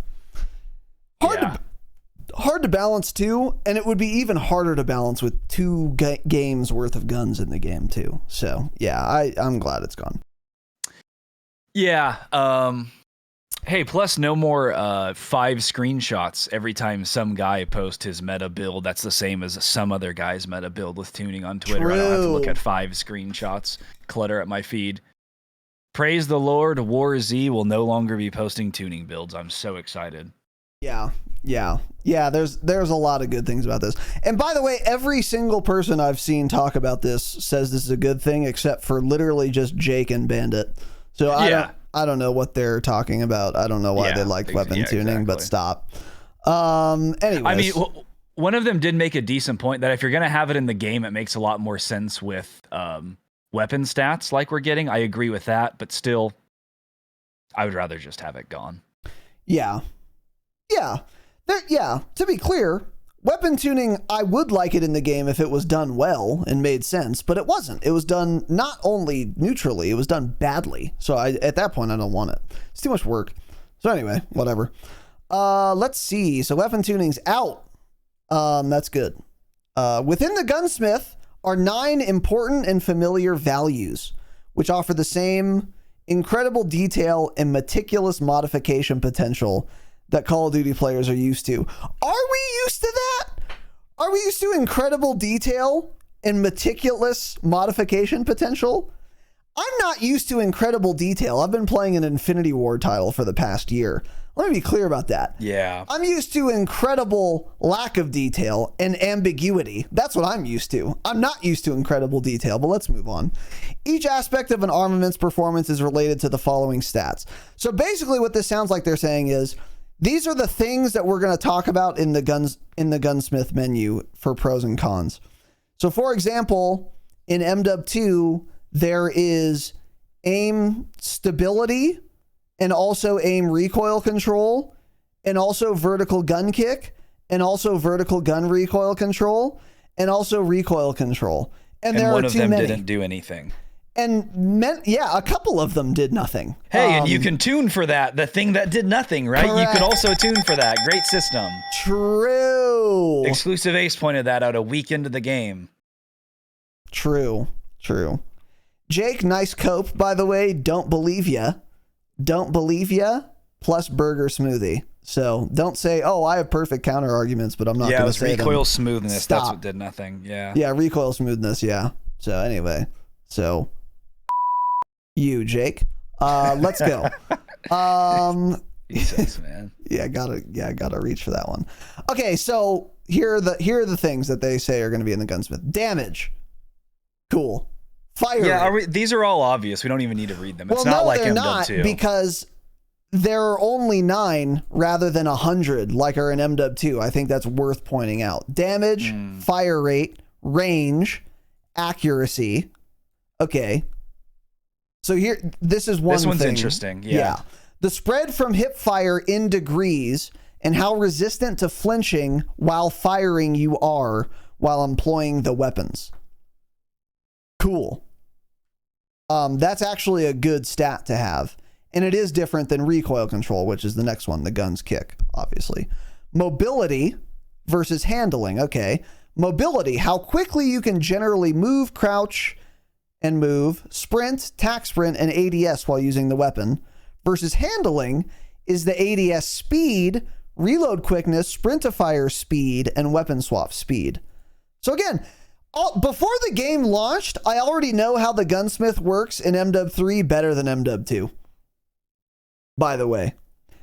Hard to balance too, and it would be even harder to balance with 2 games worth of guns in the game too. So yeah, I'm glad it's gone. Yeah. Hey, plus no more 5 screenshots every time some guy posts his meta build. That's the same as some other guy's meta build with tuning on Twitter. I don't have to look at 5 screenshots, clutter at my feed. Praise the Lord, War Z will no longer be posting tuning builds. I'm so excited. Yeah. There's a lot of good things about this. And by the way, every single person I've seen talk about this says this is a good thing, except for literally just Jake and Bandit. So I don't know what they're talking about. I don't know why they like weapon tuning, but stop. Anyways. I mean, one of them did make a decent point that if you're going to have it in the game, it makes a lot more sense with weapon stats like we're getting. I agree with that, but still, I would rather just have it gone. Yeah. To be clear, weapon tuning, I would like it in the game if it was done well and made sense, but it wasn't. It was done not only neutrally, it was done badly. So at that point, I don't want it. It's too much work. So anyway, whatever. Let's see. So weapon tuning's out. That's good. Within the gunsmith are 9 important and familiar values, which offer the same incredible detail and meticulous modification potential that Call of Duty players are used to. Are we used to that? Are we used to incredible detail and meticulous modification potential? I'm not used to incredible detail. I've been playing an Infinity Ward title for the past year. Let me be clear about that. Yeah. I'm used to incredible lack of detail and ambiguity. That's what I'm used to. I'm not used to incredible detail, but let's move on. Each aspect of an armament's performance is related to the following stats. So basically what this sounds like they're saying is, these are the things that we're going to talk about in the gunsmith menu for pros and cons. So for example, in MW2, there is aim stability, and also aim recoil control, and also vertical gun kick, and also vertical gun recoil control, and also recoil control. And there one are of too them many. didn't do anything. And a couple of them did nothing. Hey, and you can tune for that. The thing that did nothing, right? Correct. You could also tune for that. Great system. True. Exclusive Ace pointed that out a week into the game. True. Jake, nice cope, by the way. Don't believe ya. Don't believe ya, plus burger smoothie. So don't say, oh, I have perfect counter arguments, but I'm not going to say recoil them. smoothness. Stop. That's what did nothing. Yeah. Yeah, recoil smoothness. Yeah. So anyway, you, Jake. Let's go. Jesus, man. Yeah, gotta reach for that one. Okay, so here are the things that they say are going to be in the gunsmith. Damage. Cool. Fire. Yeah, these are all obvious. We don't even need to read them. It's well, not no, like they're MW2. not, because there are only 9 rather than 100 like are in MW2. I think that's worth pointing out. Damage, fire rate, range, accuracy. Okay. So here, this is one thing. This one's interesting. Yeah. The spread from hip fire in degrees and how resistant to flinching while firing you are while employing the weapons. Cool. That's actually a good stat to have. And it is different than recoil control, which is the next one, the guns kick, obviously. Mobility versus handling. Okay. Mobility, how quickly you can generally move, crouch, and move, sprint, tack sprint, and ADS while using the weapon. Versus handling is the ADS speed, reload quickness, sprint to fire speed, and weapon swap speed. So again, before the game launched, I already know how the gunsmith works in MW3 better than MW2. By the way.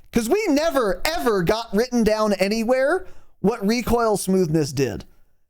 Because we never, ever got written down anywhere what recoil smoothness did.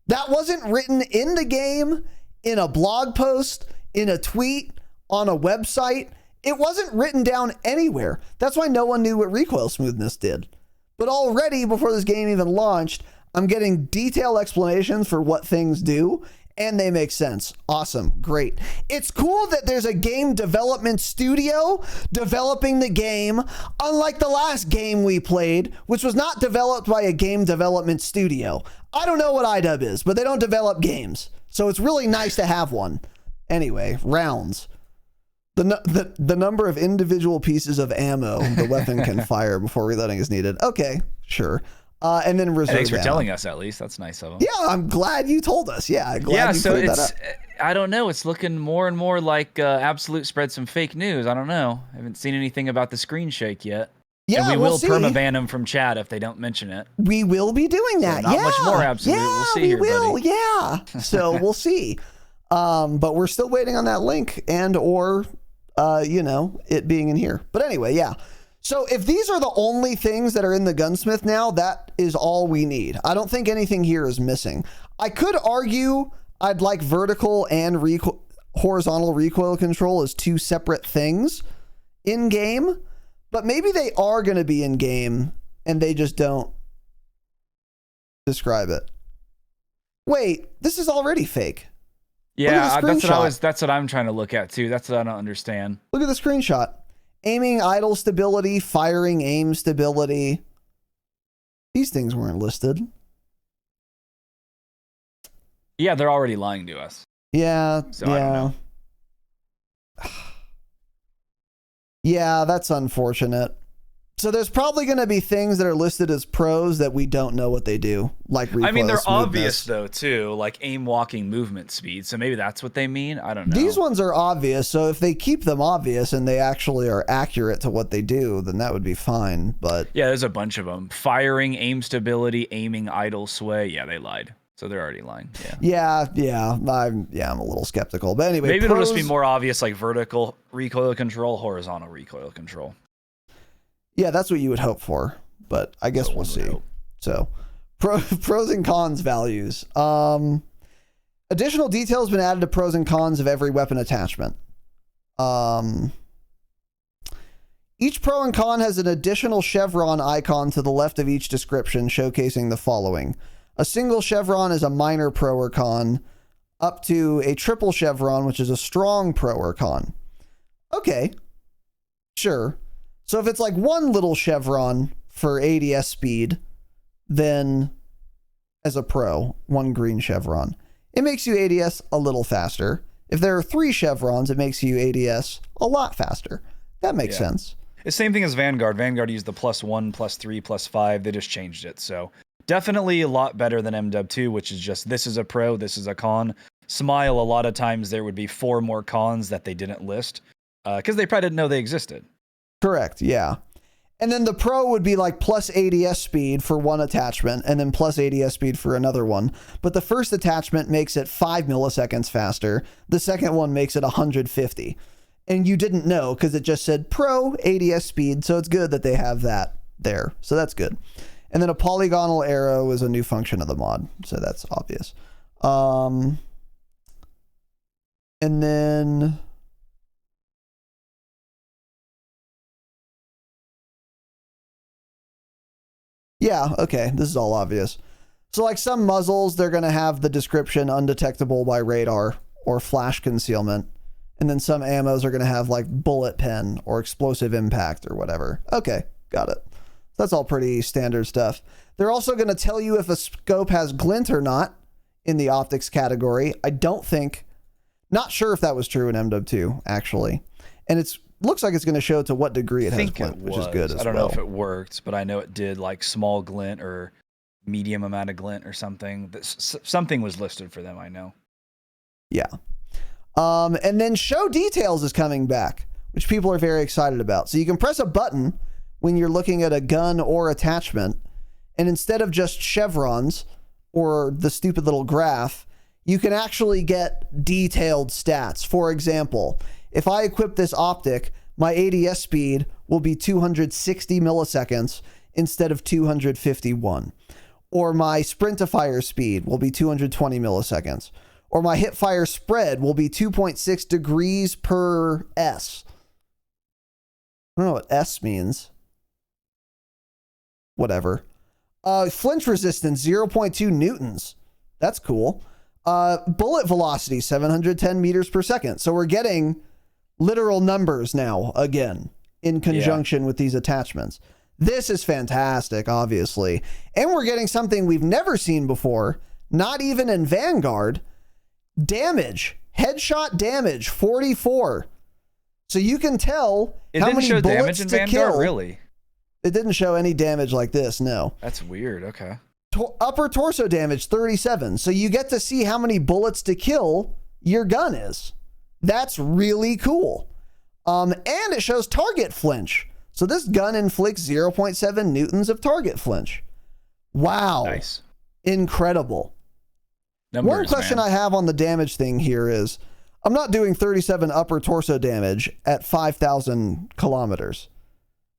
That wasn't written in the game, in a blog post, in a tweet, on a website. It wasn't written down anywhere. That's why no one knew what recoil smoothness did. But already, before this game even launched, I'm getting detailed explanations for what things do, and they make sense. Awesome. Great. It's cool that there's a game development studio developing the game, unlike the last game we played, which was not developed by a game development studio. I don't know what IDub is, but they don't develop games. So it's really nice to have one. Anyway, rounds. The number of individual pieces of ammo the weapon can fire before reloading is needed. Okay, sure. And then reserve Thanks for ammo. telling us, at least. That's nice of them. Yeah, I'm glad you told us. Yeah, glad you so cleared that it's, up. I don't know. It's looking more and more like Absolute spread some fake news. I don't know. I haven't seen anything about the screen shake yet. Yeah, and we will see. permaban them from chat if they don't mention it. We will be doing that. So not yeah, much more Absolute. Yeah, We'll see we here, will. buddy. Yeah. So we'll see. But we're still waiting on that link and or it being in here. But anyway, yeah. So if these are the only things that are in the gunsmith now, that is all we need. I don't think anything here is missing. I could argue I'd like vertical and horizontal recoil control as 2 separate things in game, but maybe they are going to be in game and they just don't describe it. Wait, this is already fake. Yeah, that's what I'm trying to look at too. That's what I don't understand. Look at the screenshot. Aiming idle stability, firing aim stability. These things weren't listed. Yeah, they're already lying to us. Yeah, So I don't know. Yeah, that's unfortunate. So there's probably going to be things that are listed as pros that we don't know what they do, like recoil I mean, they're smoothness. obvious though too, like aim walking movement speed. So maybe that's what they mean. I don't know. These ones are obvious, so if they keep them obvious and they actually are accurate to what they do, then that would be fine. But yeah, there's a bunch of them. Firing, aim stability, aiming idle sway. Yeah, they lied. So they're already lying. Yeah. I'm a little skeptical. But anyway, maybe it'll just be more obvious, like vertical recoil control, horizontal recoil control. Yeah, that's what you would hope for. But I guess we'll see. So, pros and cons values. Additional details been added to pros and cons of every weapon attachment. Each pro and con has an additional chevron icon to the left of each description, showcasing the following. A single chevron is a minor pro or con, up to a triple chevron, which is a strong pro or con. Okay, sure. So if it's like one little chevron for ADS speed, then as a pro, one green chevron, it makes you ADS a little faster. If there are 3 chevrons, it makes you ADS a lot faster. That makes sense. It's the same thing as Vanguard. Vanguard used the +1, +3, +5. They just changed it. So definitely a lot better than MW2, which is just this is a pro, this is a con. Smile, a lot of times there would be 4 more cons that they didn't list because they probably didn't know they existed. Correct, yeah. And then the pro would be like plus ADS speed for one attachment and then plus ADS speed for another one. But the first attachment makes it 5 milliseconds faster. The second one makes it 150. And you didn't know because it just said pro ADS speed. So it's good that they have that there. So that's good. And then a polygonal arrow is a new function of the mod. So that's obvious. And then... yeah, okay, this is all obvious. So like some muzzles, they're going to have the description undetectable by radar or flash concealment. And then some ammos are going to have like bullet pen or explosive impact or whatever. Okay, got it. That's all pretty standard stuff. They're also going to tell you if a scope has glint or not in the optics category. I don't think, not sure if that was true in MW2 actually. And it's looks like it's going to show to what degree it has glint, which is good as well. I don't know if it worked, but I know it did like small glint or medium amount of glint or something. Something was listed for them, I know. Yeah. And then show details is coming back, which people are very excited about. So you can press a button when you're looking at a gun or attachment, and instead of just chevrons or the stupid little graph, you can actually get detailed stats. For example, if I equip this optic, my ADS speed will be 260 milliseconds instead of 251. Or my sprint to fire speed will be 220 milliseconds. Or my hip fire spread will be 2.6 degrees per S. I don't know what S means. Whatever. Flinch resistance, 0.2 newtons. That's cool. Bullet velocity, 710 meters per second. So we're getting literal numbers now, again, in conjunction with these attachments. This is fantastic, obviously. And we're getting something we've never seen before, not even in Vanguard. Damage. Headshot damage, 44. So you can tell how many bullets damage in to Vanguard, kill. really? It didn't show any damage like this, no. That's weird, okay. Upper torso damage, 37. So you get to see how many bullets to kill your gun is. That's really cool. And it shows target flinch. So this gun inflicts 0.7 newtons of target flinch. Wow. Nice. Incredible. Numbers, one question I have on the damage thing here is, I'm not doing 37 upper torso damage at 5,000 kilometers.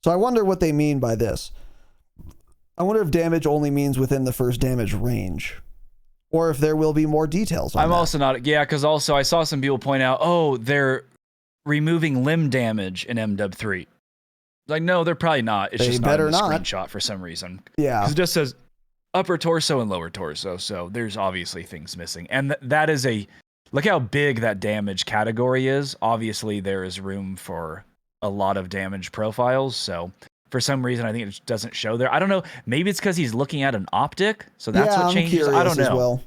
So I wonder what they mean by this. I wonder if damage only means within the first damage range, or if there will be more details on that. Also not, yeah, because also I saw some people point out, oh, they're removing limb damage in MW3. Like, no, they're probably not. It's just not in the screenshot for some reason. Yeah. Because it just says upper torso and lower torso, so there's obviously things missing. And that is look how big that damage category is. Obviously, there is room for a lot of damage profiles, so for some reason, I think it doesn't show there. I don't know. Maybe it's because he's looking at an optic, so that's what changes. I don't know. As well.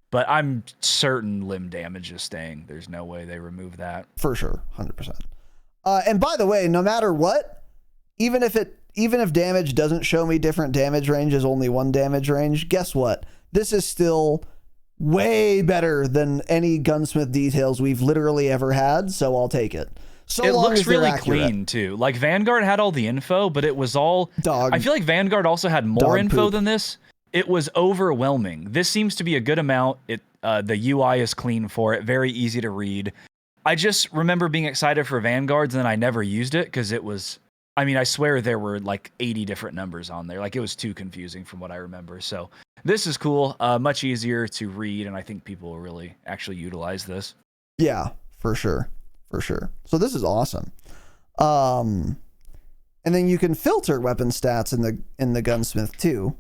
But I'm certain limb damage is staying. There's no way they remove that. For sure, 100%. And by the way, no matter what, even if damage doesn't show me different damage ranges, only one damage range, guess what? This is still way better than any gunsmith details we've literally ever had, so I'll take it. So it long looks as they're really accurate. clean too. Like Vanguard had all the info, but it was all dog. I feel like Vanguard also had more dog info poop. than this, It was overwhelming. This seems to be a good amount. The UI is clean for it, very easy to read. I just remember being excited for Vanguards, and then I never used it because it was, I mean, I swear there were like 80 different numbers on there. Like, it was too confusing from what I remember. So this is cool, much easier to read, and I think people will really actually utilize this. Yeah, for sure. For sure. So this is awesome. And then you can filter weapon stats in the gunsmith too.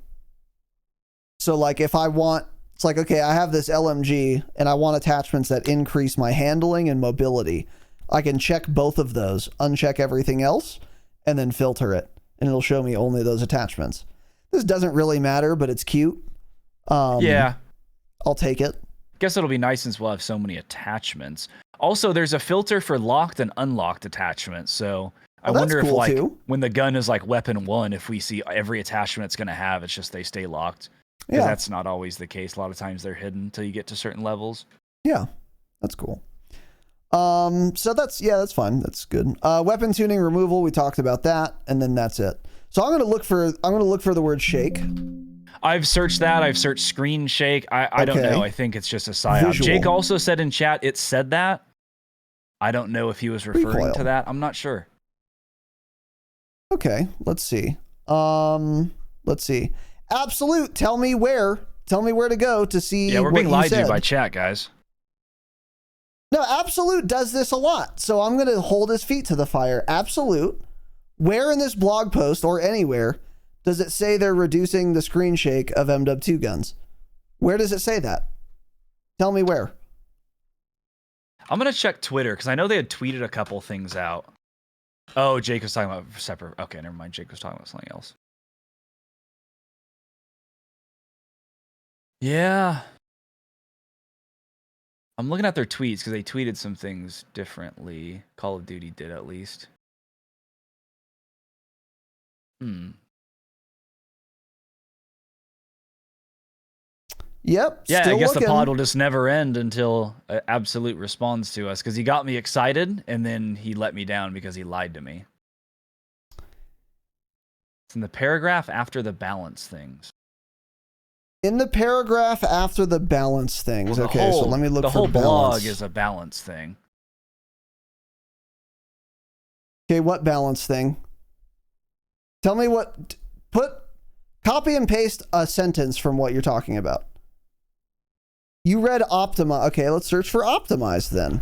So like if I want, it's like, okay, I have this LMG and I want attachments that increase my handling and mobility. I can check both of those, uncheck everything else, and then filter it. And it'll show me only those attachments. This doesn't really matter, but it's cute. Yeah. I'll take it. Guess it'll be nice since we'll have so many attachments. Also, there's a filter for locked and unlocked attachments. So I wonder if, like, when the gun is like weapon 1, if we see every attachment it's going to have, it's just they stay locked. Because that's not always the case. A lot of times they're hidden until you get to certain levels. Yeah, that's cool. So that's fine. That's good. Weapon tuning removal, we talked about that, and then that's it. So I'm gonna look for the word shake. I've searched that. I've searched screen shake. I don't know. I think it's just a psyop. Visual. Jake also said in chat it said that. I don't know if he was referring to that. I'm not sure. Okay, let's see. Absolute, tell me where to go to see. Yeah, we're being lied to by chat, guys. No, Absolute does this a lot. So I'm going to hold his feet to the fire. Absolute, where in this blog post or anywhere does it say they're reducing the screen shake of MW2 guns? Where does it say that? Tell me where. I'm going to check Twitter because I know they had tweeted a couple things out. Oh, Jake was talking about separate. Okay, never mind. Jake was talking about something else. Yeah. I'm looking at their tweets because they tweeted some things differently. Call of Duty did, at least. Yep. Yeah, I guess the pod will just never end until Absolute responds to us because he got me excited and then he let me down because he lied to me. It's in the paragraph after the balance things. In the paragraph after the balance things. Well, okay, so let me look for balance. The whole blog is a balance thing. Okay, what balance thing? Tell me what... Copy and paste a sentence from what you're talking about. You read optimize. Okay, let's search for optimized then.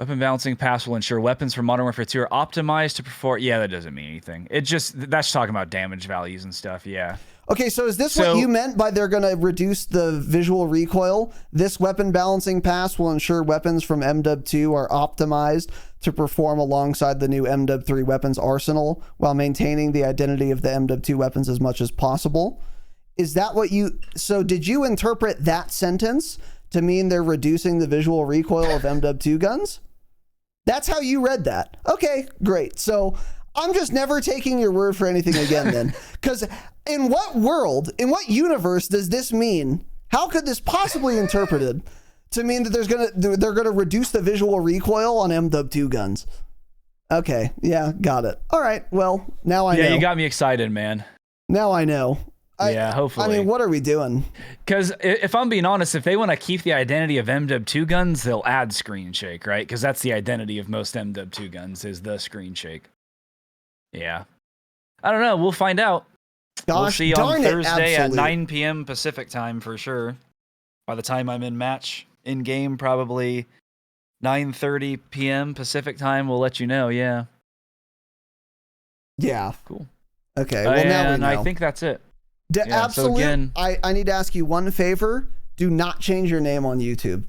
Weapon balancing pass will ensure weapons from Modern Warfare 2 are optimized to perform... Yeah, that doesn't mean anything. That's talking about damage values and stuff, yeah. Okay, so is this what you meant by they're going to reduce the visual recoil? This weapon balancing pass will ensure weapons from MW2 are optimized to perform alongside the new MW3 weapons arsenal while maintaining the identity of the MW2 weapons as much as possible. Is that what you... So did you interpret that sentence to mean they're reducing the visual recoil of MW2 guns? That's how you read that. Okay, great. So I'm just never taking your word for anything again then. Because in what world, in what universe does this mean? How could this possibly be interpreted to mean that they're gonna reduce the visual recoil on MW2 guns? Okay, yeah, got it. All right, well, now I know. Yeah, you got me excited, man. Now I know. Yeah, hopefully. I mean, what are we doing? Because if I'm being honest, if they want to keep the identity of MW2 guns, they'll add screen shake, right? Because that's the identity of most MW2 guns is the screen shake. Yeah. I don't know. We'll find out. We'll see on Thursday at 9 p.m. Pacific time for sure. By the time I'm in game, probably 9:30 p.m. Pacific time. We'll let you know. Yeah. Yeah. Cool. Okay. Well, now we know. I think that's it. Absolute. So again, I need to ask you one favor. Do not change your name on YouTube.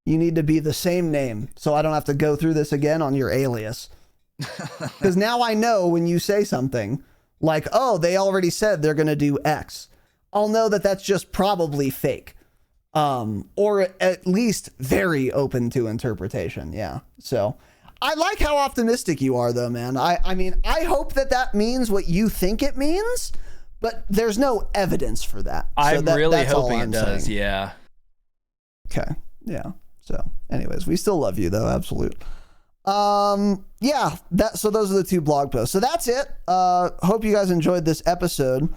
You need to be the same name so I don't have to go through this again on your alias. Because now I know when you say something like, oh, they already said they're going to do X, I'll know that that's just probably fake. Or at least very open to interpretation. Yeah. So I like how optimistic you are though, man. I mean, I hope that means what you think it means. But there's no evidence for that. I'm really hoping it does, yeah. Okay, yeah. So, anyways, we still love you, though, Absolute. Yeah, so those are the two blog posts. So that's it. Hope you guys enjoyed this episode.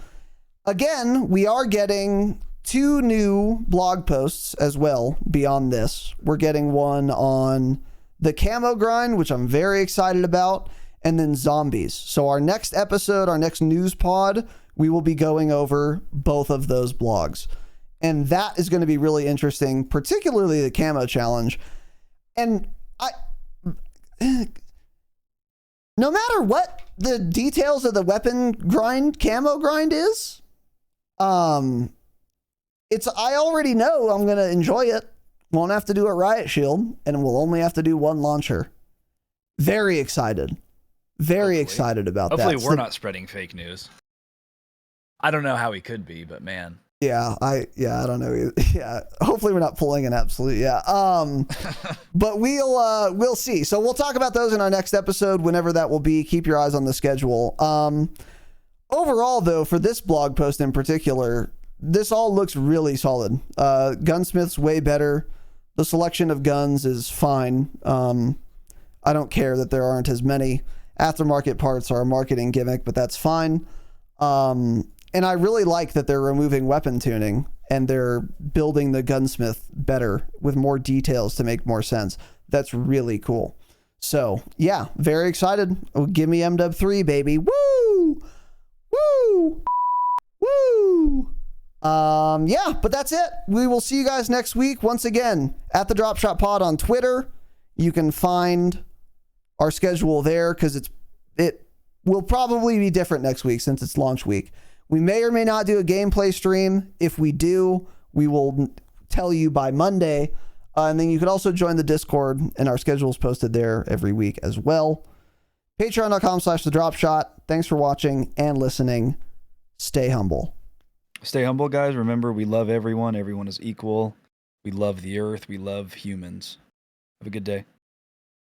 Again, we are getting 2 new blog posts as well beyond this. We're getting one on the camo grind, which I'm very excited about, and then zombies. So our next episode, our next news pod, we will be going over both of those blogs. And that is going to be really interesting, particularly the camo challenge. And no matter what the details of the weapon grind, camo grind is, I already know I'm going to enjoy it. Won't have to do a riot shield, and we'll only have to do 1 launcher. Very excited. Very excited about that. Hopefully we're not spreading fake news. I don't know how we could be, but man. Yeah, I don't know. Yeah, hopefully we're not pulling an absolute. Yeah. But we'll see. So we'll talk about those in our next episode, whenever that will be. Keep your eyes on the schedule. Overall, though, for this blog post in particular, this all looks really solid. Gunsmith's way better. The selection of guns is fine. I don't care that there aren't as many aftermarket parts or a marketing gimmick, but that's fine. And I really like that they're removing weapon tuning and they're building the gunsmith better with more details to make more sense. That's really cool. So yeah, very excited. Oh, give me MW3, baby. Woo! Woo! Woo! Yeah, but that's it. We will see you guys next week. Once again, at the Dropshot Pod on Twitter. You can find our schedule there because it will probably be different next week since it's launch week. We may or may not do a gameplay stream. If we do, we will tell you by Monday. And then you can also join the Discord, and our schedule is posted there every week as well. Patreon.com/thedropshot. Thanks for watching and listening. Stay humble. Stay humble, guys. Remember, we love everyone. Everyone is equal. We love the earth. We love humans. Have a good day.